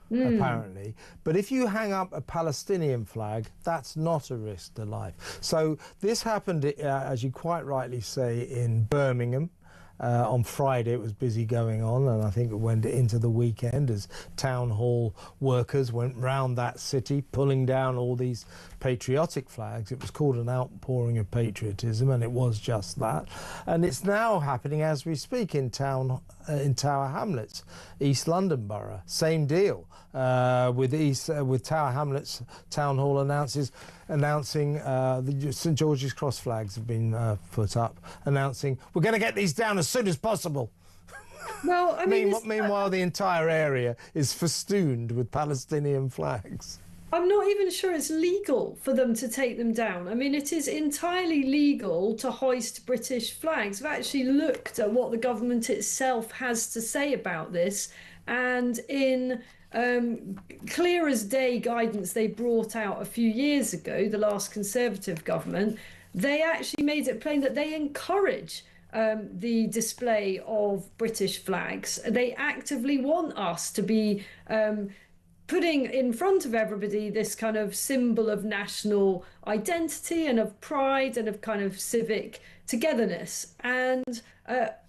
apparently. But if you hang up a Palestinian flag, that's not a risk to life. So this happened, as you quite rightly say, in Birmingham. On Friday it was busy going on, and I think it went into the weekend as town hall workers went round that city pulling down all these patriotic flags. It was called an outpouring of patriotism, and it was just that. And it's now happening as we speak in Tower Hamlets, East London Borough. Same deal with Tower Hamlets Town Hall announcing the St George's Cross flags have been put up, announcing we're going to get these down as soon as possible. Well, I mean, meanwhile, the entire area is festooned with Palestinian flags. I'm not even sure it's legal for them to take them down. I mean, it is entirely legal to hoist British flags. I've actually looked at what the government itself has to say about this, and in clear as day guidance they brought out a few years ago, the last Conservative government, they actually made it plain that they encourage the display of British flags. They actively want us to be putting in front of everybody this kind of symbol of national identity and of pride and of kind of civic togetherness. And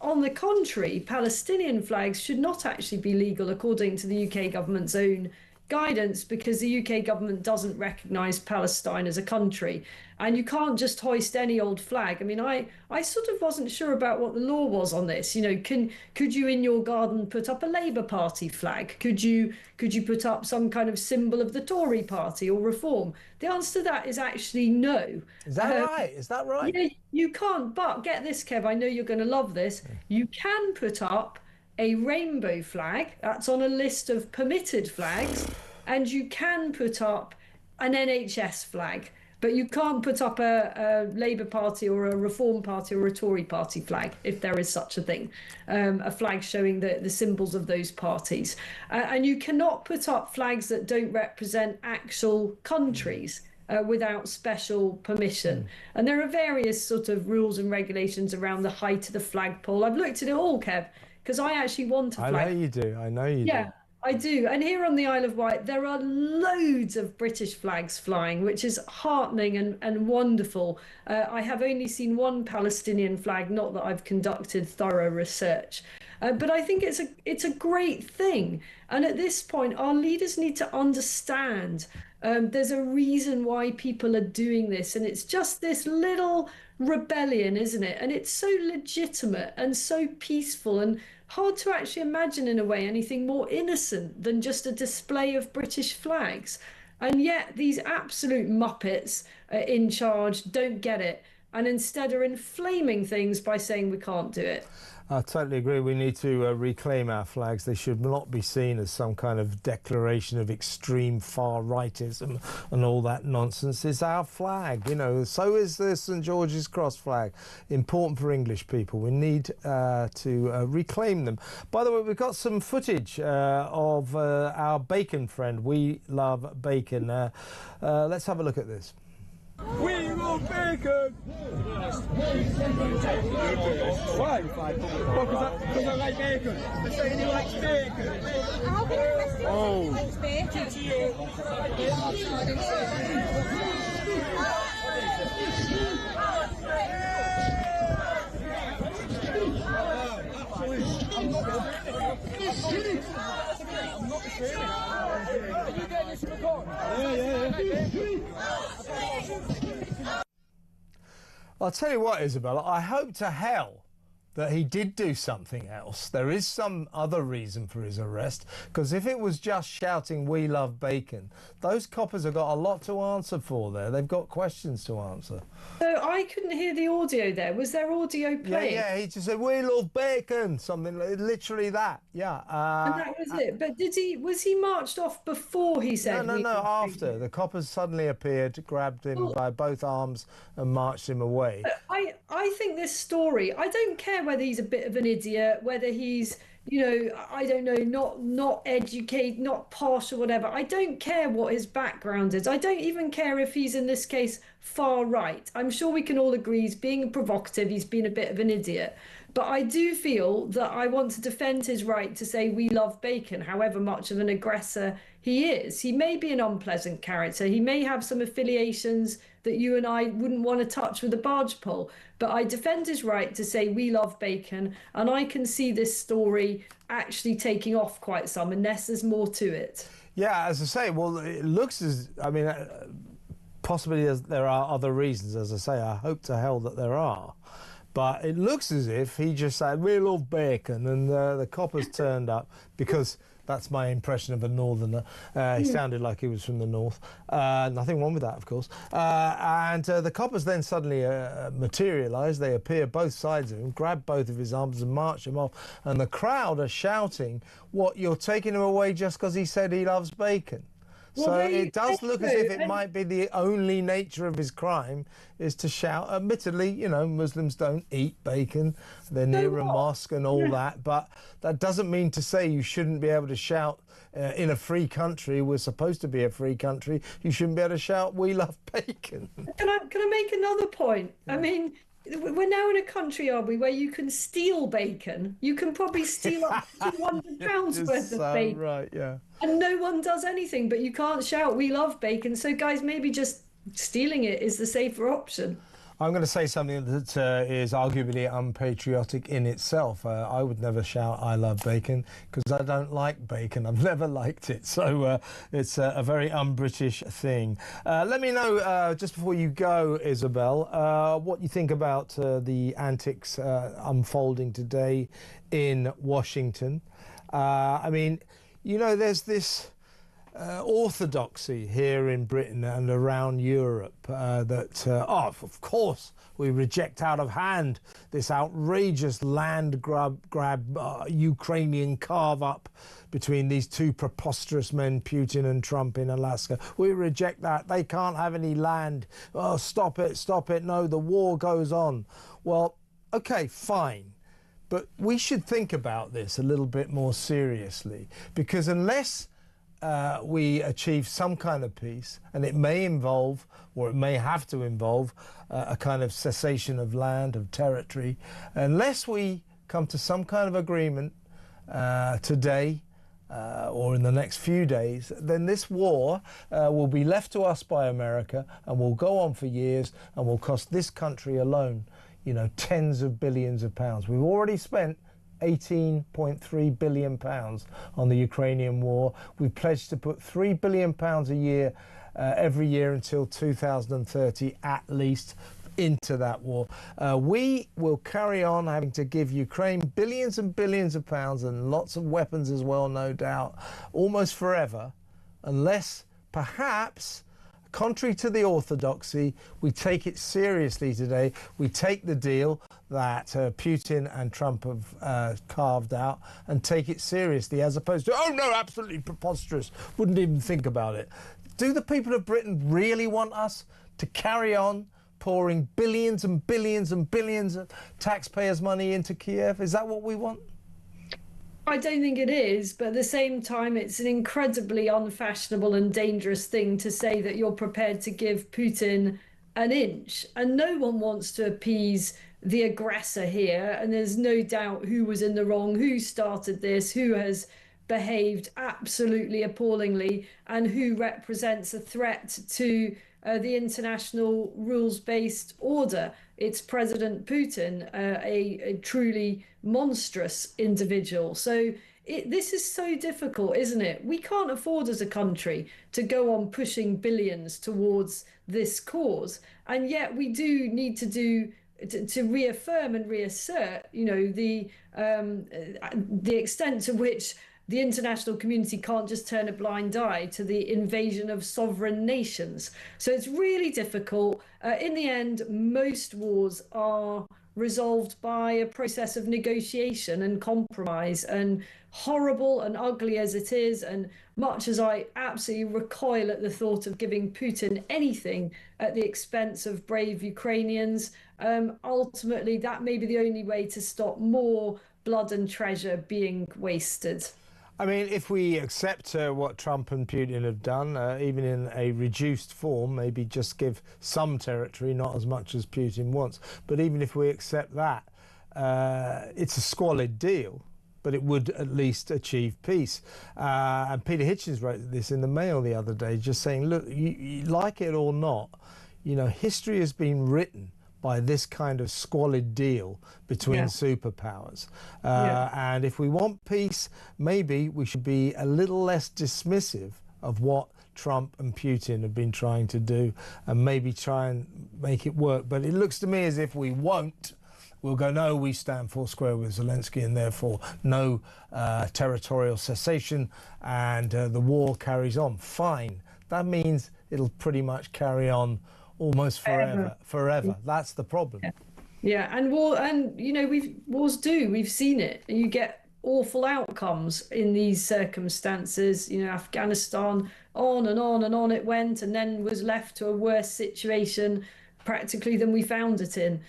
on the contrary, Palestinian flags should not actually be legal according to the UK government's own guidance because the UK government doesn't recognise Palestine as a country. And you can't just hoist any old flag. I mean, I sort of wasn't sure about what the law was on this. You know, could you in your garden put up a Labour Party flag? Could you put up some kind of symbol of the Tory Party or Reform? The answer to that is actually no. Is that right? Is that right? Yeah, you can't. But get this, Kev, I know you're going to love this. You can put up a rainbow flag. That's on a list of permitted flags. And you can put up an NHS flag. But you can't put up a Labour Party or a Reform Party or a Tory Party flag, if there is such a thing, a flag showing the symbols of those parties. And you cannot put up flags that don't represent actual countries without special permission. And there are various sort of rules and regulations around the height of the flagpole. I've looked at it all, Kev, because I actually want a flag. I know you do. I know you do. Yeah. I do. And here on the Isle of Wight, there are loads of British flags flying, which is heartening and wonderful. I have only seen one Palestinian flag, not that I've conducted thorough research. But I think it's a great thing. And at this point, our leaders need to understand there's a reason why people are doing this. And it's just this little rebellion, isn't it? And it's so legitimate and so peaceful and hard to actually imagine in a way anything more innocent than just a display of British flags. And yet these absolute muppets in charge don't get it and instead are inflaming things by saying we can't do it. I totally agree. We need to reclaim our flags. They should not be seen as some kind of declaration of extreme far-rightism and all that nonsense. It's our flag, you know. So is the St George's Cross flag. Important for English people. We need to reclaim them. By the way, we've got some footage of our bacon friend. We love bacon. Let's have a look at this. We love bacon! Why? Because I like bacon. They're saying he likes bacon. How can I listen? Oh. Likes bacon. I'm not saying it. Are you getting this recorded? Yeah. I'll tell you what, Isabella, I hope to hell that he did do something else. There is some other reason for his arrest, because if it was just shouting, "We love bacon," those coppers have got a lot to answer for there. They've got questions to answer. So I couldn't hear the audio there. Was there audio playing? Yeah, he just said, "We love bacon," something literally that. Yeah. And that was it. But was he marched off before he said? No, after. Bacon? The coppers suddenly appeared, grabbed him by both arms and marched him away. I think this story, I don't care whether he's a bit of an idiot, whether he's, you know, I don't know, not educated, not posh or whatever. I don't care what his background is. I don't even care if he's, in this case, far right. I'm sure we can all agree he's being provocative, he's been a bit of an idiot. But I do feel that I want to defend his right to say we love bacon, however much of an aggressor he is. He may be an unpleasant character. He may have some affiliations that you and I wouldn't want to touch with a barge pole. But I defend his right to say we love bacon. And I can see this story actually taking off quite some, unless there's more to it. Yeah, as I say, well, it looks as, I mean, possibly there are other reasons, as I say. I hope to hell that there are. But it looks as if he just said, "We love bacon," and the coppers turned up, because that's my impression of a northerner. He sounded like he was from the north. Nothing wrong with that, of course. And the coppers then suddenly materialise. They appear both sides of him, grab both of his arms and march him off. And the crowd are shouting, "What, you're taking him away just because he said he loves bacon?" Well, so it does look as if it might be the only nature of his crime is to shout. Admittedly, you know, Muslims don't eat bacon. They're near a mosque and all that. But that doesn't mean to say you shouldn't be able to shout in a free country. We're supposed to be a free country. You shouldn't be able to shout, "We love bacon." Can I make another point? Yeah. I mean, we're now in a country, are we, where you can steal bacon? You can probably steal up to £200 worth of bacon. Right, yeah. And no one does anything, but you can't shout, "We love bacon." So, guys, maybe just stealing it is the safer option. I'm going to say something that is arguably unpatriotic in itself. I would never shout "I love bacon" because I don't like bacon. I've never liked it, so it's a very un-British thing. Let me know just before you go, Isabel, what you think about the antics unfolding today in Washington. I mean, you know, there's this orthodoxy here in Britain and around Europe that, of course, we reject out of hand this outrageous land grab Ukrainian carve-up between these two preposterous men, Putin and Trump in Alaska. We reject that. They can't have any land. Oh, stop it, stop it. No, the war goes on. Well, okay, fine. But we should think about this a little bit more seriously, because unless we achieve some kind of peace, and it may involve, or it may have to involve, a kind of cessation of land, of territory, unless we come to some kind of agreement today or in the next few days, then this war will be left to us by America and will go on for years and will cost this country alone, you know, tens of billions of pounds. We've already spent £18.3 billion on the Ukrainian war. We've pledged to put £3 billion a year, every year until 2030 at least, into that war. We will carry on having to give Ukraine billions and billions of pounds and lots of weapons as well, no doubt, almost forever, unless perhaps, contrary to the orthodoxy, we take it seriously today. We take the deal that Putin and Trump have carved out and take it seriously, as opposed to, oh no, absolutely preposterous, wouldn't even think about it. Do the people of Britain really want us to carry on pouring billions and billions and billions of taxpayers' money into Kiev? Is that what we want? I don't think it is, but at the same time, it's an incredibly unfashionable and dangerous thing to say that you're prepared to give Putin an inch. And no one wants to appease the aggressor here. And there's no doubt who was in the wrong, who started this, who has behaved absolutely appallingly, and who represents a threat to the international rules-based order. It's President Putin, a truly monstrous individual. So this is so difficult, isn't it? We can't afford as a country to go on pushing billions towards this cause. And yet we do need to reaffirm and reassert, you know, the extent to which the international community can't just turn a blind eye to the invasion of sovereign nations. So it's really difficult. In the end, most wars are resolved by a process of negotiation and compromise, and horrible and ugly as it is, and much as I absolutely recoil at the thought of giving Putin anything at the expense of brave Ukrainians, ultimately that may be the only way to stop more blood and treasure being wasted. I mean, if we accept what Trump and Putin have done, even in a reduced form, maybe just give some territory, not as much as Putin wants, but even if we accept that, it's a squalid deal, but it would at least achieve peace. And Peter Hitchens wrote this in the Mail the other day, just saying, look, you like it or not, you know, history has been written by this kind of squalid deal between superpowers. And if we want peace, maybe we should be a little less dismissive of what Trump and Putin have been trying to do, and maybe try and make it work. But it looks to me as if we won't. We'll go, no, we stand four square with Zelensky, and therefore no territorial cessation, and the war carries on. Fine. That means it'll pretty much carry on almost forever. That's the problem. And you know, we've seen it. You get awful outcomes in these circumstances. You know, Afghanistan, on and on and on it went, and then was left to a worse situation practically than we found it in.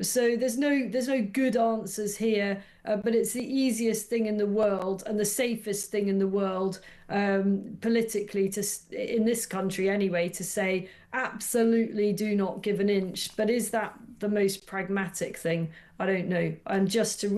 So there's no good answers here, but it's the easiest thing in the world and the safest thing in the world, politically, in this country anyway, to say absolutely do not give an inch. But is that the most pragmatic thing? I don't know. And just to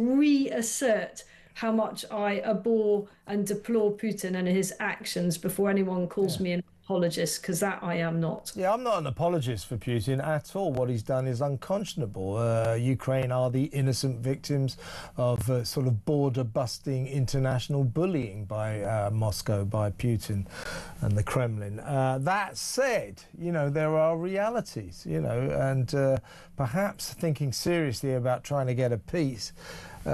reassert how much I abhor and deplore Putin and his actions before anyone calls me an apologist, because that I am not. Yeah, I'm not an apologist for Putin at all. What he's done is unconscionable. Ukraine are the innocent victims of sort of border-busting international bullying by Moscow, by Putin and the Kremlin. That said, you know, there are realities, you know, and perhaps thinking seriously about trying to get a peace,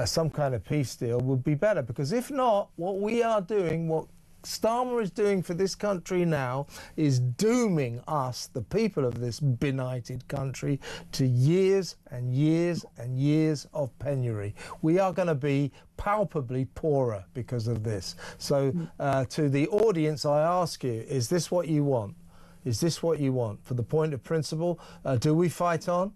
some kind of peace deal would be better, because if not, what we are doing, what Starmer is doing for this country now is dooming us, the people of this benighted country, to years and years and years of penury. We are going to be palpably poorer because of this. So to the audience, I ask you, is this what you want? Is this what you want? For the point of principle, do we fight on?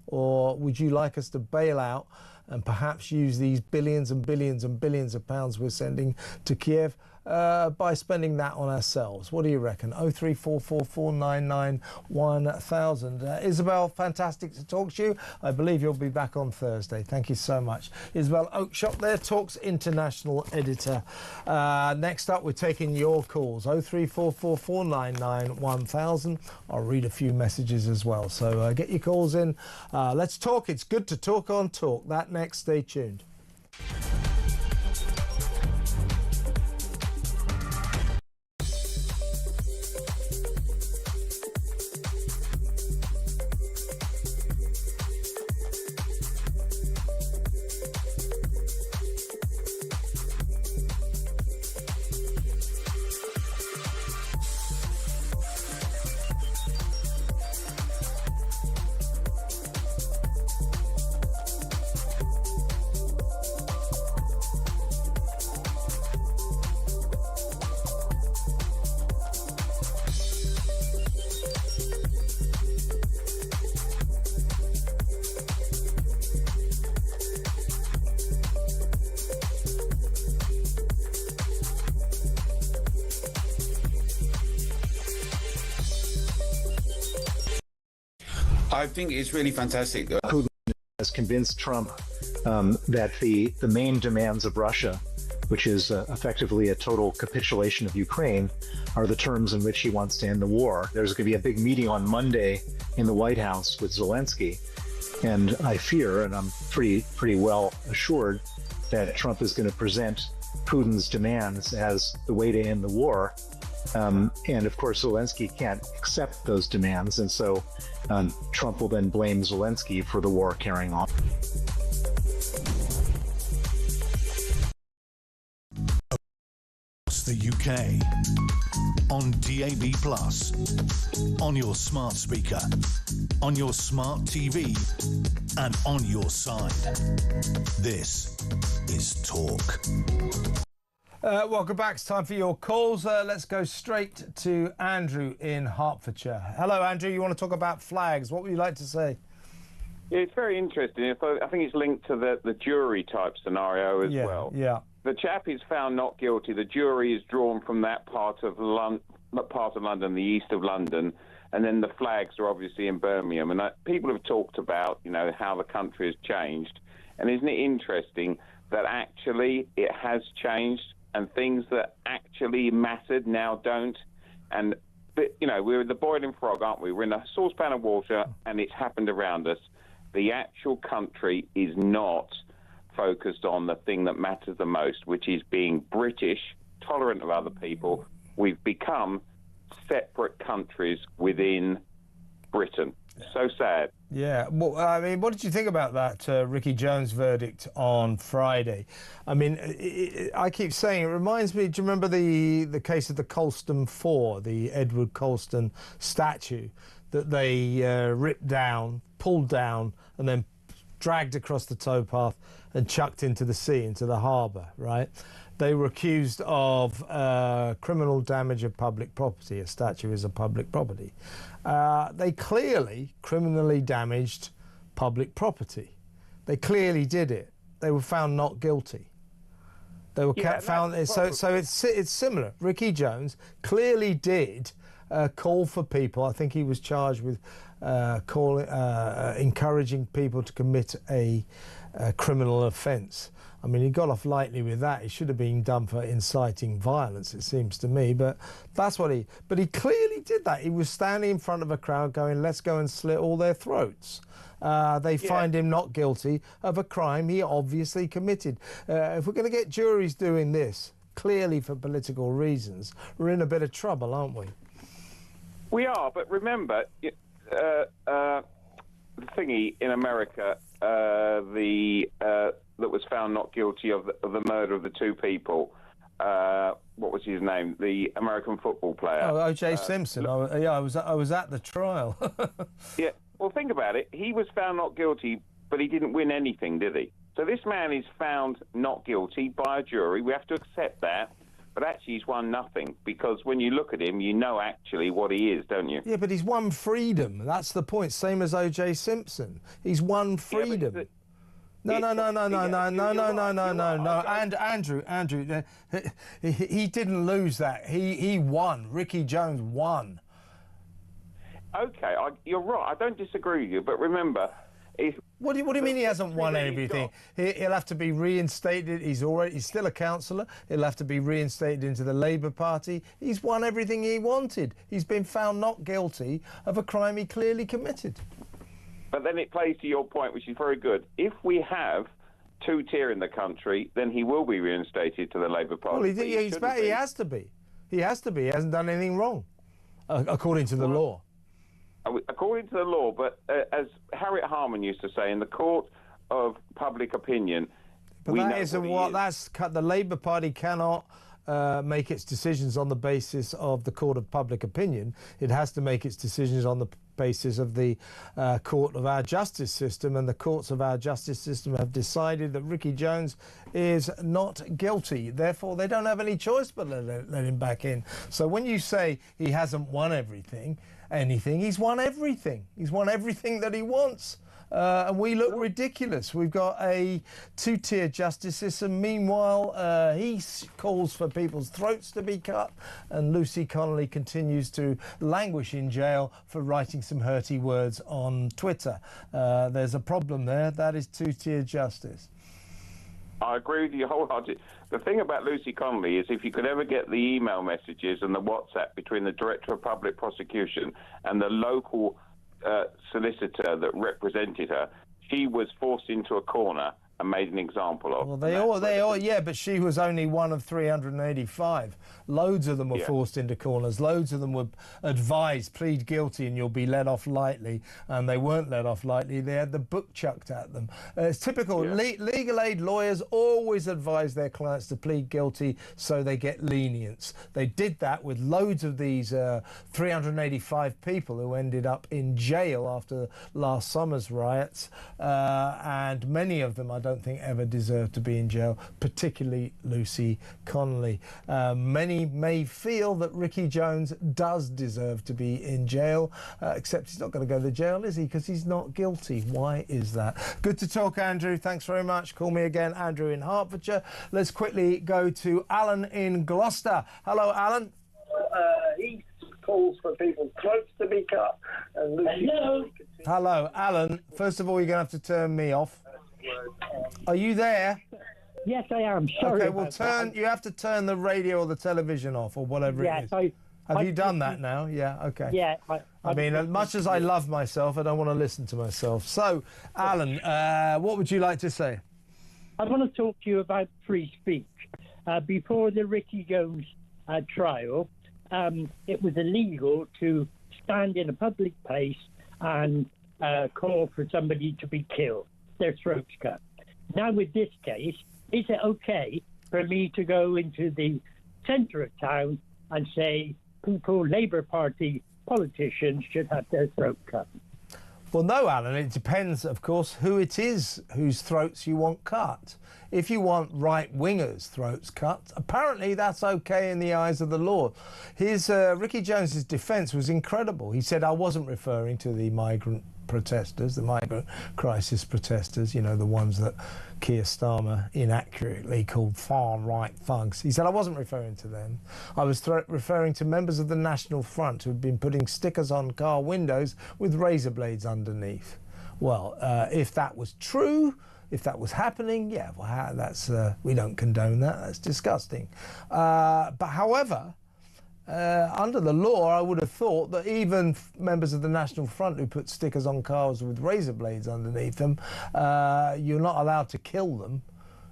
Or would you like us to bail out and perhaps use these billions and billions and billions of pounds we're sending to Kiev by spending that on ourselves? What do you reckon? 03444991000. Isabel, fantastic to talk to you. I believe you'll be back on Thursday. Thank you so much. Isabel Oakshott there, Talks International editor. Next up, we're taking your calls. 03444991000. I'll read a few messages as well. So get your calls in. Let's talk. It's good to talk on Talk. That next. Stay tuned. I think it's really fantastic that Putin has convinced Trump that the main demands of Russia, which is effectively a total capitulation of Ukraine, are the terms in which he wants to end the war. There's going to be a big meeting on Monday in the White House with Zelensky, and I fear, and I'm pretty well assured, that Trump is going to present Putin's demands as the way to end the war. And of course, Zelensky can't accept those demands, and so Trump will then blame Zelensky for the war carrying on. The UK on DAB+, on your smart speaker, on your smart TV, and on your side. This is Talk. Welcome back. It's time for your calls. Let's go straight to Andrew in Hertfordshire. Hello, Andrew. You want to talk about flags? What would you like to say? Yeah, it's very interesting. I think it's linked to the jury type scenario as well. Yeah. The chap is found not guilty. The jury is drawn from that part of London, the east of London, and then the flags are obviously in Birmingham. And people have talked about, you know, how the country has changed. And isn't it interesting that actually it has changed, and things that actually mattered now don't? And, you know, we're the boiling frog, aren't we? We're in a saucepan of water, and it's happened around us. The actual country is not focused on the thing that matters the most, which is being British, tolerant of other people. We've become separate countries within Britain. So sad. Yeah. Well, I mean, what did you think about that Ricky Jones verdict on Friday? I mean, I keep saying it reminds me. Do you remember the case of the Colston 4, the Edward Colston statue that they ripped down, pulled down, and then dragged across the towpath and chucked into the sea, into the harbour, right? They were accused of criminal damage of public property. A statue is a public property. They clearly criminally damaged public property. They clearly did it. They were found not guilty. They were found. So it's similar. Ricky Jones clearly did call for people. I think he was charged with encouraging people to commit a criminal offence. I mean, he got off lightly with that. He should have been done for inciting violence, it seems to me. But that's what he... But he clearly did that. He was standing in front of a crowd going, let's go and slit all their throats. They find him not guilty of a crime he obviously committed. If we're going to get juries doing this, clearly for political reasons, we're in a bit of trouble, aren't we? We are, but remember, the thingy in America, that was found not guilty of the murder of the two people. What was his name? The American football player. Oh, O.J. Simpson. I was at the trial. Yeah. Well, think about it. He was found not guilty, but he didn't win anything, did he? So this man is found not guilty by a jury. We have to accept that. But actually, he's won nothing, because when you look at him, you know actually what he is, don't you? Yeah, but he's won freedom. That's the point. Same as O.J. Simpson. He's won freedom. No. And Andrew, he didn't lose that. He won. Ricky Jones won. Okay, you're right. I don't disagree with you, but remember, what do you mean he hasn't won everything? He'll have to be reinstated. He's still a councillor. He'll have to be reinstated into the Labour Party. He's won everything he wanted. He's been found not guilty of a crime he clearly committed. But then it plays to your point, which is very good. If we have two-tier in the country, then he will be reinstated to the Labour Party. Well, he has to be. He has to be. He hasn't done anything wrong, according to the law. According to the law, but as Harriet Harman used to say, in the court of public opinion... But that isn't what... The Labour Party cannot make its decisions on the basis of the court of public opinion. It has to make its decisions on the basis of the court of our justice system, and the courts of our justice system have decided that Ricky Jones is not guilty. Therefore, they don't have any choice but let him back in. So when you say he hasn't won anything, he's won everything. He's won everything that he wants. And we look ridiculous. We've got a two-tier justice system. Meanwhile, he calls for people's throats to be cut, and Lucy Connolly continues to languish in jail for writing some hurty words on Twitter. There's a problem there. That is two-tier justice. I agree with you wholeheartedly. The thing about Lucy Connolly is, if you could ever get the email messages and the WhatsApp between the Director of Public Prosecution and the local solicitor that represented her, she was forced into a corner and made an example of. Well, they all, yeah, but she was only one of 385. Loads of them were forced into corners. Loads of them were advised, plead guilty and you'll be let off lightly. And they weren't let off lightly. They had the book chucked at them. It's typical. Legal aid lawyers always advise their clients to plead guilty so they get lenience. They did that with loads of these 385 people who ended up in jail after last summer's riots. And many of them, I don't think, ever deserve to be in jail, particularly Lucy Connolly. Many may feel that Ricky Jones does deserve to be in jail, except he's not going to go to jail, is he? Because he's not guilty. Why is that? Good to talk, Andrew. Thanks very much. Call me again, Andrew in Hertfordshire. Let's quickly go to Alan in Gloucester. Hello, Alan. He calls for people's throats to be cut. And Lucy Hello, Alan. First of all, you're going to have to turn me off. Are you there? Yes, I am. Sorry. Okay, well, you have to turn the radio or the television off or whatever it is. Have you done that now? Yeah, okay. Yeah. I mean, as much as I love myself, I don't want to listen to myself. So, Alan, what would you like to say? I want to talk to you about free speech. Before the Ricky Jones trial, it was illegal to stand in a public place and call for somebody to be killed, their throats cut. Now, with this case, is it okay for me to go into the centre of town and say people, Labour Party politicians, should have their throat cut? Well, no, Alan. It depends, of course, who it is whose throats you want cut. If you want right-wingers' throats cut, apparently that's okay in the eyes of the law. Ricky Jones's defence was incredible. He said, I wasn't referring to the migrant protesters, the migrant crisis protesters, you know, the ones that Keir Starmer inaccurately called far-right thugs. He said, I wasn't referring to them. I was referring to members of the National Front who had been putting stickers on car windows with razor blades underneath. Well, if that was true, if that was happening, yeah, well, that's we don't condone that. That's disgusting. But however, under the law, I would have thought that even members of the National Front who put stickers on cars with razor blades underneath them, you're not allowed to kill them.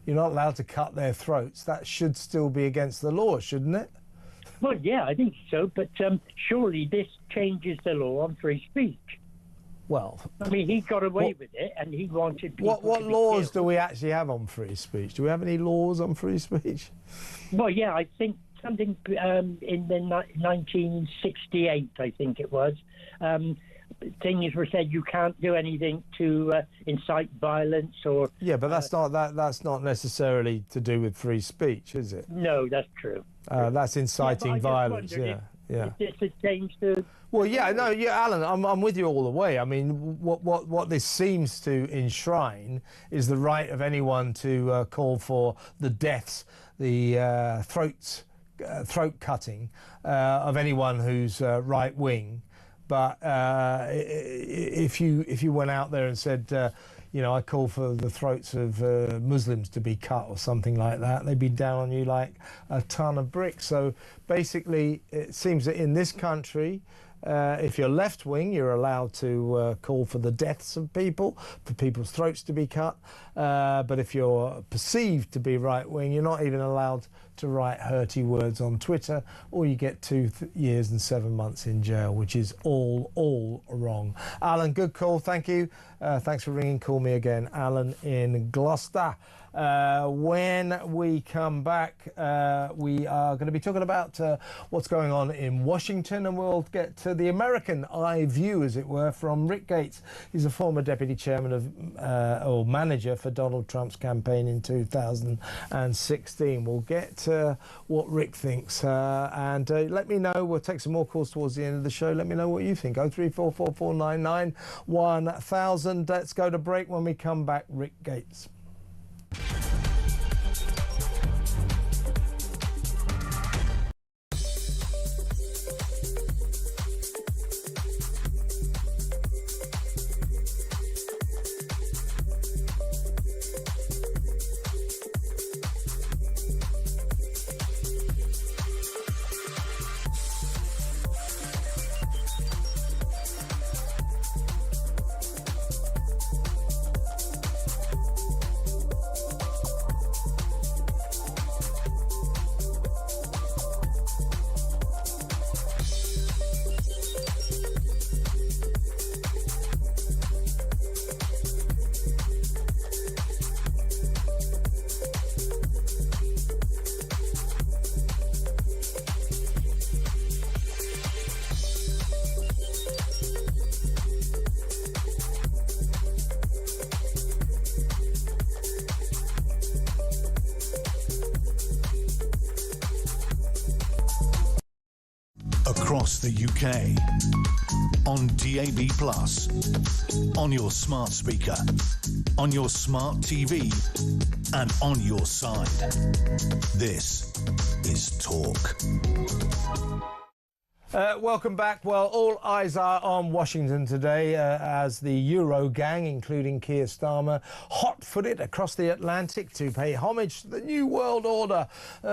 You're not allowed to cut their throats. That should still be against the law, shouldn't it? Well, yeah, I think so. But surely this changes the law on free speech. Well, I mean, he got away with it, and he wanted people what to be laws killed. do we actually have on free speech? Do we have any laws on free speech? Well, yeah, I think something in the 1968, I think it was. Things were said you can't do anything to incite violence or. Yeah, but that's not necessarily to do with free speech, is it? No, that's true. That's inciting violence. Yeah. If this has changed to. Well, yeah, no, yeah, Alan, I'm with you all the way. I mean, what this seems to enshrine is the right of anyone to call for the deaths, the throat cutting of anyone who's right wing. But if you went out there and said, you know, I call for the throats of Muslims to be cut or something like that, they'd be down on you like a ton of bricks. So basically, it seems that in this country, if you're left-wing, you're allowed to call for the deaths of people, for people's throats to be cut. But if you're perceived to be right-wing, you're not even allowed to write hurty words on Twitter, or you get 2 years and 7 months in jail, which is all wrong. Alan, good call. Thank you. Thanks for ringing. Call me again. Alan in Gloucester. When we come back, we are going to be talking about what's going on in Washington, and we'll get to the American eye view, as it were, from Rick Gates. He's a former deputy chairman of or manager for Donald Trump's campaign in 2016. We'll get to what Rick thinks, and let me know. We'll take some more calls towards the end of the show. Let me know what you think. 0344499 1000. Let's go to break. When we come back, Rick Gates. Across the UK, on DAB+, on your smart speaker, on your smart TV, and on your side. This is Talk. Welcome back. Well, all eyes are on Washington today as the Euro gang, including Keir Starmer, hot-footed across the Atlantic to pay homage to the New World Order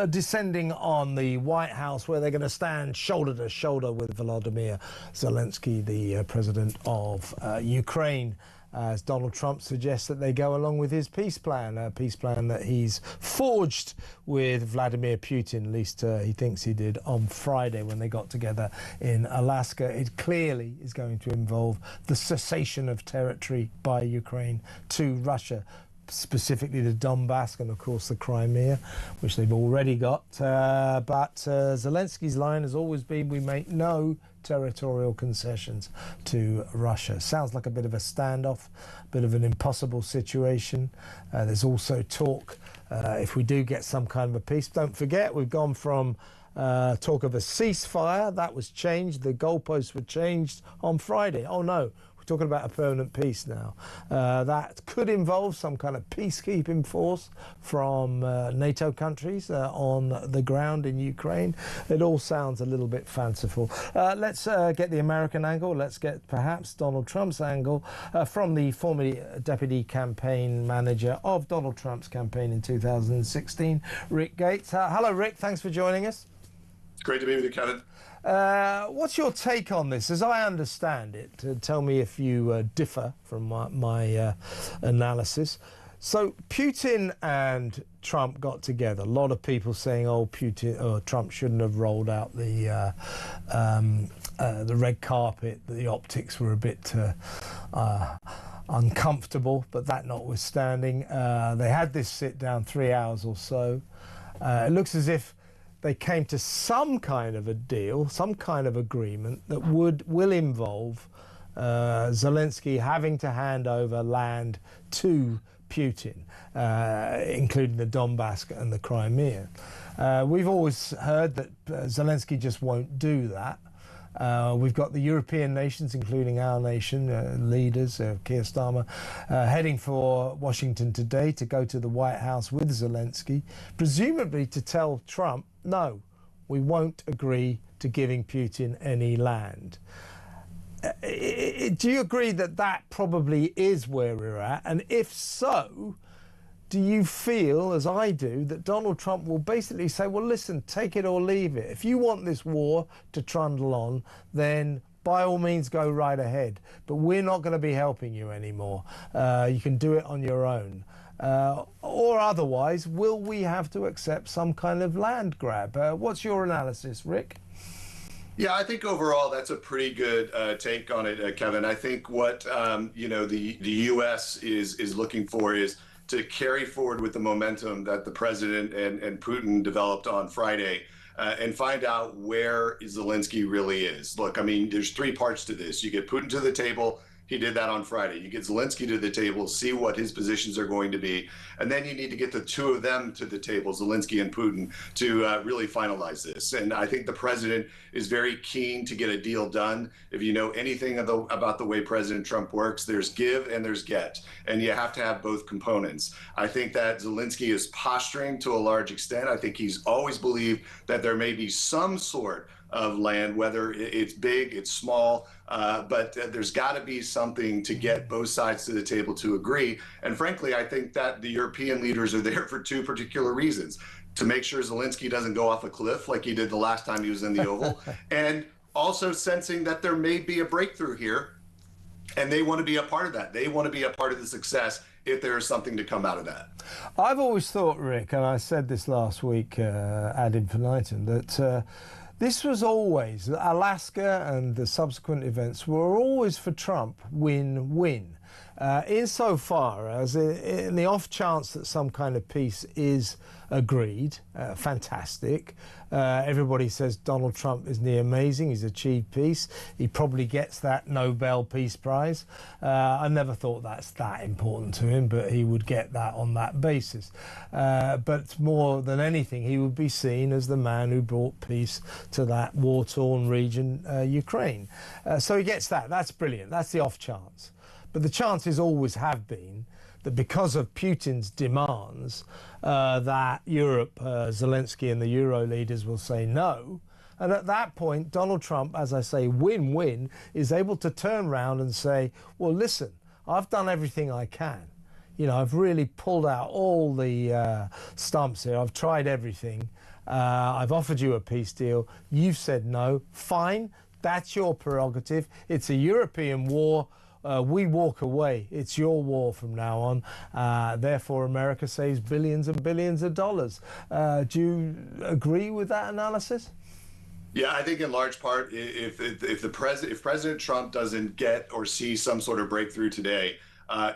descending on the White House, where they're going to stand shoulder to shoulder with Volodymyr Zelensky, the president of Ukraine, as Donald Trump suggests that they go along with his peace plan, a peace plan that he's forged with Vladimir Putin, at least he thinks he did on Friday when they got together in Alaska. It clearly is going to involve the cessation of territory by Ukraine to Russia, specifically the Donbass and, of course, the Crimea, which they've already got. But Zelensky's line has always been, we make no territorial concessions to Russia. Sounds like a bit of a standoff, a bit of an impossible situation. There's also talk, if we do get some kind of a peace, don't forget, we've gone from talk of a ceasefire, that was changed, the goalposts were changed on Friday. Oh no, we're talking about a permanent peace now. That could involve some kind of peacekeeping force from NATO countries on the ground in Ukraine. It all sounds a little bit fanciful. Let's get the American angle. Let's get perhaps Donald Trump's angle from the former deputy campaign manager of Donald Trump's campaign in 2016, Rick Gates. Hello, Rick. Thanks for joining us. It's great to be with you, Kevin. What's your take on this? As I understand it, tell me if you differ from my analysis. So Putin and Trump got together. A lot of people saying, "Oh, Trump shouldn't have rolled out the red carpet. The optics were a bit uncomfortable." But that notwithstanding, they had this sit down 3 hours or so. It looks as if they came to some kind of a deal, some kind of agreement that will involve Zelensky having to hand over land to Putin, including the Donbass and the Crimea. We've always heard that Zelensky just won't do that. We've got the European nations, including our nation, leaders, Keir Starmer, heading for Washington today to go to the White House with Zelensky, presumably to tell Trump, no, we won't agree to giving Putin any land. Do you agree that that probably is where we're at? And if so, do you feel, as I do, that Donald Trump will basically say, well, listen, take it or leave it. If you want this war to trundle on, then by all means go right ahead. But we're not going to be helping you anymore. You can do it on your own. Or otherwise, will we have to accept some kind of land grab? What's your analysis, Rick? Yeah, I think overall that's a pretty good take on it, Kevin. I think what the U.S. is looking for is to carry forward with the momentum that the president and Putin developed on Friday and find out where Zelensky really is. Look, I mean, there's three parts to this. You get Putin to the table. He did that on Friday. You get Zelensky to the table, see what his positions are going to be, and then you need to get the two of them to the table, Zelensky and Putin, to really finalize this. And I think the president is very keen to get a deal done. If you know anything about the way President Trump works, there's give and there's get, and you have to have both components. I think that Zelensky is posturing to a large extent. I think he's always believed that there may be some sort of land, whether it's big, it's small, but there's got to be something to get both sides to the table to agree. And frankly, I think that the European leaders are there for two particular reasons: to make sure Zelensky doesn't go off a cliff like he did the last time he was in the Oval, and also sensing that there may be a breakthrough here, and they want to be a part of that. They want to be a part of the success if there is something to come out of that. I've always thought, Rick, and I said this last week ad infinitum, that this was always, Alaska and the subsequent events were always for Trump win-win. Insofar as in the off chance that some kind of peace is agreed, fantastic. Everybody says Donald Trump is near amazing. He's achieved peace. He probably gets that Nobel Peace Prize. I never thought that's that important to him, but he would get that on that basis. But more than anything, he would be seen as the man who brought peace to that war-torn region, Ukraine. So he gets that. That's brilliant. That's the off chance. But the chances always have been that because of Putin's demands, that Europe, Zelensky and the Euro leaders will say no. And at that point, Donald Trump, as I say, win-win, is able to turn around and say, well, listen, I've done everything I can. You know, I've really pulled out all the stumps here. I've tried everything. I've offered you a peace deal. You've said no. Fine. That's your prerogative. It's a European war. We walk away. It's your war from now on. Therefore, America saves billions and billions of dollars. Do you agree with that analysis? Yeah, I think in large part, if President Trump doesn't get or see some sort of breakthrough today,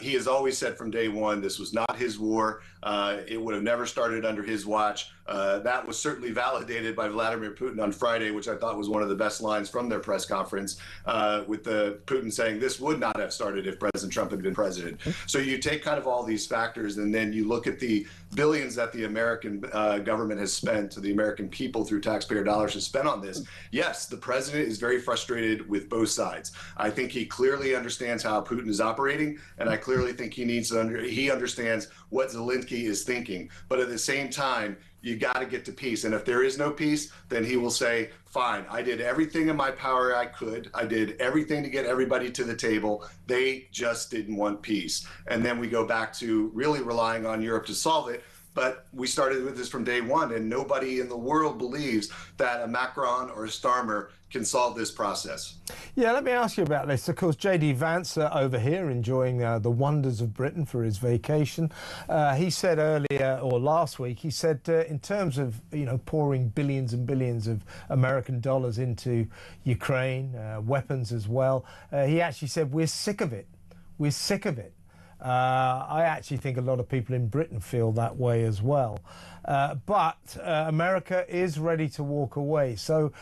he has always said from day one this was not his war. It would have never started under his watch. That was certainly validated by Vladimir Putin on Friday, which I thought was one of the best lines from their press conference, with Putin saying this would not have started if President Trump had been president. So you take kind of all these factors, and then you look at the billions that the American government has spent, to the American people through taxpayer dollars has spent on this. Yes, the president is very frustrated with both sides. I think he clearly understands how Putin is operating, and I clearly think he understands what Zelensky is thinking. But at the same time, you got to get to peace. And if there is no peace, then he will say, fine, I did everything in my power I could. I did everything to get everybody to the table. They just didn't want peace. And then we go back to really relying on Europe to solve it. But we started with this from day one, and nobody in the world believes that a Macron or a Starmer can solve this process. Yeah, let me ask you about this. Of course, J.D. Vance over here enjoying the wonders of Britain for his vacation. He said earlier, or last week, he said in terms of, pouring billions and billions of American dollars into Ukraine, weapons as well, he actually said, we're sick of it. We're sick of it. I actually think a lot of people in Britain feel that way as well. But America is ready to walk away. So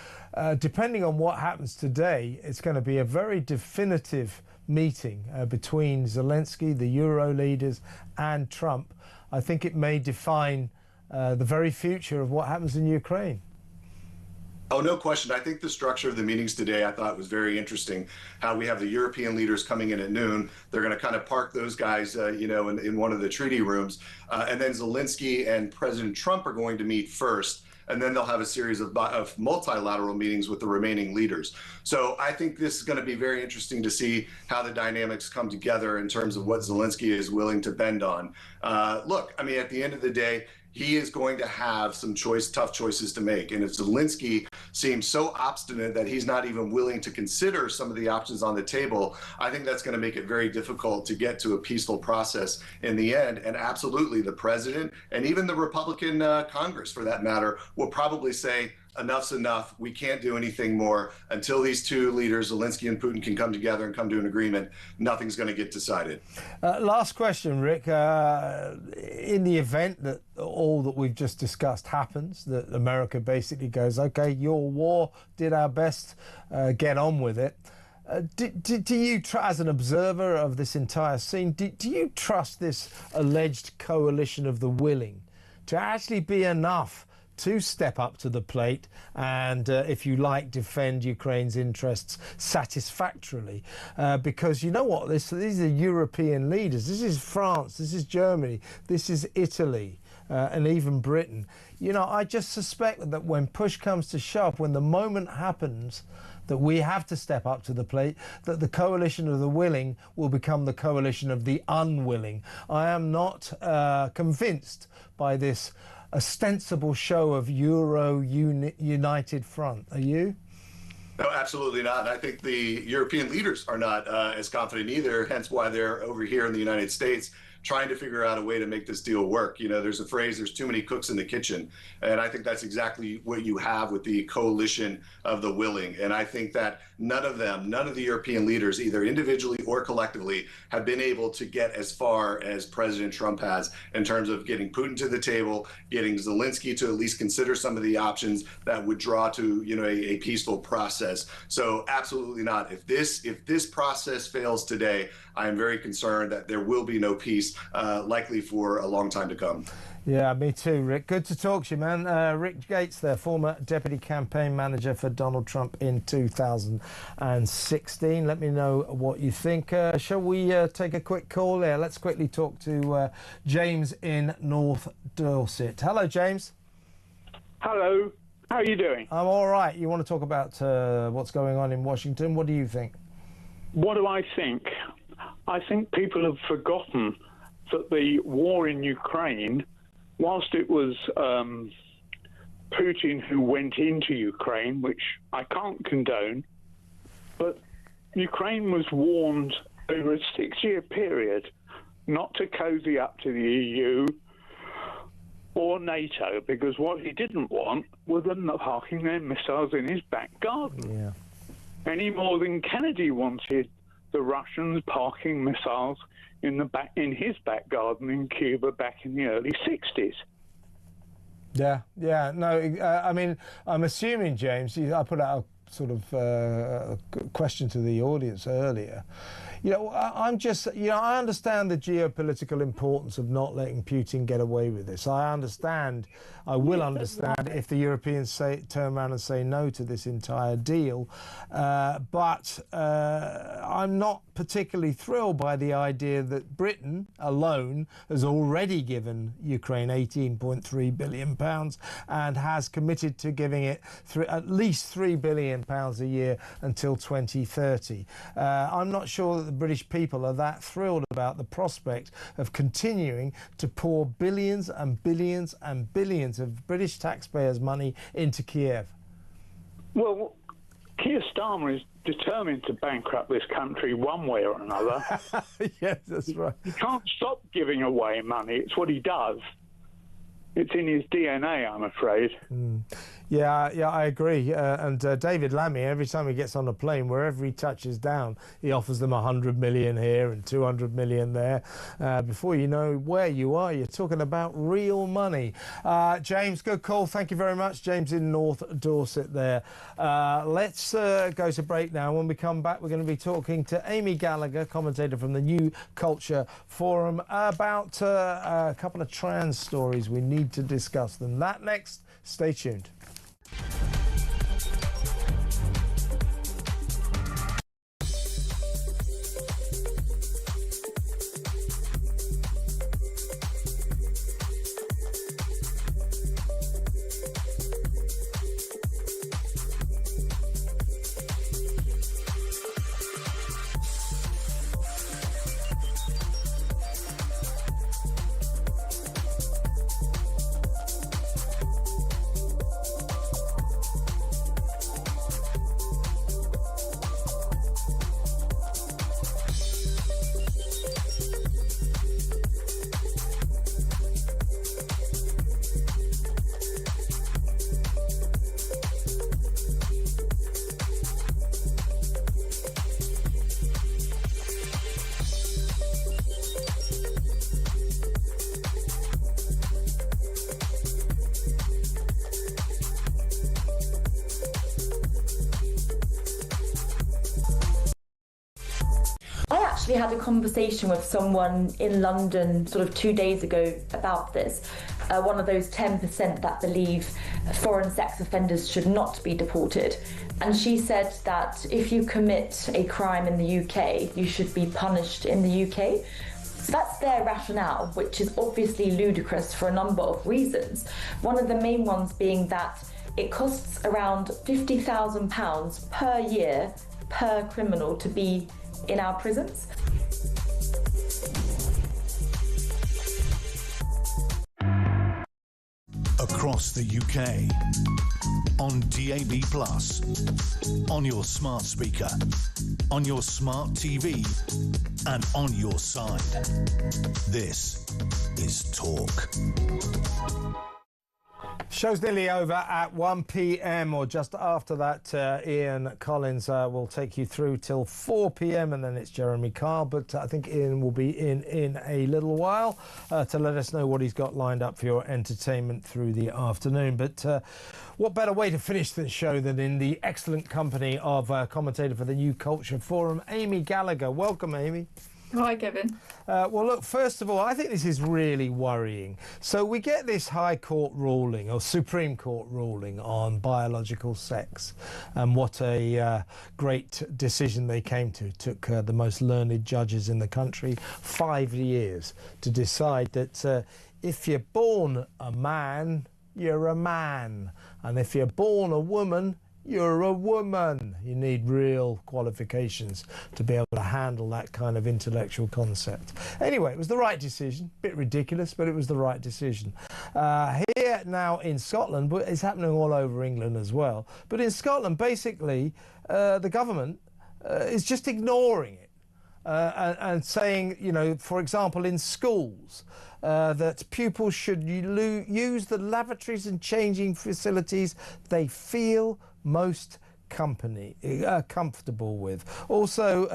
depending on what happens today, it's going to be a very definitive meeting between Zelensky, the Euro leaders, and Trump. I think it may define the very future of what happens in Ukraine. Oh, no question. I think the structure of the meetings today, I thought was very interesting. How we have the European leaders coming in at noon. They're going to kind of park those guys, in one of the treaty rooms. And then Zelensky and President Trump are going to meet first. And then they'll have a series of multilateral meetings with the remaining leaders. So I think this is going to be very interesting to see how the dynamics come together in terms of what Zelensky is willing to bend on. Look, I mean, at the end of the day, he is going to have some tough choices to make. And if Zelensky seems so obstinate that he's not even willing to consider some of the options on the table, I think that's going to make it very difficult to get to a peaceful process in the end. And absolutely, the president and even the Republican Congress, for that matter, will probably say, enough's enough. We can't do anything more until these two leaders, Zelensky and Putin, can come together and come to an agreement. Nothing's going to get decided. Last question, Rick. In the event that all that we've just discussed happens, that America basically goes, OK, your war, did our best, get on with it. Do you, as an observer of this entire scene, do you trust this alleged coalition of the willing to actually be enough to step up to the plate and, if you like, defend Ukraine's interests satisfactorily? Because you know what, these are European leaders. This is France, this is Germany, this is Italy, and even Britain. I just suspect that when push comes to shove, when the moment happens that we have to step up to the plate, that the coalition of the willing will become the coalition of the unwilling. I am not convinced by this ostensible show of united front. Are you? No, absolutely not. And I think the European leaders are not as confident either, hence why they're over here in the United States trying to figure out a way to make this deal work. There's a phrase, there's too many cooks in the kitchen. And I think that's exactly what you have with the coalition of the willing. And I think that none of the European leaders, either individually or collectively, have been able to get as far as President Trump has in terms of getting Putin to the table, getting Zelensky to at least consider some of the options that would draw to, a peaceful process. So absolutely not. If this process fails today, I am very concerned that there will be no peace, likely for a long time to come. Yeah, me too, Rick. Good to talk to you, man. Rick Gates there, former deputy campaign manager for Donald Trump in 2016. Let me know what you think. Shall we take a quick call there? Let's quickly talk to James in North Dorset. Hello, James. Hello. How are you doing? I'm all right. You want to talk about what's going on in Washington? What do you think? What do I think? I think people have forgotten that the war in Ukraine, whilst it was Putin who went into Ukraine, which I can't condone, but Ukraine was warned over a 6-year period not to cozy up to the EU or NATO, because what he didn't want was them parking their missiles in his back garden. Yeah. Any more than Kennedy wanted the Russians parking missiles in his back garden in Cuba back in the early 60s. Yeah, no, I mean, I'm assuming, James, I put out a sort of a question to the audience earlier. I'm just, I understand the geopolitical importance of not letting Putin get away with this. I will understand if the Europeans turn around and say no to this entire deal. But I'm not particularly thrilled by the idea that Britain alone has already given Ukraine £18.3 billion and has committed to giving it at least £3 billion a year until 2030. I'm not sure that the British people are that thrilled about the prospect of continuing to pour billions and billions and billions of British taxpayers' money into Kiev. Well, Keir Starmer is determined to bankrupt this country one way or another. Yes, that's right. He can't stop giving away money. It's what he does. It's in his DNA, I'm afraid. Yeah, I agree. And David Lammy, every time he gets on a plane, wherever he touches down, he offers them 100 million here and 200 million there. Before you know where you are, you're talking about real money. James, good call. Thank you very much. James in North Dorset there. Let's go to break now. When we come back, we're going to be talking to Amy Gallagher, commentator from the New Culture Forum, about a couple of trans stories. We need to discuss them. That next. Stay tuned. Actually had a conversation with someone in London sort of 2 days ago about this, one of those 10% that believe foreign sex offenders should not be deported. And she said that if you commit a crime in the UK, you should be punished in the UK. So that's their rationale, which is obviously ludicrous for a number of reasons. One of the main ones being that it costs around £50,000 per year per criminal to be in our prisons. Across the UK, on DAB+, on your smart speaker, on your smart TV, and on your side. This is Talk. Show's nearly over at 1 p.m. or just after that. Ian Collins will take you through till 4 p.m. and then it's Jeremy Carr. But I think Ian will be in a little while to let us know what he's got lined up for your entertainment through the afternoon. But what better way to finish the show than in the excellent company of commentator for the New Culture Forum, Amy Gallagher. Welcome, Amy. Hi, Kevin. Well, look, first of all, I think this is really worrying. So we get this High Court ruling or Supreme Court ruling on biological sex, and what a great decision they came to. It took the most learned judges in the country 5 years to decide that if you're born a man, you're a man. And if you're born a woman, you're a woman. You need real qualifications to be able to handle that kind of intellectual concept. Anyway, it was the right decision. Bit ridiculous, but it was the right decision. Here now in Scotland, but it's happening all over England as well. But in Scotland, basically, the government is just ignoring it and saying, you know, for example, in schools, that pupils should use the lavatories and changing facilities they feel most comfortable with. Also,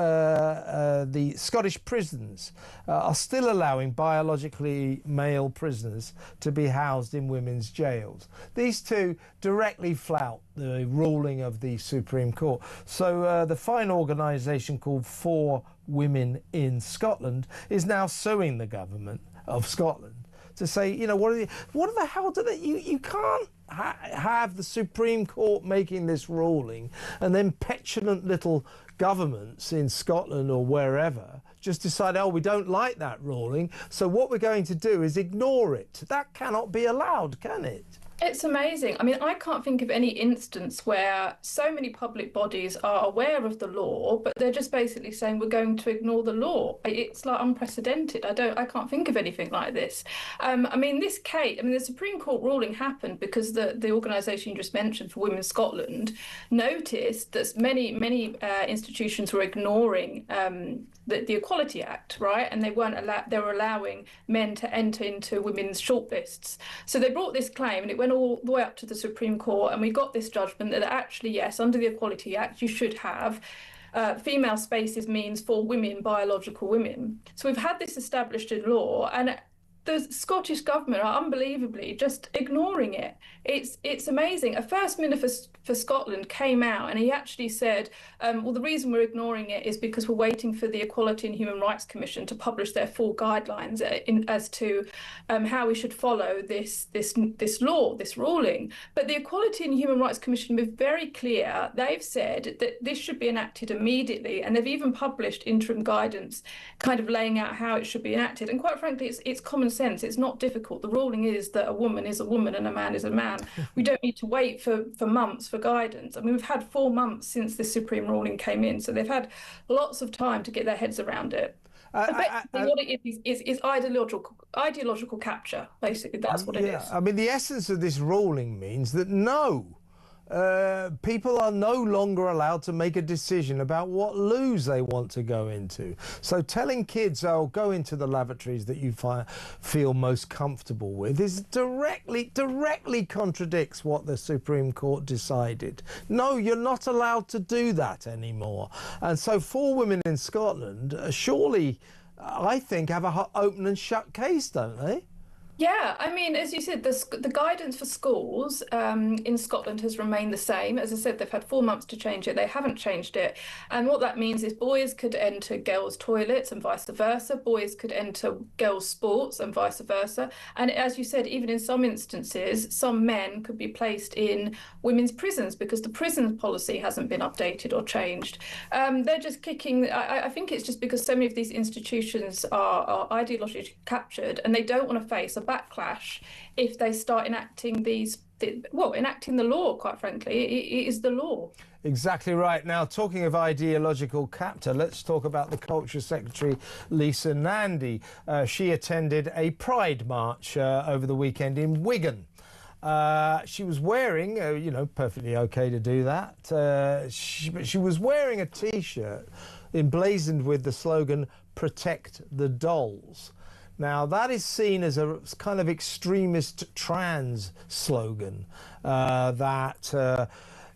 the Scottish prisons are still allowing biologically male prisoners to be housed in women's jails. These two directly flout the ruling of the Supreme Court. So the fine organisation called For Women in Scotland is now suing the government of Scotland to say, you know, what the hell do they, you can't have the Supreme Court making this ruling and then petulant little governments in Scotland or wherever just decide, oh, we don't like that ruling, so what we're going to do is ignore it. That cannot be allowed, can it? It's amazing. I mean, I can't think of any instance where so many public bodies are aware of the law, but they're just basically saying we're going to ignore the law. It's like unprecedented. I can't think of anything like this. I mean, the Supreme Court ruling happened because the organisation you just mentioned For Women Scotland noticed that many institutions were ignoring the Equality Act, right? And they were allowing men to enter into women's shortlists. So they brought this claim, and it went all the way up to the Supreme Court, and we got this judgment that actually, yes, under the Equality Act, you should have female spaces means for women, biological women. So we've had this established in law, and the Scottish government are unbelievably just ignoring it. It's amazing. A First Minister for Scotland came out and he actually said, well, the reason we're ignoring it is because we're waiting for the Equality and Human Rights Commission to publish their full guidelines as to how we should follow this law, this ruling. But the Equality and Human Rights Commission was very clear. They've said that this should be enacted immediately, and they've even published interim guidance kind of laying out how it should be enacted. And quite frankly, it's common sense. It's not difficult. The ruling is that a woman is a woman and a man is a man. We don't need to wait for months for guidance. I mean, we've had 4 months since the Supreme ruling came in, so they've had lots of time to get their heads around it. What it is ideological capture. Basically, that's what it is. I mean, the essence of this ruling means that people are no longer allowed to make a decision about what loos they want to go into. So telling kids, oh, go into the lavatories that you feel most comfortable with is directly contradicts what the Supreme Court decided. No, you're not allowed to do that anymore. And so For Women in Scotland, surely, I think, have a open and shut case, don't they? Yeah, I mean, as you said, the guidance for schools in Scotland has remained the same. As I said, they've had 4 months to change it. They haven't changed it. And what that means is boys could enter girls' toilets and vice versa. Boys could enter girls' sports and vice versa. And as you said, even in some instances, some men could be placed in women's prisons because the prison policy hasn't been updated or changed. They're just kicking. I think it's just because so many of these institutions are ideologically captured, and they don't want to face a backlash if they start enacting enacting the law, quite frankly. It is the law. Exactly right. Now, talking of ideological captor, let's talk about the Culture Secretary, Lisa Nandy. She attended a Pride March over the weekend in Wigan. She was wearing, perfectly okay to do that. She was wearing a T-shirt emblazoned with the slogan, "Protect the Dolls." Now, that is seen as a kind of extremist trans slogan that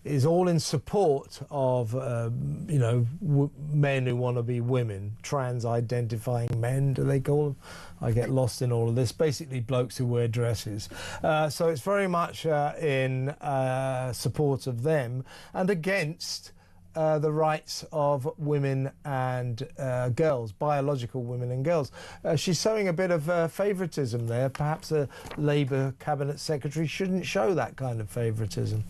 is all in support of, men who want to be women, trans-identifying men, do they call them? I get lost in all of this. Basically, blokes who wear dresses. So it's very much in support of them and against the rights of women and girls, biological women and girls. She's showing a bit of favouritism there. Perhaps a Labour Cabinet Secretary shouldn't show that kind of favouritism.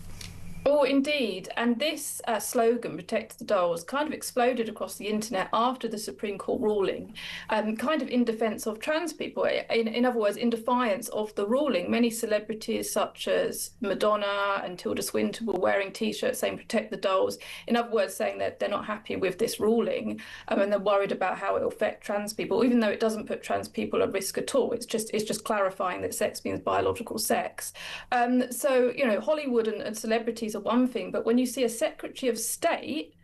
Oh, indeed. And this slogan, "Protect the Dolls," kind of exploded across the internet after the Supreme Court ruling, kind of in defence of trans people. In other words, in defiance of the ruling. Many celebrities such as Madonna and Tilda Swinton were wearing T-shirts saying "Protect the Dolls." In other words, saying that they're not happy with this ruling and they're worried about how it will affect trans people, even though it doesn't put trans people at risk at all. It's just clarifying that sex means biological sex. So, Hollywood and celebrities are one thing, but when you see a Secretary of State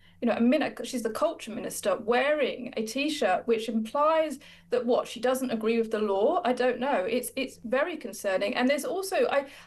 she's the culture minister, wearing a T-shirt which implies that she doesn't agree with the law. I don't know. It's very concerning. And there's also,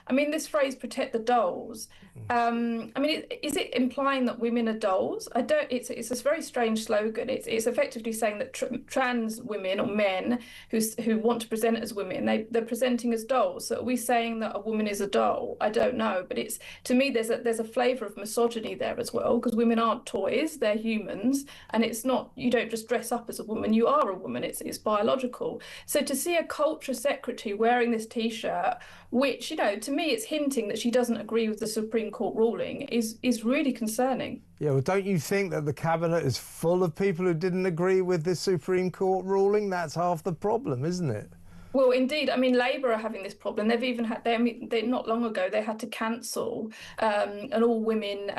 this phrase "protect the dolls." Is it implying that women are dolls? I don't. It's a very strange slogan. It's effectively saying that trans women or men who want to present as women, they're presenting as dolls. So are we saying that a woman is a doll? I don't know. But to me there's a flavour of misogyny there as well, because women aren't toys, they're humans, and it's not, you don't just dress up as a woman, you are a woman, it's biological. So to see a culture secretary wearing this T-shirt, which, to me it's hinting that she doesn't agree with the Supreme Court ruling, is really concerning. Yeah, well, don't you think that the cabinet is full of people who didn't agree with the Supreme Court ruling? That's half the problem, isn't it? Well, indeed. Labour are having this problem. They've even had, they not long ago, they had to cancel an all-women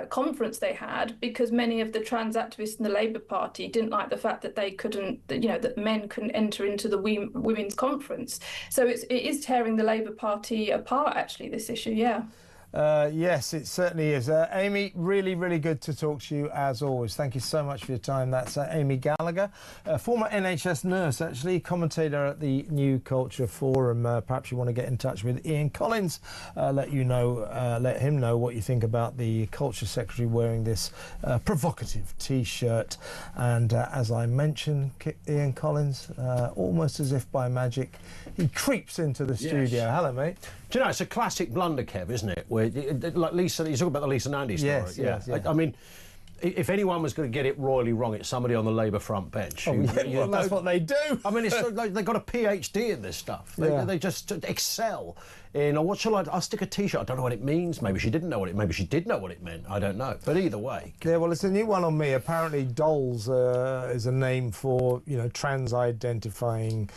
conference they had because many of the trans activists in the Labour Party didn't like the fact that they couldn't, that men couldn't enter into the women's conference. So it is tearing the Labour Party apart, actually, this issue, yeah. Yes, it certainly is. Amy, really, really good to talk to you as always. Thank you so much for your time. That's Amy Gallagher, former NHS nurse, actually, commentator at the New Culture Forum. Perhaps you want to get in touch with Ian Collins, let him know what you think about the Culture Secretary wearing this provocative T-shirt. And as I mentioned, Ian Collins, almost as if by magic, he creeps into the studio. Hello, mate. Do you know, it's a classic blunder, Kev, isn't it? Where, like Lisa, you talk about the Lisa Nandy story. Yes. If anyone was going to get it royally wrong, it's somebody on the Labour front bench. Well, that's what they do. It's like they've got a PhD in this stuff. They just excel in, I'll stick a T-shirt. I don't know what it means. Maybe she didn't know maybe she did know what it meant. I don't know. But either way. Yeah, well, it's a new one on me. Apparently, dolls is a name for, trans-identifying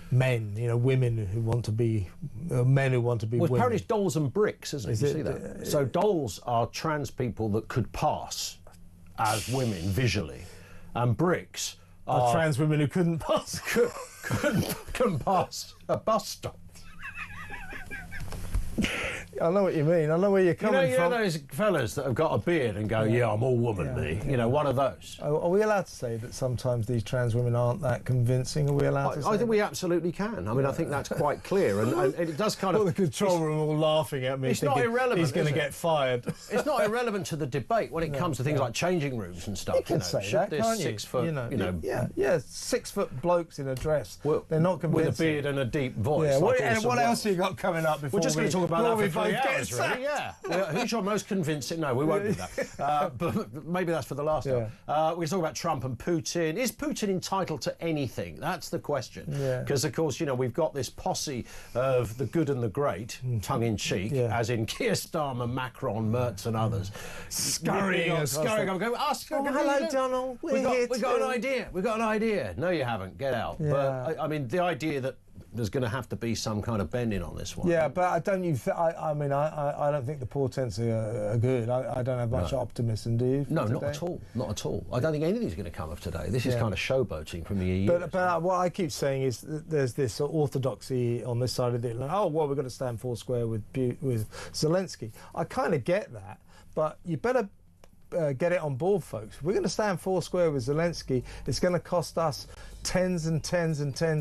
men, women who want to be, men who want to be women. Apparently it's dolls and bricks, isn't it? You see that? So dolls are trans people that could pass as women visually, and bricks are trans women who couldn't pass. couldn't pass a bus stop. I know what you mean. I know where you're coming from. You know those fellas that have got a beard and go, yeah, I'm all woman, me. One of those. Are we allowed to say that sometimes these trans women aren't that convincing? Are we allowed to say I think we absolutely can. I think that's quite clear. And it does kind of... the control room all laughing at me. It's not irrelevant, he's going to get fired. It's not irrelevant to the debate when it comes to things like changing rooms and stuff. You can say that, can't you? 6 foot, Yeah, 6 foot blokes in a dress. Well, they're not convincing. With a beard and a deep voice. Yeah, what else have you got coming up before we're just going to talk about that for 3 hours, really. Yeah. Who's your most convincing? No, we won't do that. But maybe that's for the last time. We're talking about Trump and Putin. Is Putin entitled to anything? That's the question. Because, of course, we've got this posse of the good and the great, tongue-in-cheek, as in Keir Starmer, Macron, Merz and others. Scurrying. Hello, Donald. We got an idea. We got an idea. No, you haven't. Get out. Yeah. But, the idea that there's going to have to be some kind of bending on this one. Yeah, but I don't think the portents are good. I don't have much optimism, do you? No, not at all. Not at all. I don't think anything's going to come of today. This is kind of showboating from the EU. But what I keep saying is that there's this orthodoxy on this side of the Atlantic. Oh, well, we're going to stand foursquare with Zelensky. I kind of get that, but you better get it on board, folks. We're going to stand foursquare with Zelensky. It's going to cost us tens and tens and tens